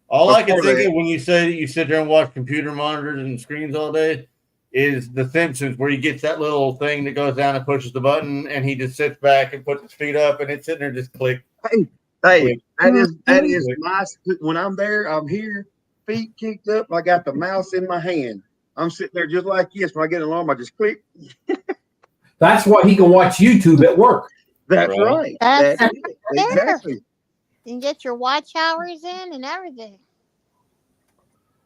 all I can think of when you say that you sit there and watch computer monitors and screens all day is The Simpsons, where he gets that little thing that goes down and pushes the button, and he just sits back and puts his feet up, and it's sitting there just click. Hey, that is my. When I'm there, I'm here, feet kicked up. I got the mouse in my hand. I'm sitting there just like this. When I get an alarm, I just click. That's why he can watch YouTube at work. That's right. That's it. Exactly. You can get your watch hours in and everything.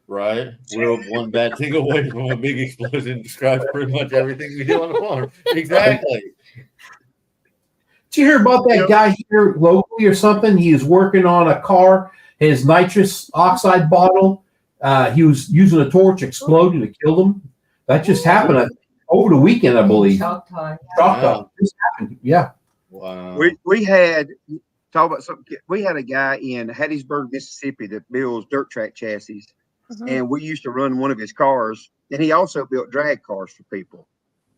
Right. We're one bad thing away from a big explosion. Describes pretty much everything we do on the farm. Exactly. Did you hear about that guy here locally or something? He was working on a car, his nitrous oxide bottle. He was using a torch, exploded, and killed him. That just happened over the weekend, I believe. Choctaw. Choctaw. This happened. Yeah. Wow. We had talk about something. We had a guy in Hattiesburg, Mississippi that builds dirt track chassis. And we used to run one of his cars, and he also built drag cars for people.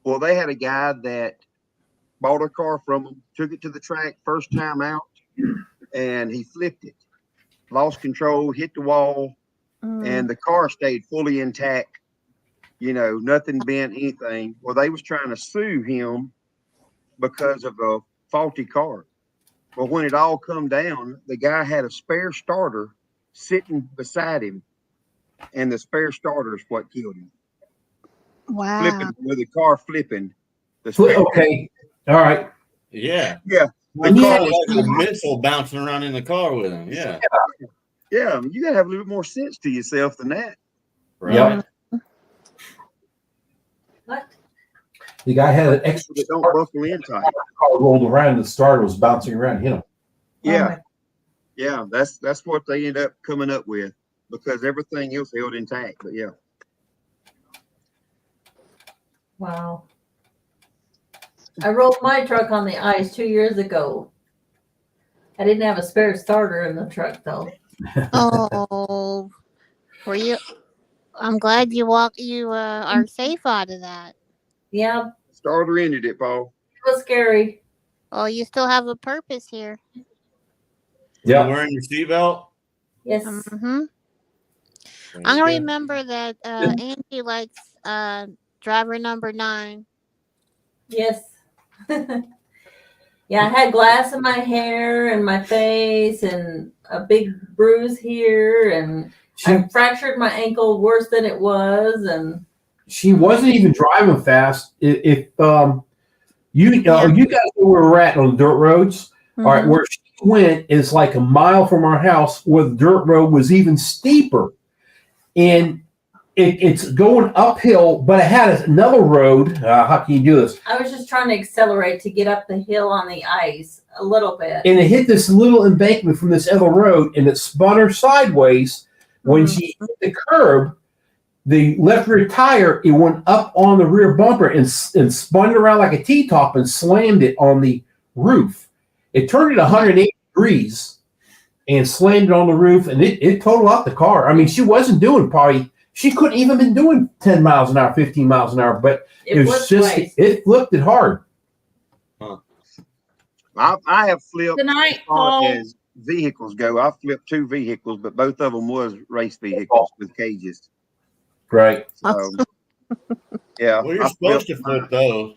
Well, they had a guy that bought a car from him, took it to the track first time out, and he flipped it, lost control, hit the wall, and the car stayed fully intact. Nothing bent, anything. Well, they was trying to sue him because of a faulty car. Well, when it all come down, the guy had a spare starter sitting beside him. And the spare starter is what killed him. Wow. Flipping with the car flipping. Okay. All right. Yeah. Yeah. The car was like a missile bouncing around in the car with him. Yeah. Yeah. You got to have a little more sense to yourself than that. Right. Yep. What? The guy had an extra don't buckle in tight. The car rolled around and the starter was bouncing around, hit him. Yeah. Yeah. That's what they end up coming up with. Because everything else held intact, but yeah. Wow. I rolled my truck on the ice 2 years ago. I didn't have a spare starter in the truck though. Oh, were you? I'm glad you are safe out of that. Yeah. Starter ended it, Paul. It was scary. Oh, you still have a purpose here. Yeah. You wearing your seatbelt? Yes. I remember that Angie likes driver number 9. Yes. Yeah, I had glass in my hair and my face and a big bruise here, and I fractured my ankle worse than it was. And she wasn't even driving fast. If you guys know where we're at on the dirt roads, all right, where she went is like a mile from our house, where the dirt road was even steeper. And it's going uphill, but it had another road. How can you do this? I was just trying to accelerate to get up the hill on the ice a little bit. And it hit this little embankment from this other road, and it spun her sideways. When she hit the curb, the left rear tire, it went up on the rear bumper and spun it around like a T-top and slammed it on the roof. It turned it 180 degrees. and slammed it on the roof, and it totaled out the car. I mean, she wasn't doing she couldn't even been doing 10 miles an hour, 15 miles an hour, but it was just, it flipped it hard. Huh. I have flipped as far as vehicles go. I flipped 2 vehicles, but both of them was race vehicles with cages. Right. So, yeah. Well, you're supposed to flip those.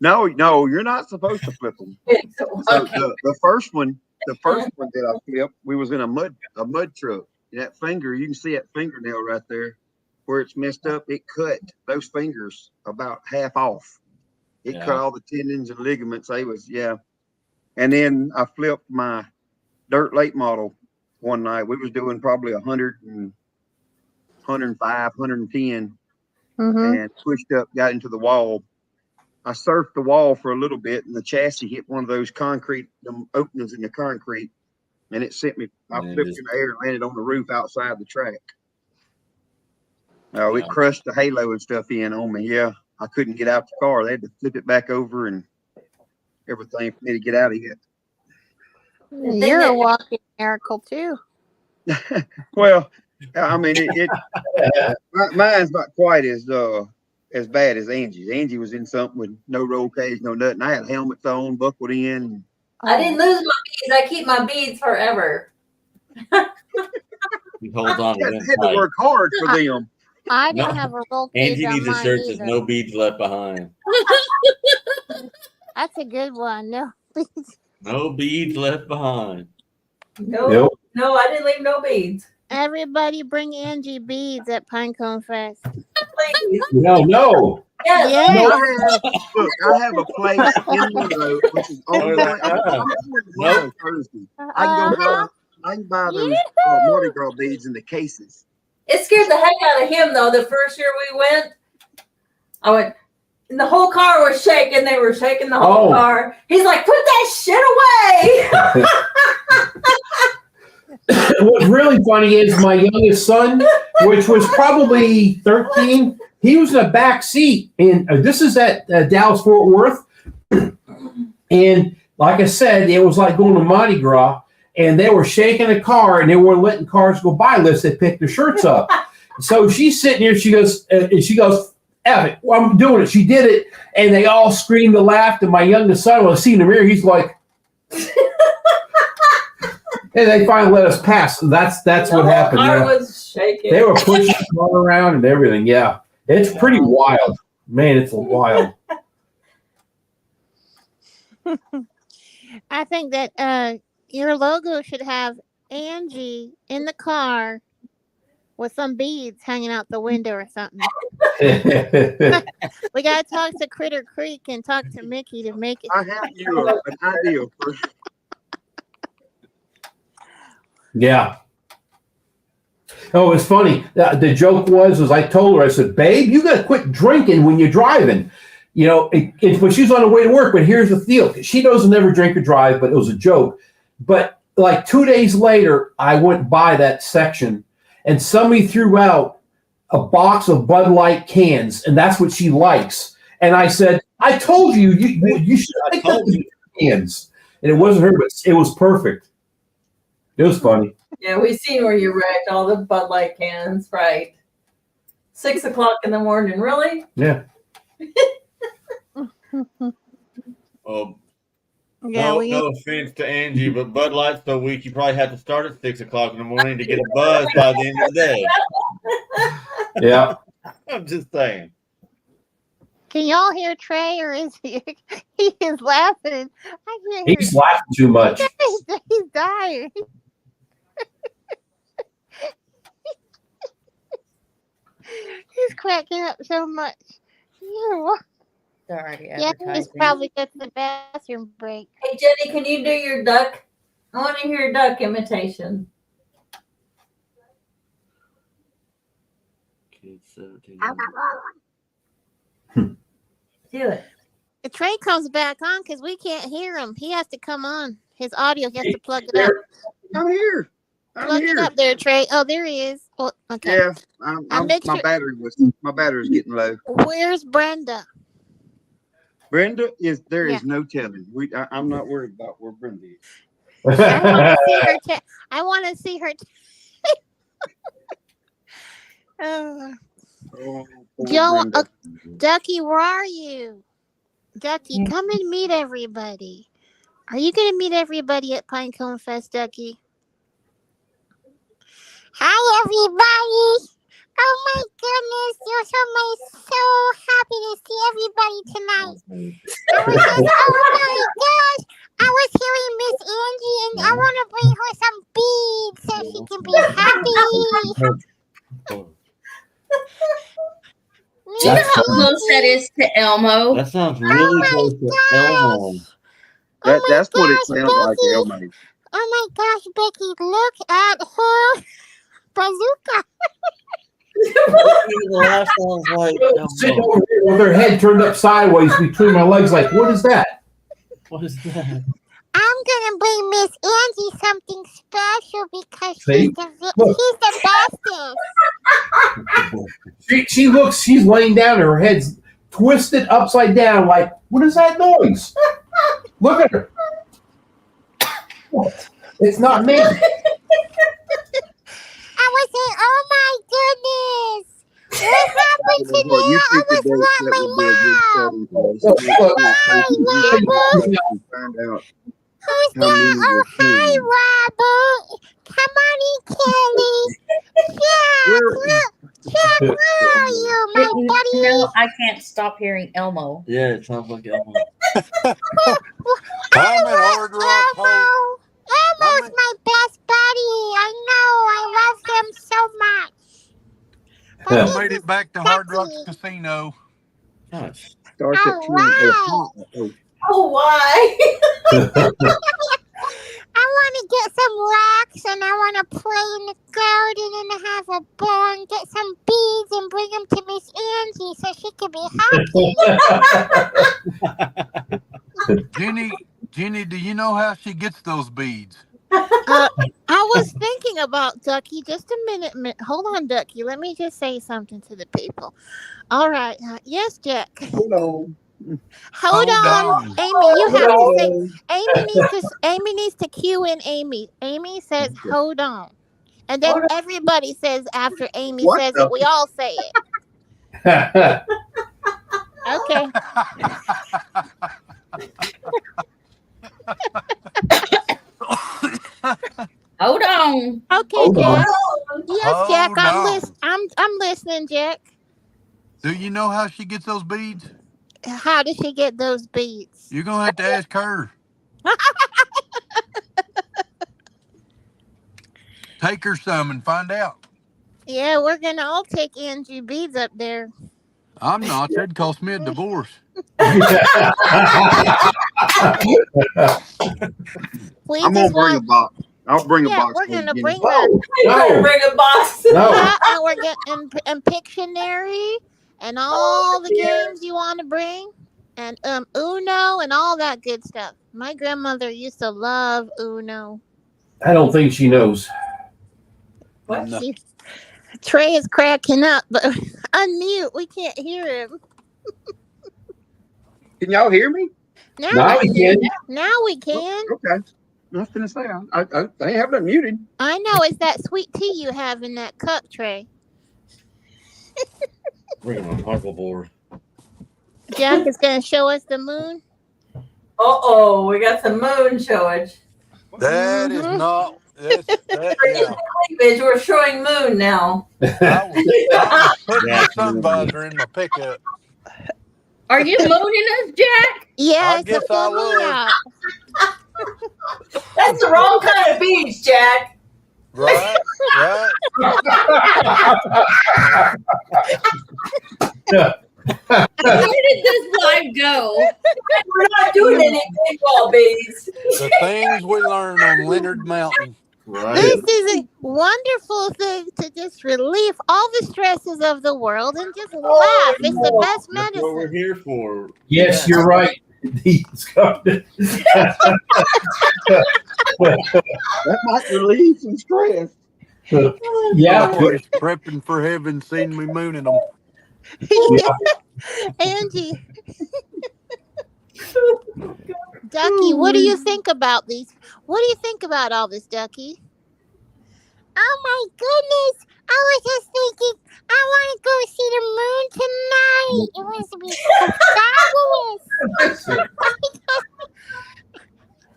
No, you're not supposed to flip them. So the first one that I flipped, we was in a mud truck. And that finger, you can see that fingernail right there where it's messed up. It cut those fingers about half off. It cut all the tendons and ligaments. And then I flipped my dirt late model one night. We was doing probably 100 and 105, 110, and pushed up, got into the wall. I surfed the wall for a little bit, and the chassis hit one of those concrete openings in the concrete, and it sent me. I flipped in the air and landed on the roof outside the track. It crushed the halo and stuff in on me. Yeah, I couldn't get out the car. They had to flip it back over and everything for me to get out of it. You're a walking miracle too. Well, I mean, mine's not quite as bad as Angie's. Angie was in something with no roll cage, no nothing. I had helmets on, buckled in. I didn't lose my beads. I keep my beads forever. He holds on. I had to work hard for them. I didn't have a roll cage. Angie needs a shirt that says "No beads left behind." That's a good one. No beads. No beads left behind. No, I didn't leave no beads. Everybody bring Angie beads at Pinecone Fest. Please. No. Yes. Look, I have a place in Monroe, which is on Thursday. I can buy those Mardi Gras beads in the cases. It scared the heck out of him, though. The first year we went, I went, and the whole car was shaking. They were shaking the whole car. He's like, "Put that shit away." What's really funny is my youngest son, which was probably 13, he was in the back seat, and this is at Dallas Fort Worth. And like I said, it was like going to Mardi Gras, and they were shaking the car, and they weren't letting cars go by unless they picked their shirts up. So she's sitting here, she goes, F it, well, I'm doing it. She did it, and they all screamed and laughed. And my youngest son, when I see in the mirror, he's like, and they finally let us pass. And that's what happened. The car was shaking. They were pushing the car around and everything. Yeah, it's pretty wild, man. It's wild. I think that your logo should have Angie in the car with some beads hanging out the window or something. We got to talk to Critter Creek and talk to Mickey to make it. I have you an idea for. Yeah. Oh, it's funny. The joke was I told her, I said, "Babe, you got to quit drinking when you're driving." You know, when she's on the way to work. But here's the deal. She doesn't never drink or drive, but it was a joke. But like 2 days later, I went by that section, and somebody threw out a box of Bud Light cans, and that's what she likes. And I said, "I told you, you should pick up the cans." And it wasn't her, but it was perfect. It was funny. Yeah, we seen where you wrecked all the Bud Light cans, right? 6 o'clock in the morning, really? Yeah. No offense to Angie, but Bud Light's so weak you probably have to start at 6 o'clock in the morning to get a buzz by the end of the day. Yeah. I'm just saying. Can y'all hear Trey, or is he is laughing? I can't He's hear. laughing too much. He's dying. He's cracking up so much. Sorry, Yeah, he's probably got the bathroom break. Hey, Jenny, can you do your duck? I want to hear duck imitation. Do it. The Trey comes back on because we can't hear him. He has to come on. His audio, he has to plug it up. I'm here. Plug it up there, Trey. Oh, there he is. Oh, okay. Yeah, my battery's getting low. Where's Brenda? Brenda is there is no telling. I'm not worried about where Brenda is. I want to see her. Joe, Ducky, where are you? Ducky, come and meet everybody. Are you going to meet everybody at Pinecone Fest, Ducky? Hi, everybody. Oh, my goodness. You're so happy to see everybody tonight. Oh, my gosh. I was hearing Miss Angie, and I want to bring her some beads so she can be happy. Do you know how close that is to Elmo? That sounds really close to Elmo. That's what it sounds like, Elmo. Oh my gosh, Becky, look at her bazooka. Sitting over here with her head turned up sideways between my legs, like, what is that? What is that? I'm gonna bring Miss Angie something special because See? she's the bestest. She's laying down, her head's twisted upside down, like, what is that noise? Look at her. It's not me. I was saying, oh my goodness. What happened to me? I almost want my mom. Who's that? Oh, hi, Robert. Come on in, Kelly. Jack, where are you, my buddy? No, I can't stop hearing Elmo. Yeah, it sounds like Elmo. Elmo's my best buddy. I know. I love him so much. I made it back to Hard Rock Casino. Gosh. Oh, why? I want to get some rocks and I want to play in the garden and have a ball and get some beads and bring them to Miss Angie so she can be happy. Jenny, do you know how she gets those beads? I was thinking about Ducky. Just a minute. Hold on, Ducky. Let me just say something to the people. All right. Yes, Jack. Hold on. Hold on. Amy, you have to say. Amy needs to cue in Amy. Amy says, "Hold on," and then everybody says after Amy says it. We all say it. Okay. Hold on. Okay, Jack. Yes, Jack. I'm listening, Jack. Do you know how she gets those beads? How does she get those beads? You're gonna have to ask her. Take her some and find out. Yeah, we're gonna all take Angie beads up there. I'm not. That'd cost me a divorce. I'm gonna bring a box. I'll bring a box. We're gonna bring Bring a box. and we're getting and Pictionary and all the games you want to bring, and Uno and all that good stuff. My grandmother used to love Uno. I don't think she knows. What? No. Trey is cracking up, but unmute. We can't hear him. Can y'all hear me? Now we can. Now we can. Okay. I was gonna say I have that muted. I know. It's that sweet tea you have in that cup, Trey. Bring my knuckle board. Jack is going to show us the moon. Uh-oh, we got some moon showage. That is not. Yeah. We're showing moon now. I was putting my sun visor in my pickup. Are you mooning us, Jack? Yeah, I guess I was. That's the wrong kind of beach, Jack. Right. Where did this live go? We're not doing any baseball beads. The things we learned on Lenard Mountain. Right. This is a wonderful thing to just relieve all the stresses of the world and just laugh. It's the best That's what we're medicine. here for. Yes, you're right. That might relieve some stress. Yeah. Always prepping for heaven, seen me mooning them. Angie. Ducky, what do you think about these? What do you think about all this, Ducky? Oh my goodness! I was just thinking, I want to go see the moon tonight. It was to be so fabulous.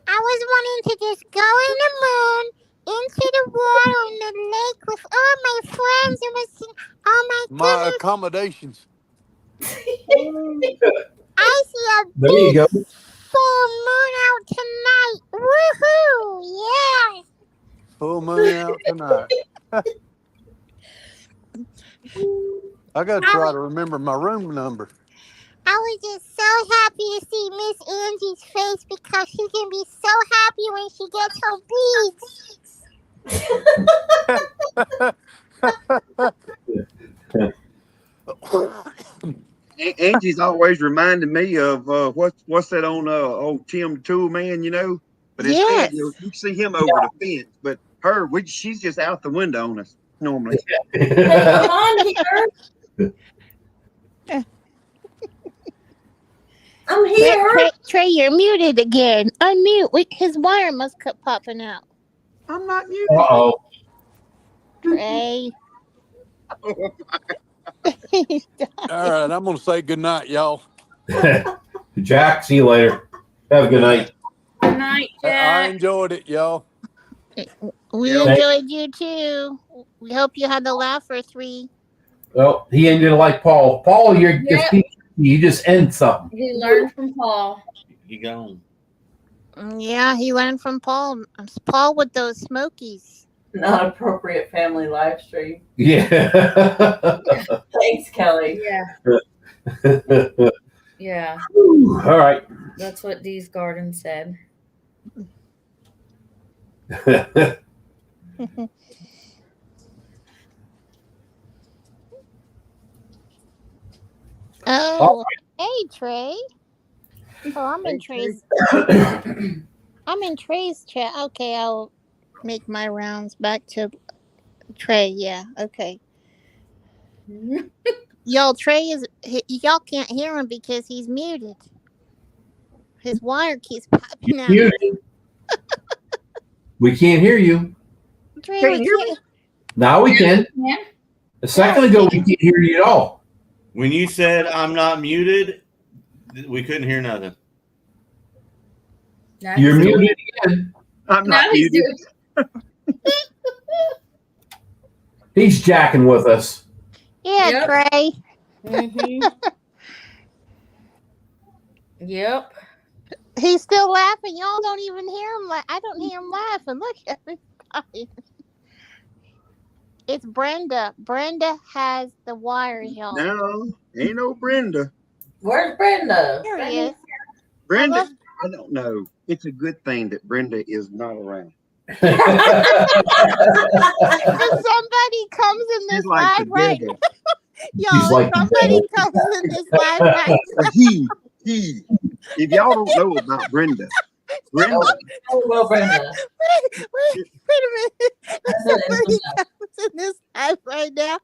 I was wanting to just go in the moon, into the water, in the lake with all my friends. It was, oh my goodness! accommodations. I see a There you go. full moon out tonight. Woohoo! Yeah. Full moon out tonight. I got to try to remember my room number. I was just so happy to see Miss Angie's face because she's going to be so happy when she gets her beads. Angie's always reminded me of what's that on old Tim the Tool Man, you know? But yes. You see him over the fence, but her, she's just out the window on us normally. Hey, come on here. I'm here. Trey, you're muted again. Unmute. His wire must keep popping out. I'm not muted. Uh-oh. Trey. Oh, All right, I'm going to say good night, y'all. Jack, see you later. Have a good night. Good night, Jack. I enjoyed it, y'all. We enjoyed you too. We hope you had the laugh for 3. Well, he ended like Paul. Paul, you just end something. He learned from Paul. He gone. Yeah, he learned from Paul. Paul with those smokies. Not appropriate family live stream. Yeah. Thanks, Kelly. Yeah. Yeah. All right. That's what Dee's Garden said. Oh, hey Trey. Oh, I'm in Trey's. I'm in Trey's chat. Okay, I'll make my rounds back to Trey. Yeah, okay. Y'all, y'all can't hear him because he's muted. His wire keeps popping out. We can't hear you. Trey, we can't. Now we can. A second ago, we can't hear you at all. When you said I'm not muted, we couldn't hear nothing. You're muted again. I'm not muted. He's jacking with us. Yeah, Yep. Trey. Mm-hmm. Yep. He's still laughing. Y'all don't even hear him. I don't hear him laughing. Look at me. It's Brenda. Brenda has the wires, y'all. No, ain't no Brenda. Where's Brenda? Here he is. Brenda, I don't know. It's a good thing that Brenda is not around. If somebody comes in this like live right devil. y'all, like if somebody comes in this live right He. If y'all don't know about Brenda. Oh, well, Brenda. Wait a minute. If somebody comes in this live right now.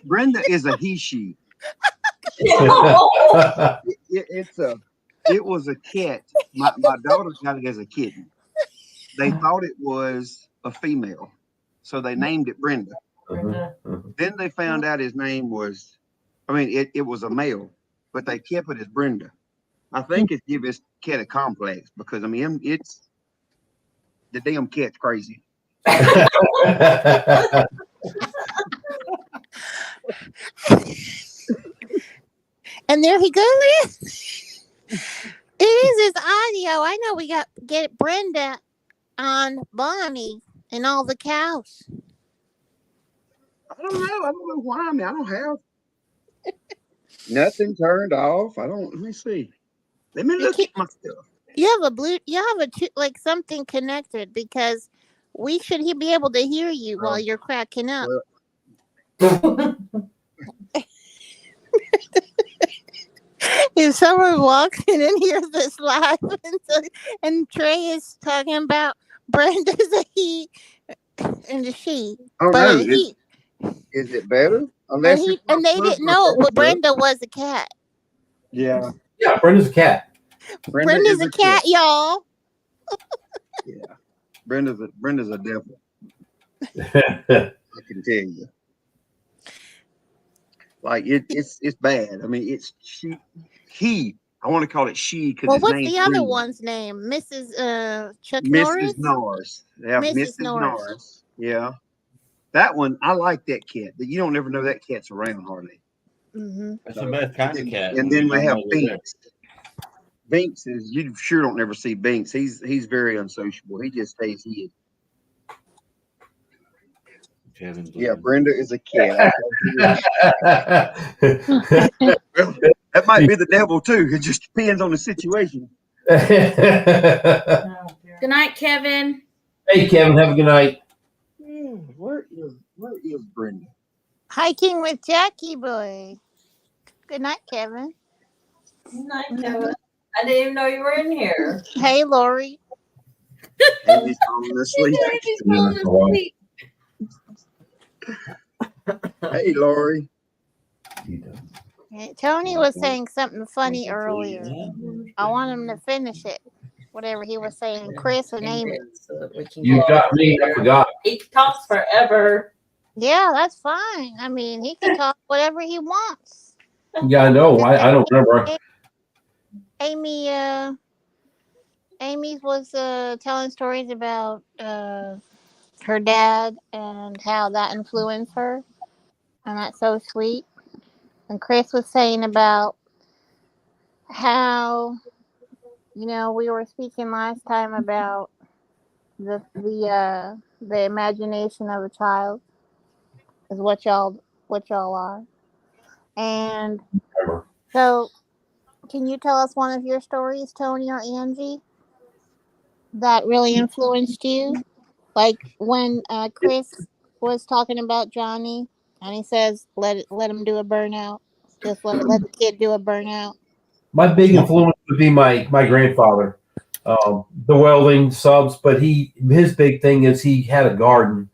Brenda is a he/she. It was a cat. My daughter got it as a kitten. They thought it was a female, so they named it Brenda. Then they found out his name was, it was a male, but they kept it as Brenda. I think it's give this cat a complex because it's the damn cat's crazy. And there he goes. It is his audio. I know we got get Brenda on Bonnie and all the cows. I don't know why. I don't have nothing turned off. Let me see. Let me look at my stuff. You have like something connected because we should be able to hear you while you're cracking up. If someone walks in and hears this live and Trey is talking about Brenda's a he and a she. Oh, but no. Is it better? And they didn't know Brenda was a cat. Yeah. Yeah, Brenda's a cat. Brenda's a cat, y'all. Yeah, Brenda's a devil. I can tell you. Like it's bad. I mean, it's he. I want to call it she because Well, his what's name's the other Brenda. one's name? Mrs. Chuck Norris? Mrs. Norris. Yeah, Mrs. Mrs. Norris. Yeah. That one, I like that cat. But you don't ever know that cat's around hardly. Mm-hmm. That's the best kind of cat. And then we have Binks. Binks is you sure don't ever see Binks. He's very unsociable. He just stays hid. Yeah, Brenda is a cat. Well, that might be the devil too. It just depends on the situation. Good night, Kevin. Hey, Kevin. Have a good night. Where is Brenda? Hiking with Jackie boy. Good night, Kevin. Good night, Kevin. I didn't even know you were in here. Hey, Lori. And he's falling asleep. Hey, Lori. Tony was saying something funny earlier. I want him to finish it. Whatever he was saying, Chris and Amy. You got me. I forgot. He talks forever. Yeah, that's fine. I mean, he can talk whatever he wants. Yeah, I know. I don't remember. Amy was telling stories about her dad and how that influenced her, and that's so sweet. And Chris was saying about how, we were speaking last time about the imagination of a child is what y'all are. And so, can you tell us one of your stories, Tony or Angie, that really influenced you? Like when Chris was talking about Johnny, and he says, "Let him do a burnout. Just let the kid do a burnout." My big influence would be my grandfather, the welding subs. But his big thing is he had a garden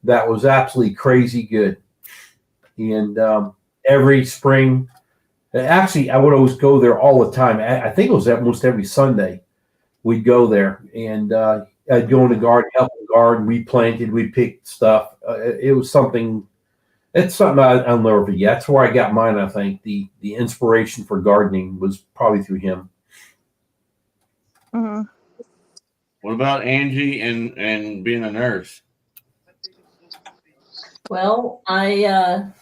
that was absolutely crazy good, and every spring, actually, I would always go there all the time. I think it was almost every Sunday we'd go there, and I'd go in the garden, help the garden. We planted, we picked stuff. It was something. It's something I'll never forget. That's where I got mine. I think the inspiration for gardening was probably through him. Mm-hmm. What about Angie and being a nurse? Well, I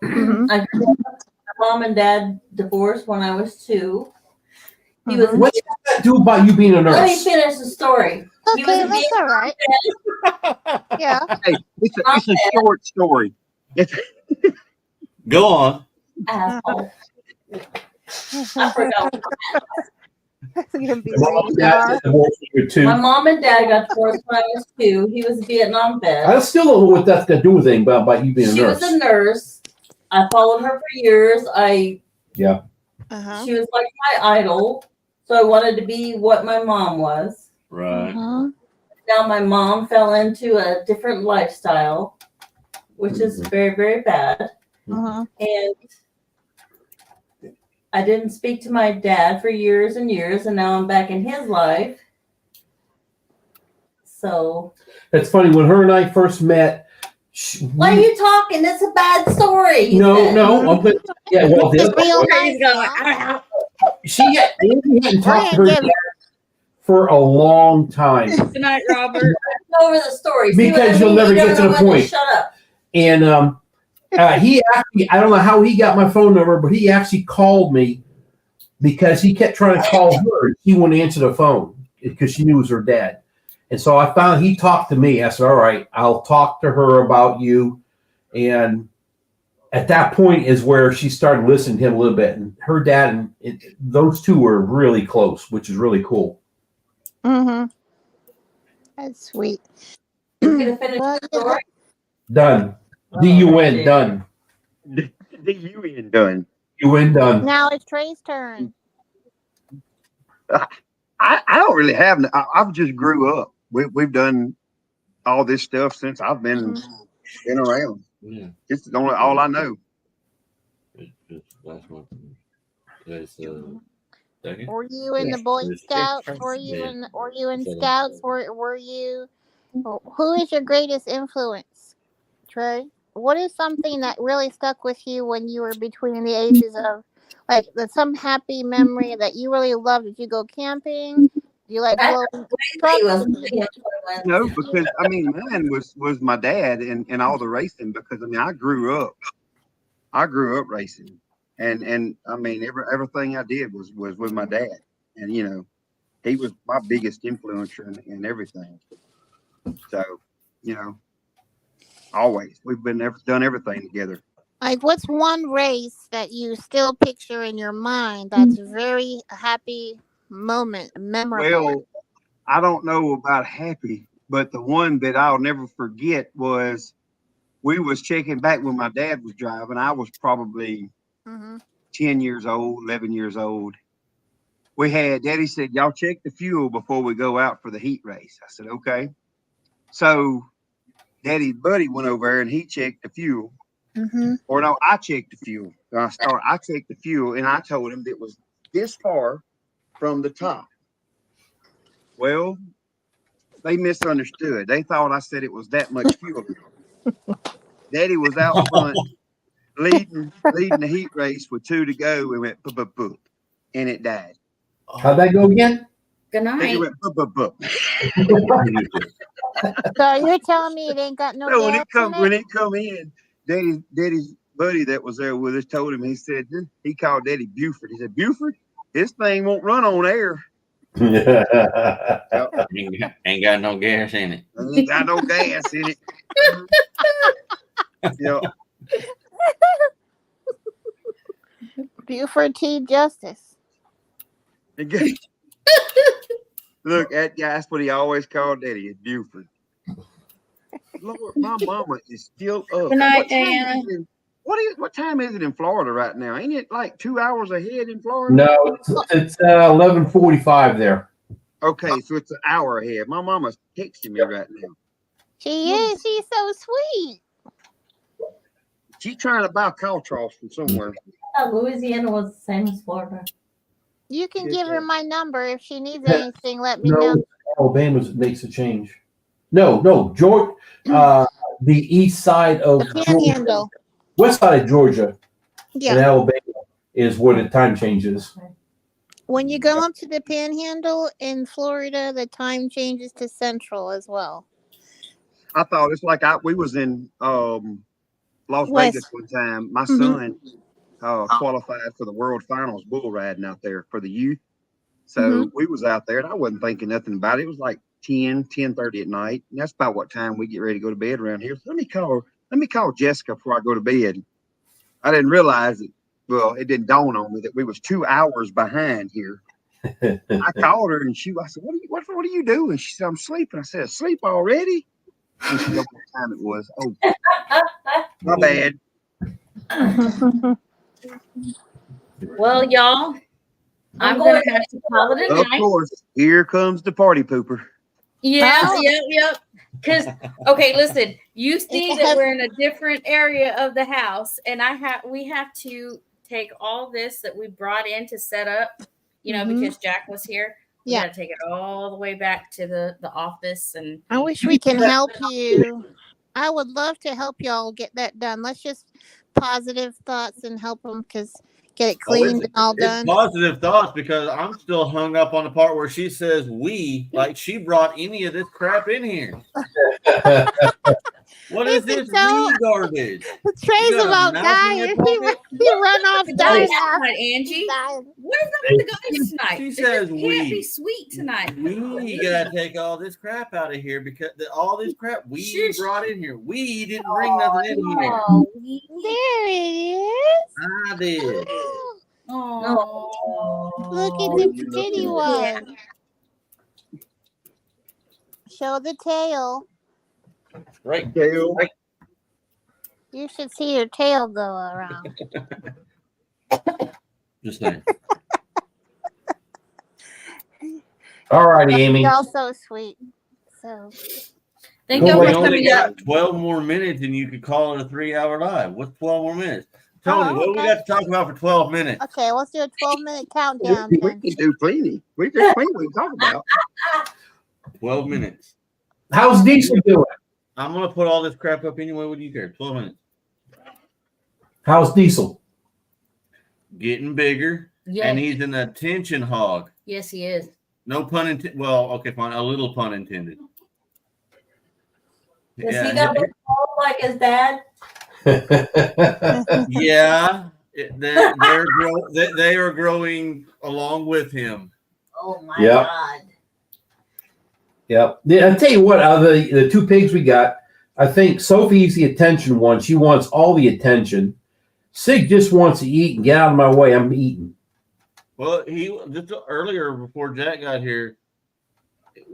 grew up, my mom and dad divorced when I was 2. He was. What does that do about you being a nurse? Let me finish the story. He was Okay, that's all right. Yeah. Hey, it's a short story. Go on. Asshole. I forgot. My mom and dad got divorced when I was 2. He was a Vietnam vet. I still don't know what that's got to do with anything about you being a She nurse. was a nurse. I followed her for years. Yeah. She was like my idol. So I wanted to be what my mom was. Right. Now my mom fell into a different lifestyle, which is very, very bad. And I didn't speak to my dad for years and years, and now I'm back in his life. So It's funny, when her and I first met. Why are you talking? It's a bad story. No. Yeah, well, Angie hadn't talked to her dad for a long time. Good night, Robert. Over the story. Because you'll never get to the point. Shut up. And he actually, I don't know how he got my phone number, but he actually called me because he kept trying to call her. She wouldn't answer the phone because she knew it was her dad. And so I found he talked to me. I said, all right, I'll talk to her about you. And at that point is where she started listening to him a little bit. And her dad and those two were really close, which is really cool. Mm-hmm. That's sweet. You gonna finish the story? Done. D-U-N, done. D-U-N, done. U-N, done. Now it's Trey's turn. I don't really have. I've just grew up. We've done all this stuff since I've been around. Yeah. This is all I know. Last month. Were you in the Boy Scouts? Were you in Scouts? Were you? Who is your greatest influence, Trey? What is something that really stuck with you when you were between the ages of, like, some happy memory that you really loved? Did you go camping? Do you like floating trucks? No, because I mean, mine was my dad and all the racing. Because I mean, I grew up racing, and I mean, everything I did was with my dad, and you know, he was my biggest influencer in everything. So, you know, always we've done everything together. Like, what's one race that you still picture in your mind that's a very happy moment, memorable? Well, I don't know about happy, but the one that I'll never forget was we was checking back when my dad was driving. I was probably 10 years old, 11 years old. Daddy said, y'all check the fuel before we go out for the heat race. I said, okay. So Daddy's buddy went over there and he checked the fuel. Or no, I checked the fuel. I checked the fuel and I told him that it was this far from the top. Well, they misunderstood. They thought I said it was that much fuel. Daddy was out front leading the heat race with 2 to go and went boop, boop, boop, and it died. How'd that go again? Good night. It went boop, boop, boop. So you're telling me it ain't got no So gas when it come in, Daddy's buddy that was there with us told him, he said, he called Daddy Buford. He said, Buford, this thing won't run on air. Ain't got no gas in it. Ain't got no gas in it. Yeah. Buford T. Justice. Look, that's what he always called Daddy, is Buford. Lord, my mama is still up. Good night, Diana. What time is it in Florida right now? Ain't it like 2 hours ahead in Florida? No, it's 11:45 there. Okay, so it's an hour ahead. My mama's texting me right now. She is. She's so sweet. She's trying to buy caltrops from somewhere. Louisiana was the same as Florida. You can give her my number if she needs anything. Let me know. Alabama makes a change. No, Georgia. The east side of Panhandle. West side of Georgia, Yeah. and Alabama is where the time changes. When you go up to the Panhandle in Florida, the time changes to Central as well. I thought it's like we was in Las Vegas one time. My son qualified for the World Finals bull riding out there for the youth. So we was out there, and I wasn't thinking nothing about it. It was like 10:30 at night, and that's about what time we get ready to go to bed around here. So let me call Jessica before I go to bed. I didn't realize it. Well, it didn't dawn on me that we was 2 hours behind here. I called her, and I said, "What are you doing?" She said, "I'm sleeping." I said, "Sleep already?" And she told me what time it was. Oh, my bad. Well, y'all, I'm going to have to call it a night. Of course, here comes the party pooper. Yeah, yep. Because okay, listen, you see that we're in a different area of the house, and we have to take all this that we brought in to set up, because Jack was here. We got to take it all the way back to the office, and I wish we can help you. I would love to help y'all get that done. Let's just positive thoughts and help them get it cleaned and all done. Positive thoughts, because I'm still hung up on the part where she says we, like she brought any of this crap in here. What is this we garbage? Trey's about dying. He run off dying. Angie, what is up with the guys tonight? She says we we can't be sweet tonight. We gotta take all this crap out of here, because all this crap we brought in here. We didn't bring nothing in here. There it is. I did. Oh, look at the kitty one. Show the tail. Right. Tail. You should see your tail go around. Just saying. All right, Amy. You're all so sweet. So. Thank you for only coming got up. 12 more minutes, and you could call it a 3-hour live. What's 12 more minutes? Tony, what do we got to talk about for 12 minutes? Okay, let's do a 12-minute countdown. We can do plenty. There's plenty we can talk about. 12 minutes. How's Diesel doing? I'm going to put all this crap up anyway. What do you care? 12 minutes. How's Diesel? Getting bigger. Yes. And he's an attention hog. Yes, he is. No pun intended. Well, okay, fine. A little pun intended. Is he gonna be old like his dad? Yeah. They are growing along with him. Oh my Yep. God. Yep. I'll tell you what, out of the two pigs we got, I think Sophie's the attention one. She wants all the attention. Sig just wants to eat and get out of my way. I'm eating. Well, he just earlier before Jack got here,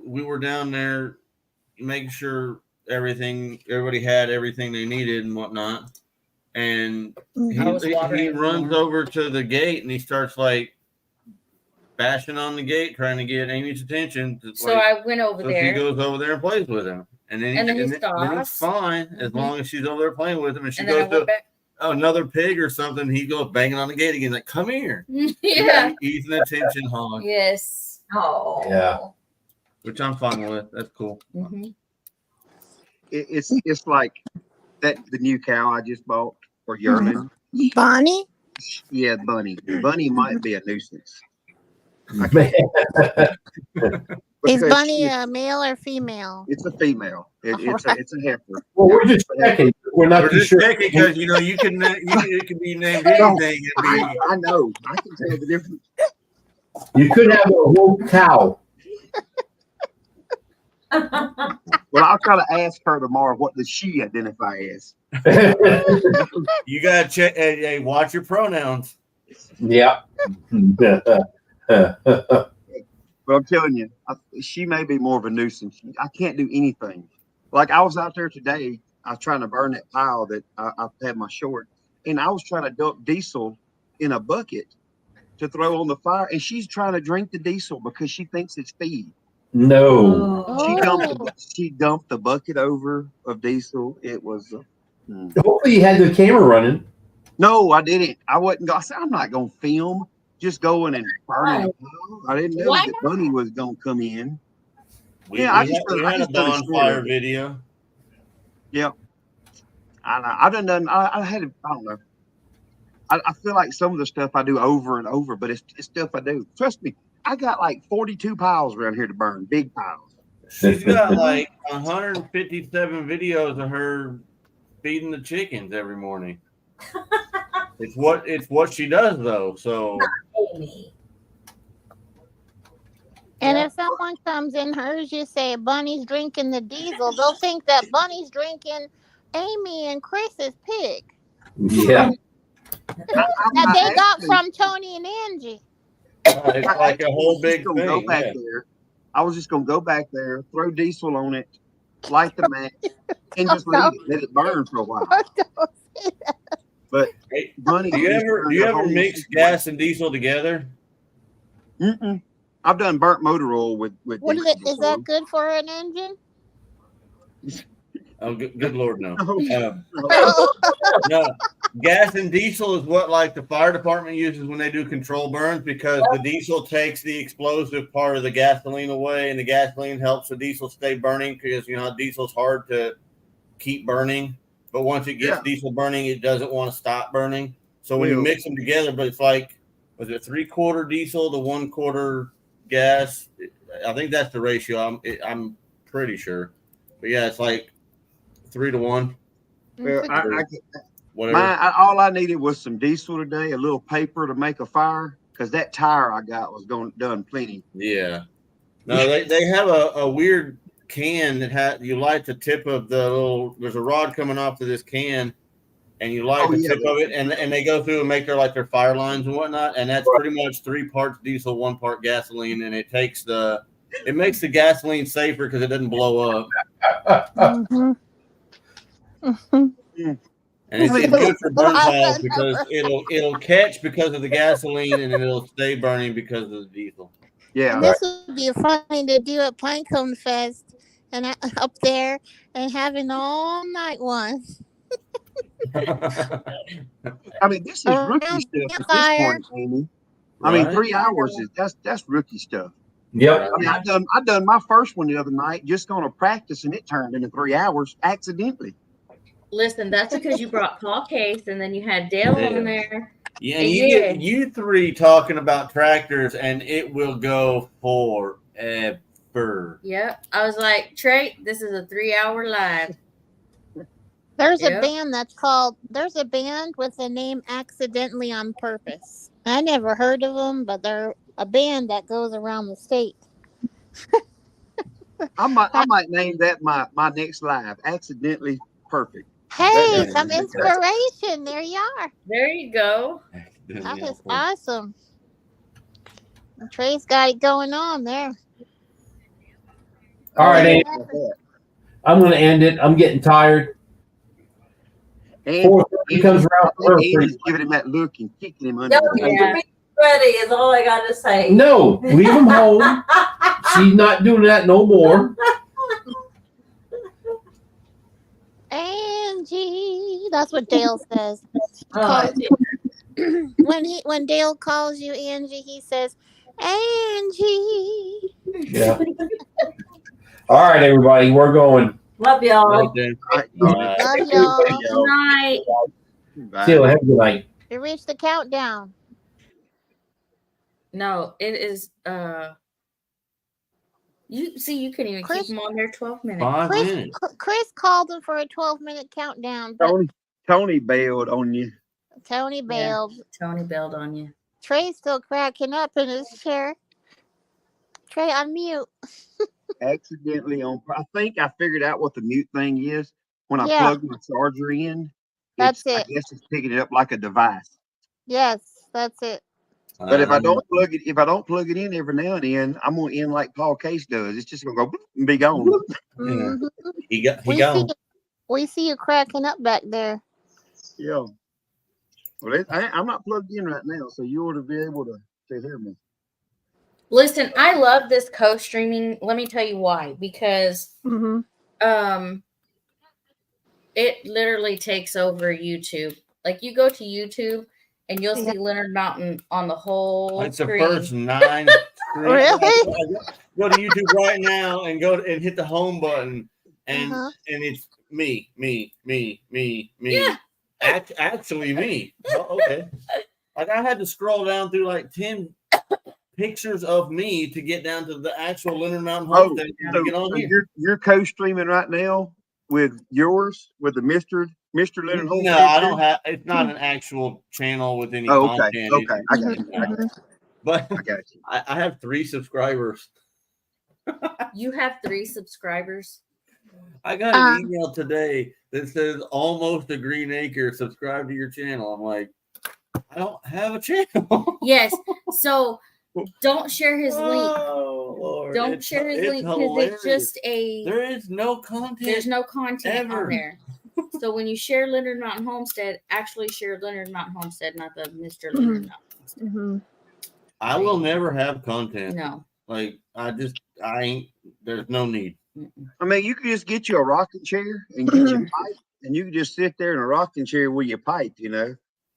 we were down there making sure everybody had everything they needed and whatnot. And he runs over to the gate and he starts like bashing on the gate, trying to get Amy's attention. So I went over there. She goes over there and plays with him. And then he stops. Then it's fine as long as she's over there playing with him. And she goes to another pig or something. He goes banging on the gate again, like, come here. Yeah. He's an attention hog. Yes. Oh. Yeah. Which I'm fine with. That's cool. Mm-hmm. It's like the new cow I just bought for yearling. Bonnie? Yeah, Bunny. Bunny might be a nuisance. Is Bunny a male or female? It's a female. It's a heifer. Well, we're just checking. We're not too sure. Checking because it can be named anything. I know. I can tell the difference. You could have a whole cow. Well, I'll try to ask her tomorrow. What does she identify as? You gotta check. Hey, watch your pronouns. Yeah. But I'm telling you, she may be more of a nuisance. I can't do anything. Like I was out there today, I was trying to burn that pile that I had my short, and I was trying to dump diesel in a bucket to throw on the fire, and she's trying to drink the diesel because she thinks it's feed. No. She dumped the bucket over of diesel. It was. Hopefully you had the camera running. No, I didn't. I wasn't. I said I'm not going to film. Just going and burning. I didn't know that Bunny was going to come in. We had a bonfire video. Yep. I don't know. I don't know. I feel like some of the stuff I do over and over, but it's stuff I do. Trust me, I got like 42 piles around here to burn, big piles. She's got like 157 videos of her feeding the chickens every morning. It's what she does though. So. And if someone comes in hers, you say Bunny's drinking the diesel, they'll think that Bunny's drinking Amy and Chris's pig. Yeah. That they got from Tony and Angie. It's like a whole big thing. Go back there. I was just gonna go back there, throw diesel on it, light the match, and just leave it, let it burn for a while. But hey, Bunny, do you ever mix gas and diesel together? Mm-mm. I've done burnt motor oil with What is it? Is that good for an engine? Oh, good Lord, no. No, gas and diesel is what like the fire department uses when they do control burns because the diesel takes the explosive part of the gasoline away, and the gasoline helps the diesel stay burning because diesel's hard to keep burning. But once it gets diesel burning, it doesn't want to stop burning. So when you mix them together, but it's like, was it 3/4 diesel to 1/4 gas? I think that's the ratio. I'm pretty sure. But yeah, it's like 3 to 1. Well, whatever. All I needed was some diesel today, a little paper to make a fire, because that tire I got was done plenty. Yeah. No, they have a weird can that you light the tip of the little. There's a rod coming off of this can, and you light the tip of it, and they go through and make their fire lines and whatnot, and that's pretty much 3 parts diesel, 1 part gasoline, and it makes the gasoline safer because it doesn't blow up. Mm-hmm. Mm-hmm. And it's good for burn piles because it'll catch because of the gasoline, and then it'll stay burning because of the diesel. Yeah, and this would be funny to do at Pinecone Fest and up there and having all night one. I mean, this is rookie stuff at this point, Amy. I mean, 3 hours is that's rookie stuff. Yep. I mean, I done my first one the other night just going to practice, and it turned into 3 hours accidentally. Listen, that's because you brought Paul Case, and then you had Dale on there. Yeah, you get you three talking about tractors, and it will go forever. Yep. I was like, Trey, this is a 3-hour live. There's a band that's called, there's a band with the name Accidentally on Purpose. I never heard of them, but they're a band that goes around the state. I might name that my next live, Accidentally Perfect. Hey, some inspiration. There you are. There you go. That is awesome. Trey's got it going on there. All right, Amy. I'm going to end it. I'm getting tired. And 4:30 comes around. He's giving him that look and kicking him under the table. Ready is all I got to say. No, leave him home. She's not doing that no more. Angie, that's what Dale says. When Dale calls you Angie, he says, Angie. Yeah. All right, everybody, we're going. Love y'all. Love y'all. Good night. See you. Have a good night. We reached the countdown. No, it is you see, you couldn't even keep them on there 12 minutes. 5 minutes. Chris called him for a 12-minute countdown. Tony bailed on you. Tony bailed. Yeah, Tony bailed on you. Trey's still cracking up in his chair. Trey, unmute. Accidentally on. I think I figured out what the mute thing is when I plug my charger in. That's it. I guess it's picking it up like a device. Yes, that's it. But if I don't plug it in every now and then, I'm gonna end like Paul Case does. It's just gonna go and be gone. Mm-hmm. He gone. We see you cracking up back there. Yeah. Well, I'm not plugged in right now, so you ought to be able to hear me. Listen, I love this co-streaming. Let me tell you why. Because it literally takes over YouTube. Like, you go to YouTube and you'll see Leonard Mountain on the whole It's screen. the first 9 Really? Go to YouTube right now and hit the home button, and it's me. Yeah. Actually, me. Oh, okay. Like, I had to scroll down through like 10 pictures of me to get down to the actual Leonard Mountain Homestead to get on here. You're co-streaming right now with yours, with the Mr. Leonard Homestead? No, I don't have. It's not an actual channel with any content. Okay, I got you. But I got you. I have 3 subscribers. You have 3 subscribers? I got an email today that says almost a green acre. Subscribe to your channel. I'm like, I don't have a channel. Yes. So don't share his link. Lord. Don't share his link because it's just there is no content. There's no content ever on there. So when you share Leonard Mountain Homestead, actually share Leonard Mountain Homestead, not the Mr. Leonard Mountain Homestead. I will never have content. No. Like, I ain't, there's no need. I mean, you could just get you a rocking chair and get your pipe, and you can just sit there in a rocking chair with your pipe, Yeah.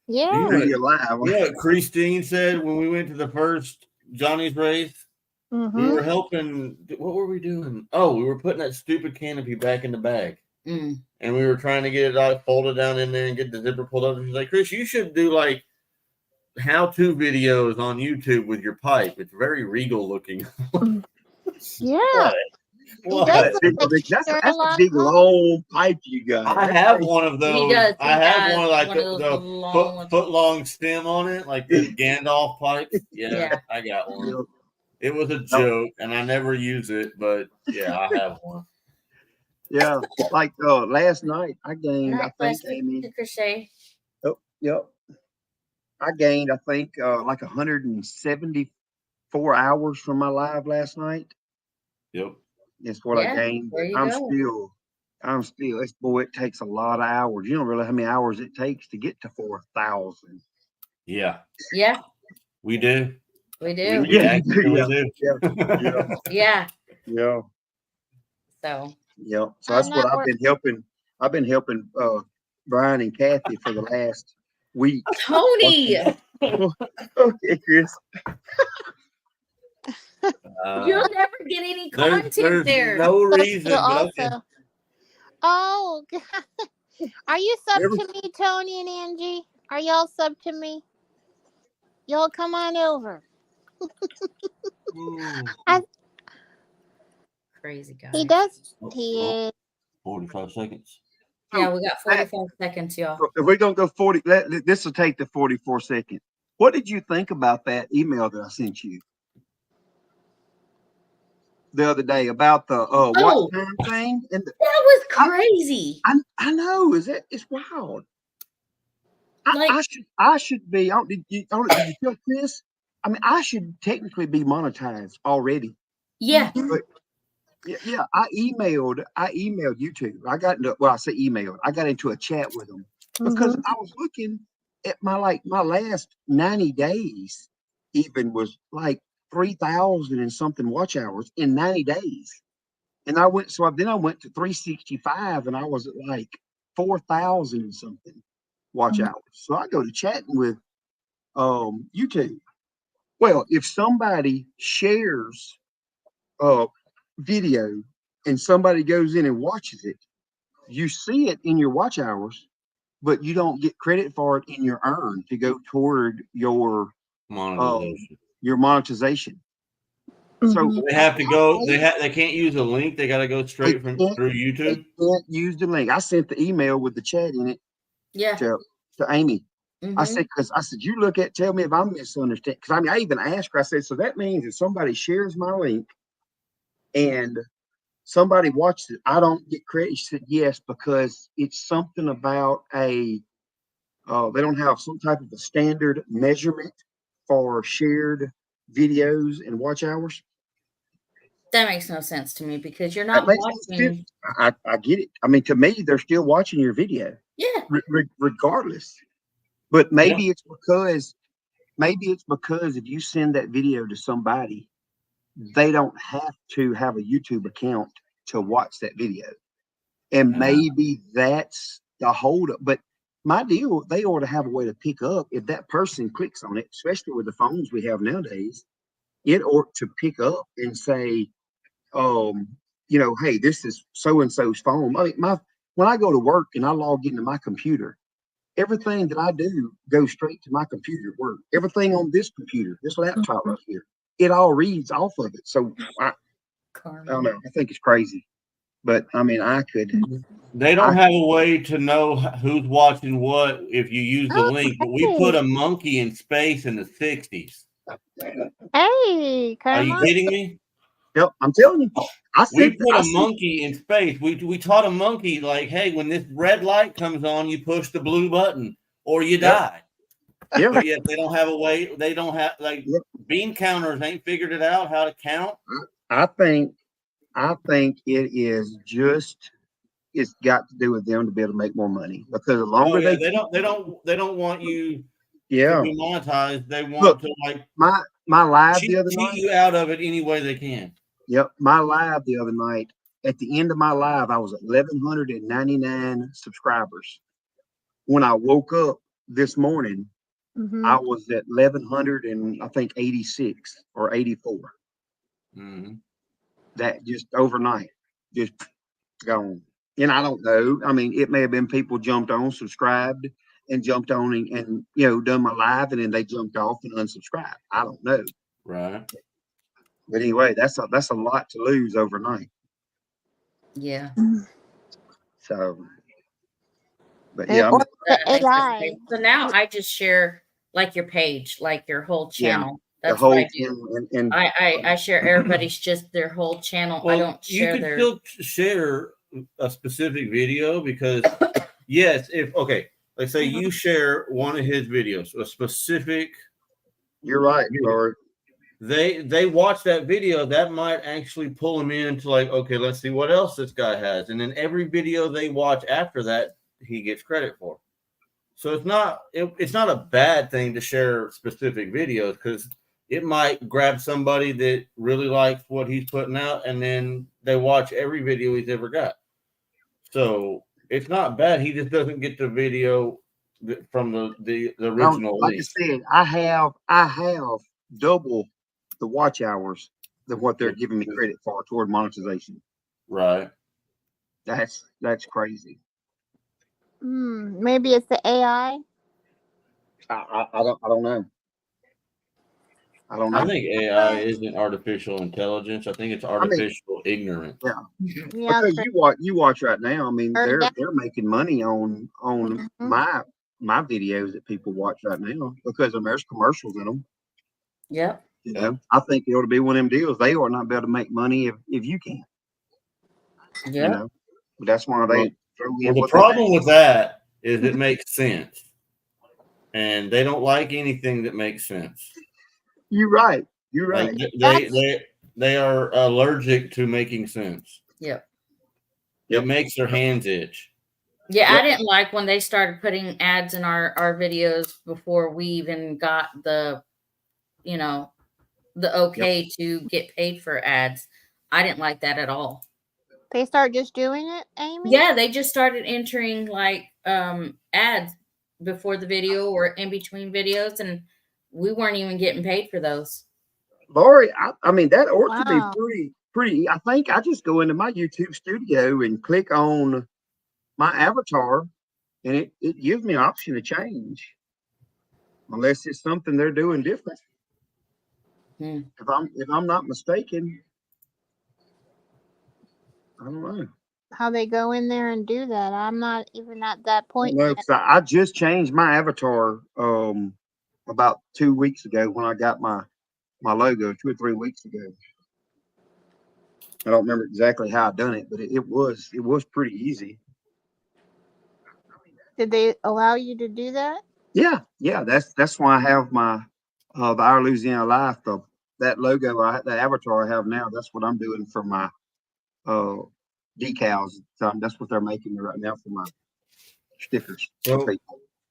You're alive. You know what Christine said when we went to the first Johnny's race? We were helping. What were we doing? Oh, we were putting that stupid canopy back in the bag. And we were trying to get it folded down in there and get the zipper pulled up. And she's like, Chris, you should do like how-to videos on YouTube with your pipe. It's very regal looking. Yeah. That's a big long pipe you got. I have one of those. He does. I have one like the foot long stem on it, like the Gandalf pipe. Yeah, I got one. It was a joke, and I never use it, but yeah, I have one. Yeah, like last night I gained. I think I gained. I think like 174 hours from my live last night. Yep. That's what I gained. I'm still. It takes a lot of hours. You don't realize how many hours it takes to get to 4,000. Yeah. Yeah. We do. We do. Yeah. Yeah. Yeah. So. Yeah. So that's what I've been helping Brian and Kathy for the last week. Tony. Okay, Chris. You'll never get any content there's there. no reason, but also. okay. Oh, are you sub Every- to me, Tony and Angie? Are y'all sub to me? Y'all come on over. Crazy guy. He does. He is. 45 seconds. Yeah, we got 45 seconds, y'all. If we're gonna go 40, this will take the 44 seconds. What did you think about that email that I sent you the other day about the watch time thing? And that was crazy. I know. It's wild. I should be. Did you tell Chris? I mean, I should technically be monetized already. Yeah. But, yeah. I emailed YouTube. I got into, well, I say emailed. I got into a chat with them because I was looking at my last 90 days. Even was like 3,000 and something watch hours in 90 days, and I went to 365, and I was at like 4,000 and something watch hours. So I go to chatting with YouTube. Well, if somebody shares video and somebody goes in and watches it, you see it in your watch hours, but you don't get credit for it in your earn to go toward your monetization. So they have to go. They can't use a link. They got to go straight through YouTube. They can't use the link. I sent the email with the chat in it. Yeah. To Amy. I said, you look at, tell me if I'm misunderstanding. Because I mean, I even asked her. I said, so that means if somebody shares my link and somebody watches it, I don't get credit. She said, yes, because it's something about they don't have some type of a standard measurement for shared videos and watch hours. That makes no sense to me because you're not watching. I get it. I mean, to me, they're still watching your video. Yeah. Regardless. But maybe it's because if you send that video to somebody, they don't have to have a YouTube account to watch that video. And maybe that's the holdup. But my deal, they ought to have a way to pick up if that person clicks on it, especially with the phones we have nowadays. It ought to pick up and say, hey, this is so-and-so's phone. I mean, when I go to work and I log into my computer, everything that I do goes straight to my computer at work. Everything on this computer, this laptop right here, it all reads off of it. So I don't know. I think it's crazy. But I mean, They don't have a way to know who's watching what if you use the link. But we put a monkey in space in the 60s. Hey, are you kidding me? Yep, I'm telling you. We put a monkey in space. We taught a monkey, like, hey, when this red light comes on, you push the blue button or you die. Yeah. But yet they don't have a way. They don't have bean counters ain't figured it out how to count. I think it is it's got to do with them to be able to make more money because the longer they don't want you to be monetized. They want to like my live cheat the other night. You out of it any way they can. Yep, my live the other night. At the end of my live, I was at 1,199 subscribers. When I woke up this morning, I was at 1,100 and I think 86 or 84. That just overnight, just gone. And I don't know. I mean, it may have been people jumped on, subscribed, and jumped on and done my live, and then they jumped off and unsubscribed. I don't know. Right. But anyway, that's a lot to lose overnight. Yeah. So, but yeah. So now I just share like your page, like your whole channel. Yeah, that's what I do. And I share everybody's just their whole channel. Well, I don't share you can still share a specific video because yes, let's say you share one of his videos, a specific. You're right, Lord. They watch that video, that might actually pull them into like, okay, let's see what else this guy has. And then every video they watch after that, he gets credit for. So it's not a bad thing to share specific videos because it might grab somebody that really likes what he's putting out and then they watch every video he's ever got. So It's not bad. He just doesn't get the video from the original. Like I said, I have double the watch hours than what they're giving me credit for toward monetization. Right. That's crazy. Maybe it's the AI. I don't know. I don't know. I think AI isn't artificial intelligence. I think it's artificial ignorance. Yeah. Because you watch right now. I mean, they're making money on my videos that people watch right now because there's commercials in them. Yep. You know, I think it ought to be one of them deals. They ought not be able to make money if you can. Yeah. You know, but that's why they throw in. Well, the problem with that is it makes sense, and they don't like anything that makes sense. You're right. You're right. Like they are allergic to making sense. Yep. It makes their hands itch. Yeah, I didn't like when they started putting ads in our videos before we even got the, you know, the okay to get paid for ads. I didn't like that at all. They start just doing it, Amy? Yeah, they just started entering like ads before the video or in between videos, and we weren't even getting paid for those. Lori, I mean, that ought to be pretty. I think I just go into my YouTube studio and click on my avatar, and it gives me an option to change, unless it's something they're doing different. If I'm not mistaken, I don't know how they go in there and do that. I'm not even at that point. No, I just changed my avatar about 2 weeks ago when I got my logo 2 or 3 weeks ago. I don't remember exactly how I done it, but it was pretty easy. Did they allow you to do that? Yeah. That's why I have my the Our Louisiana Life, that logo, the avatar I have now. That's what I'm doing for my decals. So that's what they're making right now for my stickers. So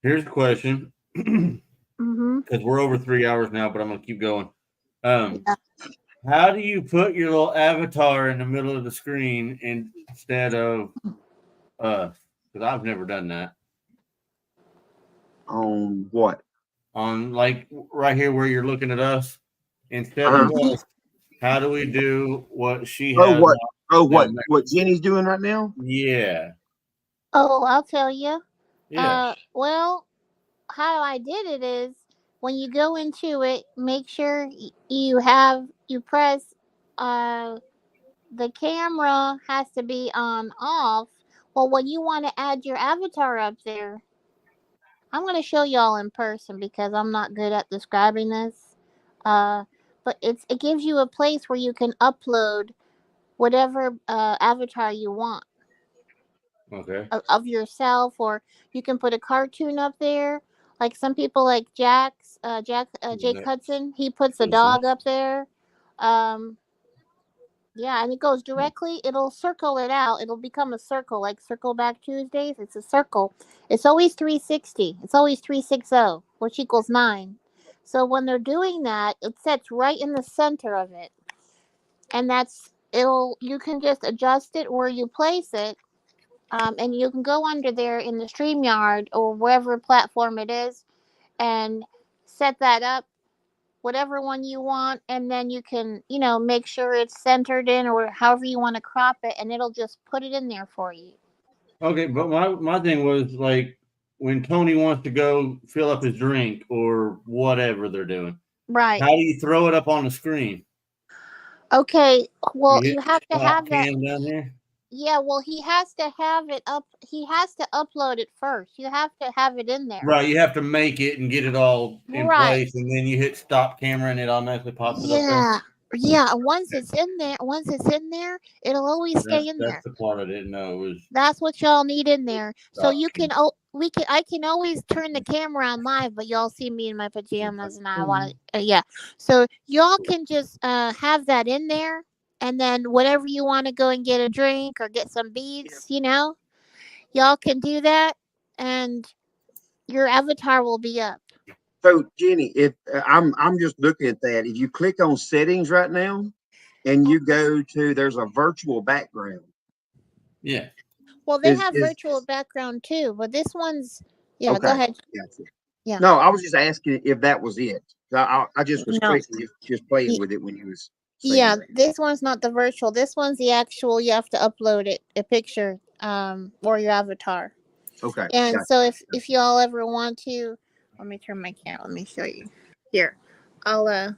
here's the question, because we're over 3 hours now, but I'm gonna keep going. How do you put your little avatar in the middle of the screen instead of us? Because I've never done that. On what? On like right here where you're looking at us. Instead of us, how do we do what she has? What Jenny's doing right now? Yeah. Oh, I'll tell you. Yeah. Well, how I did it is when you go into it, make sure you press the camera has to be on off. Well, when you want to add your avatar up there, I'm going to show y'all in person because I'm not good at describing this. But it gives you a place where you can upload whatever avatar you want. Okay. Of yourself, or you can put a cartoon up there. Like some people, like Jake Hudson, he puts a dog up there. Yeah, and it goes directly. It'll circle it out. It'll become a circle, like Circle Back Tuesdays. It's a circle. It's always 360. It's always 360, which equals 9. So when they're doing that, it sets right in the center of it, and you can just adjust it where you place it. And you can go under there in the StreamYard or wherever platform it is and set that up, whatever one you want. And then you can, make sure it's centered in or however you want to crop it. And it'll just put it in there for you. Okay. But my thing was like when Tony wants to go fill up his drink or whatever they're doing. Right. How do you throw it up on the screen? Okay. Well, you have to have that down there. Yeah, well, he has to have it up. He has to upload it first. You have to have it in there. Right. You have to make it and get it all in place, and then you hit stop camera, and it automatically pops it up there. Yeah. Once it's in there, it'll always stay in there. That's the part I didn't know. That's what y'all need in there. So you can. I can always turn the camera on live, but y'all see me in my pajamas, and I want to. So y'all can just have that in there. And then whatever you want to go and get a drink or get some beads, y'all can do that, and your avatar will be up. So Jenny, if I'm just looking at that, if you click on settings right now, and you go to there's a virtual background. Yeah. Well, they have virtual background too, but this one's yeah. Okay. Go ahead. Gotcha. Yeah. No, I was just asking if that was it. I just was No. just playing with it when you was. Yeah, that. this one's not the virtual. This one's the actual. You have to upload it, a picture, or your avatar. Okay. And gotcha. so if y'all ever want to, let me turn my camera. Let me show you. Here, I'll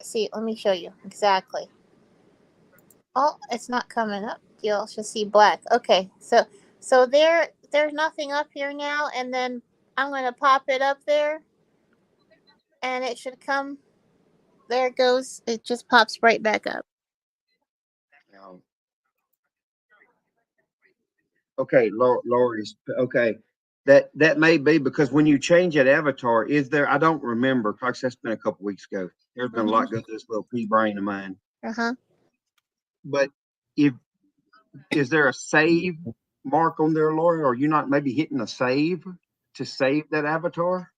see. Let me show you exactly. Oh, it's not coming up. You'll just see black. Okay, so there's nothing up here now, and then I'm gonna pop it up there, and it should come. There it goes. It just pops right back up. Okay, Lori's okay. That may be because when you change that avatar, is there? I don't remember. Because that's been a couple weeks ago. There's been a lot go through this little pea brain of mine. But is there a save mark on there, Lori? Or are you not maybe hitting a save to save that avatar?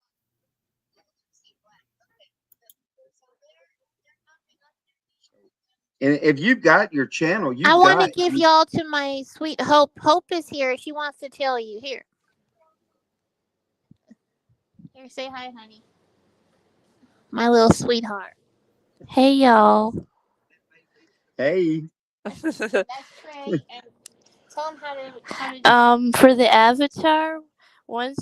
And if you've got your channel, I want to give y'all to my sweet Hope. Hope is here. She wants to tell you. Here, say hi, honey. My little sweetheart. Hey, y'all. Hey. That's Trey. And tell them how to For the avatar, when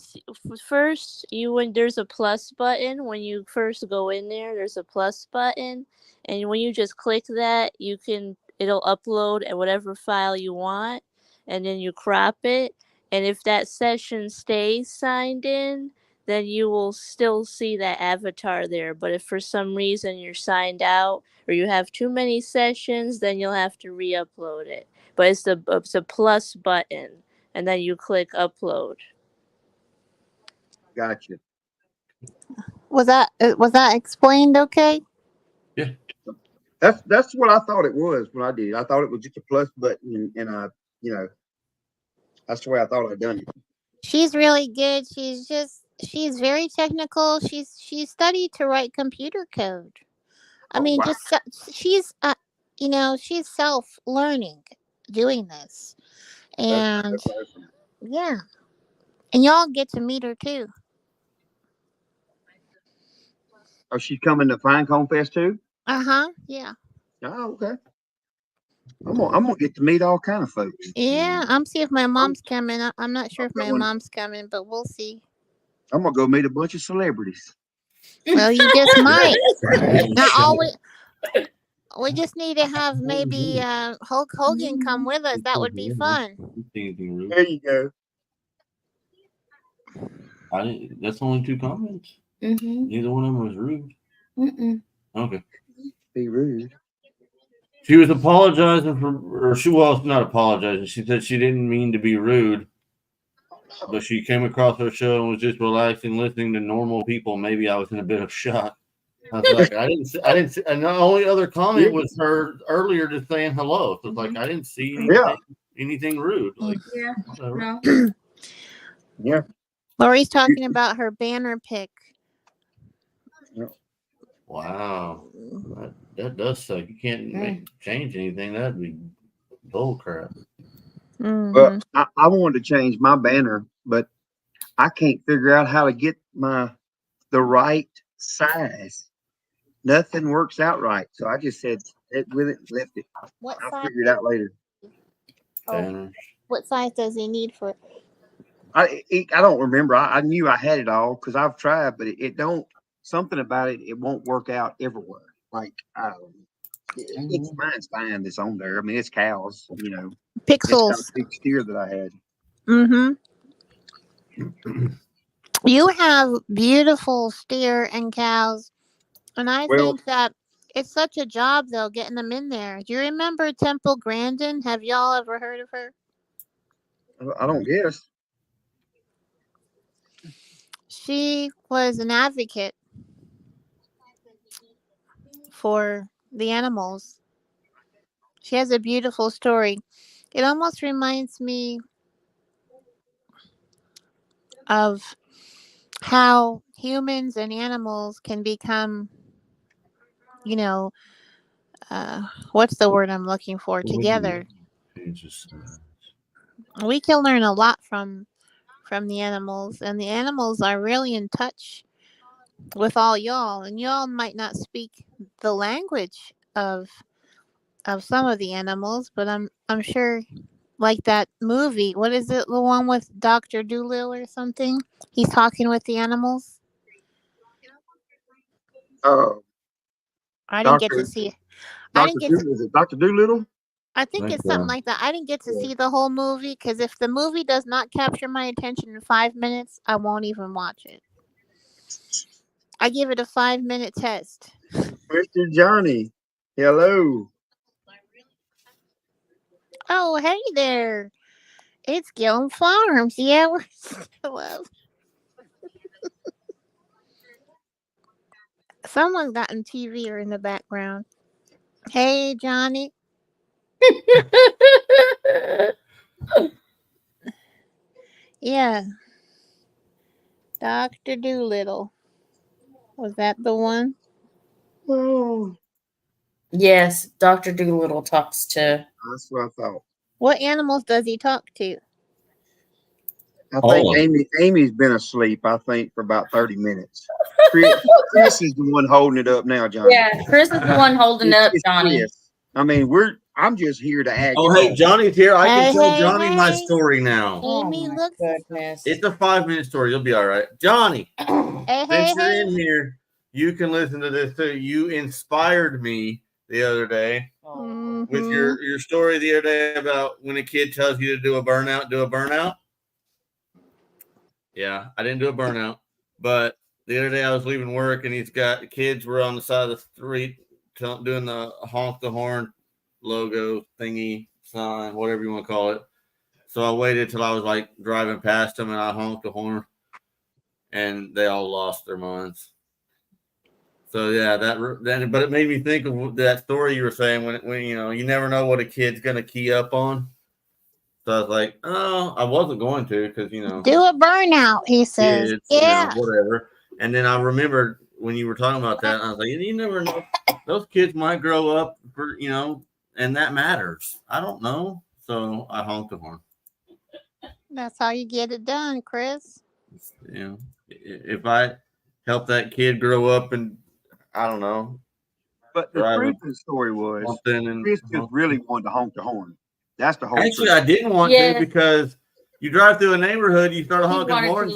there's a plus button, when you first go in there's a plus button, and when you just click that, it'll upload at whatever file you want, and then you crop it, and if that session stays signed in, then you will still see that avatar there. But if for some reason you're signed out or you have too many sessions, then you'll have to re-upload it. But it's a plus button, and then you click upload. Gotcha. Was that explained okay? Yeah. That's what I thought it was when I did. I thought it was just a plus button, and I, that's the way I thought I'd done it. She's really good. She's very technical. She studied to write computer code. I mean, wow. She's she's self-learning doing this. And that's awesome. Yeah. And y'all get to meet her too. Oh, she's coming to Pinecone Fest too? Yeah. Oh, okay. I'm gonna get to meet all kind of folks. Yeah, I'm see if my mom's coming. I'm not sure if my mom's coming, but we'll see. I'm gonna go meet a bunch of celebrities. Well, you just might. Now, we just need to have maybe Hulk Hogan come with us. That would be fun. There you go. That's only 2 comments. Neither one of them was rude. Okay. Be rude. She was apologizing not apologizing. She said she didn't mean to be rude, but she came across her show and was just relaxing, listening to normal people. Maybe I was in a bit of shock. I was like, I didn't see, and the only other comment was her earlier just saying hello. So it's like, I didn't see anything rude. Like, yeah. Lori's talking about her banner pick. Wow. That does suck. You can't change anything. That'd be bull crap. Well, I wanted to change my banner, but I can't figure out how to get the right size. Nothing works out right. So I just said it with it and left it. I'll figure it out later. What size does he need for it? I don't remember. I knew I had it all because I've tried, but it don't. Something about it won't work out everywhere. Like mine's fine. That's on there. I mean, it's cows. Pixels. It's got a big steer that I had. You have beautiful steer and cows, and I think that it's such a job though getting them in there. Do you remember Temple Grandin? Have y'all ever heard of her? I don't guess. She was an advocate for the animals. She has a beautiful story. It almost reminds me of how humans and animals can become, what's the word I'm looking for? Together. We can learn a lot from the animals, and the animals are really in touch with all y'all, and y'all might not speak the language of some of the animals, but I'm sure, like that movie, what is it, the one with Dr. Dolittle or something? He's talking with the animals. I didn't get to see it. Is it Dr. Dolittle? I think it's something like that. I didn't get to see the whole movie because if the movie does not capture my attention in 5 minutes, I won't even watch it. I give it a 5-minute test. Mr. Johnny, hello. Oh, hey there. It's Gillen Farms. Yeah, we're still up. Someone's got in TV or in the background. Hey, Johnny. Yeah. Dr. Dolittle. Was that the one? Oh. Yes, Dr. Dolittle talks to. That's what I thought. What animals does he talk to? I think Amy's been asleep, I think, for about 30 minutes. Chris is the one holding it up now, Johnny. Yeah, Chris is the one holding up, Johnny. Chris. I mean, I'm just here to act. Oh, hey, Johnny's here. I can tell Johnny my story now. Amy, look. Goodness. It's a 5-minute story. You'll be all right. Johnny, hey, since you're in here, you can listen to this too. You inspired me the other day with your story the other day about when a kid tells you to do a burnout, do a burnout. Yeah, I didn't do a burnout, but the other day I was leaving work and kids were on the side of the street doing the honk the horn logo thingy sign, whatever you want to call it. So I waited till I was like driving past them and I honked the horn and they all lost their minds. So yeah, but it made me think of that story you were saying when you never know what a kid's going to key up on. So I was like, oh, I wasn't going to because, do a burnout, he says. Kids, yeah. Whatever. And then I remembered when you were talking about that, and I was like, you never know. Those kids might grow up for, and that matters. I don't know. So I honked the horn. That's how you get it done, Chris. If I help that kid grow up and, I don't know. But the truth of the story was, Chris just really wanted to honk the horn. That's the whole Actually, truth. I didn't want to because you drive through a neighborhood, you start honking horns,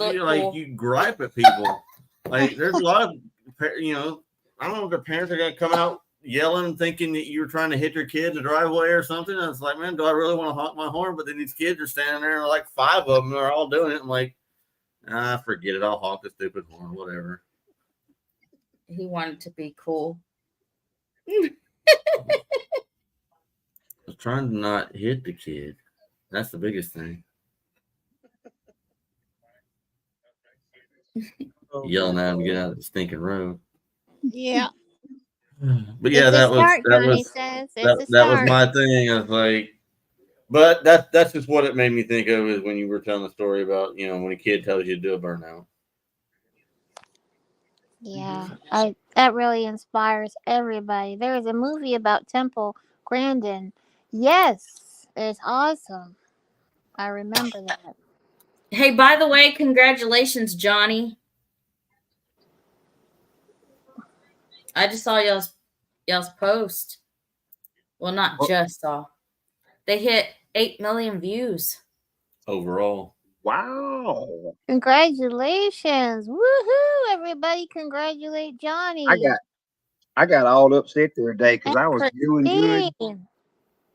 you gripe at people. Like there's a lot of, I don't know if their parents are gonna come out yelling, thinking that you were trying to hit your kid in the driveway or something. And it's like, man, do I really want to honk my horn? But then these kids are standing there, and like 5 of them are all doing it. I'm like, forget it. I'll honk the stupid horn, whatever. He wanted to be cool. I was trying to not hit the kid. That's the biggest thing. Yelling at him to get out of the stinking road. Yeah. But yeah, that was my thing. I was like, but that's just what it made me think of is when you were telling the story about, when a kid tells you to do a burnout. Yeah, that really inspires everybody. There is a movie about Temple Grandin. Yes, it's awesome. I remember that. Hey, by the way, congratulations, Johnny. I just saw y'all's post. Well, not just saw. They hit 8 million views overall. Wow! Congratulations! Woohoo! Everybody, congratulate Johnny. I got all upset the other day because I was doing good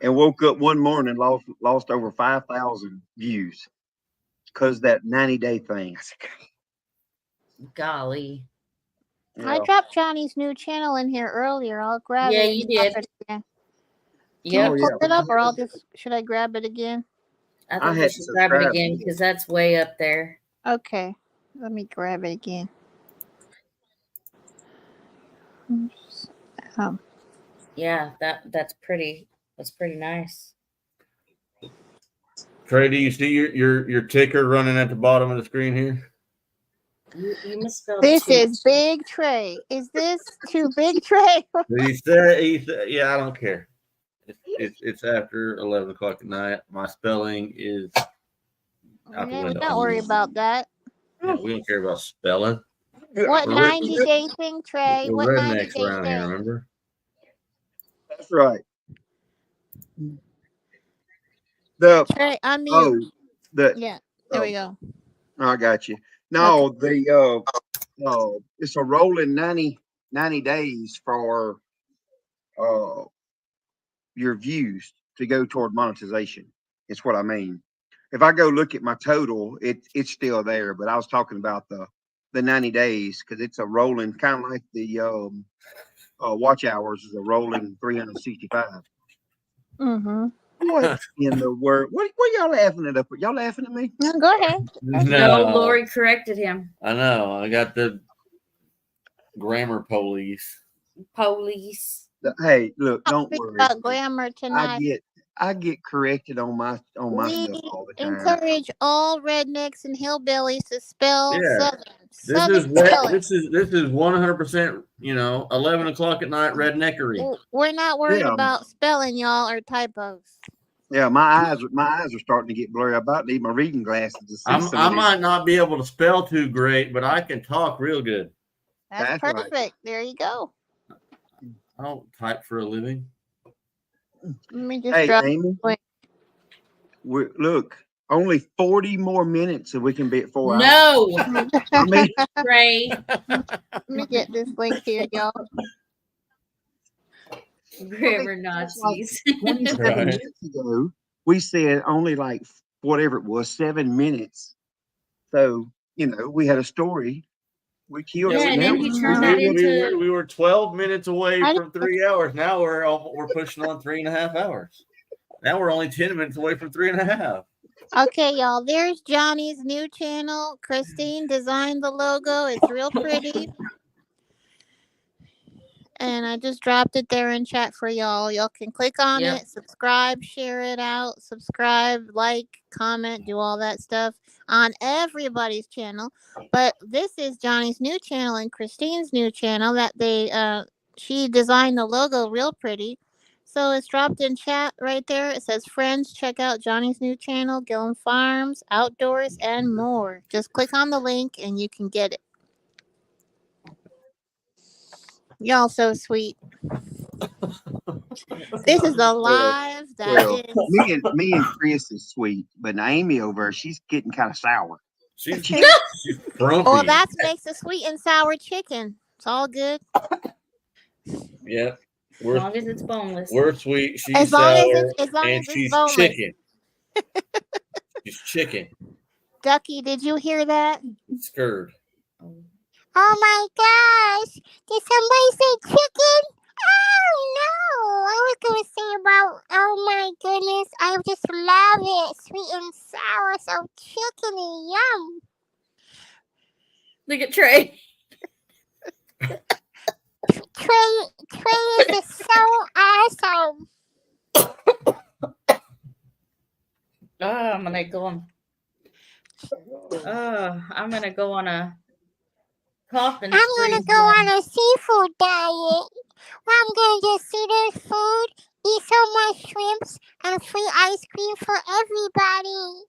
and woke up one morning lost over 5,000 views because that 90-day thing. I said, golly. I dropped Johnny's new channel in here earlier. I'll grab it. Yeah, you did. Can you pull it up, or should I grab it again? I think you should grab it again because that's way up there. Okay, let me grab it again. Yeah, that's pretty. That's pretty nice. Trey, do you see your ticker running at the bottom of the screen here? You misspelled this is Big Trey. Is this too Big Trey? He said, yeah, I don't care. It's after 11 o'clock at night. My spelling is out the window. Don't worry about that. Yeah, we don't care about spelling. What 90-day thing, Trey? We're What rednecks 90-day around here, thing? remember? That's right. Trey, unmute. Yeah, there we go. I got you. No, it's a rolling 90 days for your views to go toward monetization. It's what I mean. If I go look at my total, it's still there, but I was talking about the 90 days because it's a rolling, kind of like the watch hours is a rolling 365. Mm-hmm. What in the world? What y'all laughing at? Y'all laughing at me? No, go ahead. No, Lori corrected him. I know. I got the grammar police. Hey, look, don't worry about grammar tonight. I get corrected on my stuff all the time. Encourage all rednecks and hillbillies to spell This is 100%, 11 o'clock at night redneckery. We're not worried about spelling, y'all, or typos. Yeah, my eyes are starting to get blurry. I'm about to need my reading glasses. I might not be able to spell too great, but I can talk real good. That's perfect. Right. There you go. I don't type for a living. Let me just Amy, look, only 40 more minutes and we can be at 4 hours. No. Ray. Let me get this link here, y'all. River Nazis. 27 minutes ago, we said only like whatever it was, 7 minutes. So, we had a story. We killed it. And then he turned that into. We were 12 minutes away from 3 hours. Now we're pushing on 3.5 hours. Now we're only 10 minutes away from 3.5. Okay, y'all. There's Johnny's new channel. Christine designed the logo. It's real pretty. And I just dropped it there in chat for y'all. Y'all can click on it, subscribe, share it out, subscribe, like, comment, do all that stuff on everybody's channel. But this is Johnny's new channel and Christine's new channel that she designed the logo real pretty. So it's dropped in chat right there. It says, friends, check out Johnny's new channel, 𝐕𝐈𝐃𝐄𝐎 Farms, Outdoors, and more. Just click on the link and you can get it. Y'all so sweet. This is a live me and Chris is sweet, but Amy over, she's getting kind of sour. She's grumpy. Well, that makes a sweet and sour chicken. It's all good. Yeah. As long as it's boneless. We're sweet. She's sour. And she's boneless. Chicken. She's chicken. Ducky, did you hear that? Scared. Oh my gosh! Did somebody say chicken? Oh no! I was gonna say about. Oh my goodness! I just love it, sweet and sour, so chickeny, yum. Look at Trey. Trey is so awesome. I'm gonna go on a coffin. I'm gonna go on a seafood diet. I'm gonna just see there's food, eat so much shrimps, and free ice cream for everybody.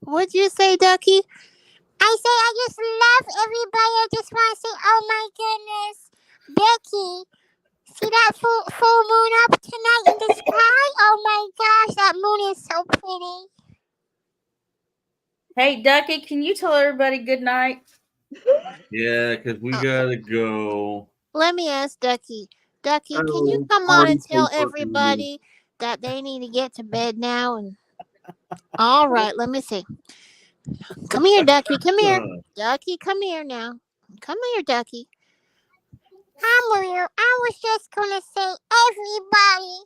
What'd you say, Ducky? I say I just love everybody. I just want to say, oh my goodness, Becky, see that full moon up tonight in the sky? Oh my gosh, that moon is so pretty. Hey, Ducky, can you tell everybody good night? Yeah, because we gotta go. Let me ask Ducky. Ducky, can you come on and tell everybody that they need to get to bed now? And all right, let me see. Come here, Ducky. Come here. Ducky, come here now. Come here, Ducky. I'm here. I was just going to say, everybody,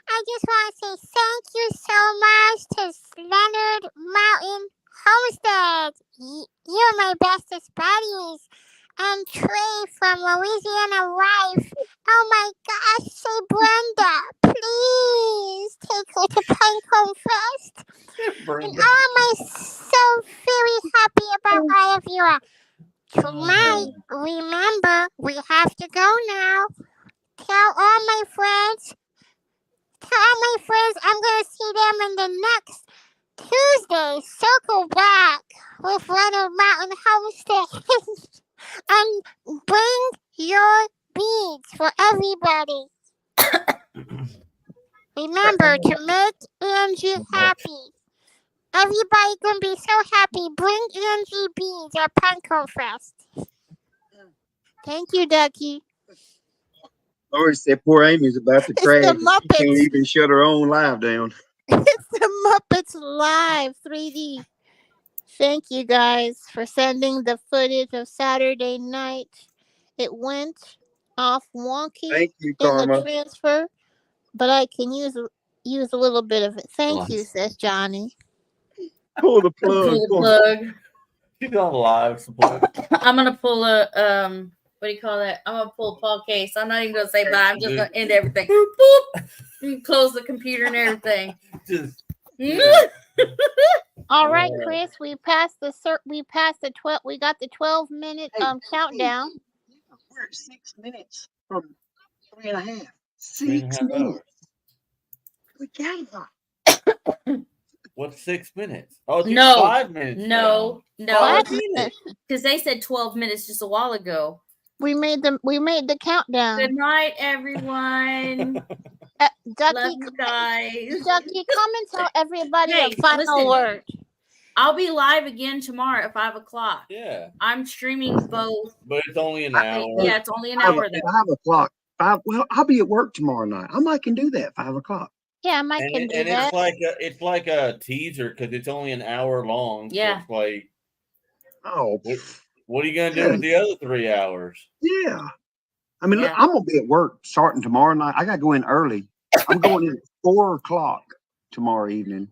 I just want to say thank you so much to Lenard Mountain Homestead. You're my bestest buddies. And Trey from Louisiana Wife. Oh my gosh, say Brenda, please take her to Pinecone Fest. And I am so very happy about all of you. Tonight, remember, we have to go now. Tell all my friends. I'm going to see them in the next Tuesday. Circle back with Lenard Mountain Homestead. And bring your beads for everybody. Remember to make Angie happy. Everybody gonna be so happy. Bring Angie beads at Panko Fest. Thank you, Ducky. Lori said poor Amy's about to crash. The Muppets. She can't even shut her own live down. It's the Muppets Live 3D. Thank you guys for sending the footage of Saturday night. It went off wonky. Thank you, in Karma. the transfer, but I can use a little bit of it. Thank you, says Johnny. Pull the plug. Pull the plug. She's on live support. I'm gonna pull a what do you call that? I'm gonna pull Paul Case. I'm not even gonna say bye. I'm just gonna end everything. Boop, boop. And close the computer and everything. Just All right, Chris. We passed the 12. We got the 12-minute countdown. We're at 6 minutes from 3.5. 6 minutes. We got it. What's 6 minutes? Oh, it's No. 5 minutes. No, now. 5 minutes. Because they said 12 minutes just a while ago. We made the countdown. Good night, everyone. Ducky, love you guys. Ducky, come and tell everybody Hey, a final listen. word. I'll be live again tomorrow at 5 o'clock. Yeah. I'm streaming both. But it's only an hour. Yeah, it's only an hour. 5 o'clock. Well, I'll be at work tomorrow night. I might can do that 5 o'clock. Yeah, I might can do that. It's like a teaser because it's only an hour long. Yeah. So it's like, oh, what are you gonna do with the other 3 hours? Yeah. I mean, look, I'm gonna be at work starting tomorrow night. I gotta go in early. I'm going in at 4 o'clock tomorrow evening,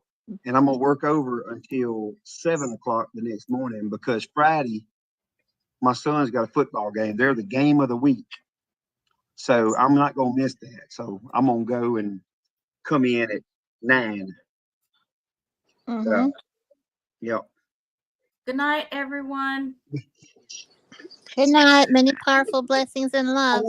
and I'm gonna work over until 7 o'clock the next morning because Friday, my son's got a football game. They're the game of the week, so I'm not gonna miss that. So I'm gonna go and come in at 9. So, yep. Good night, everyone. Good night. Many powerful blessings and love.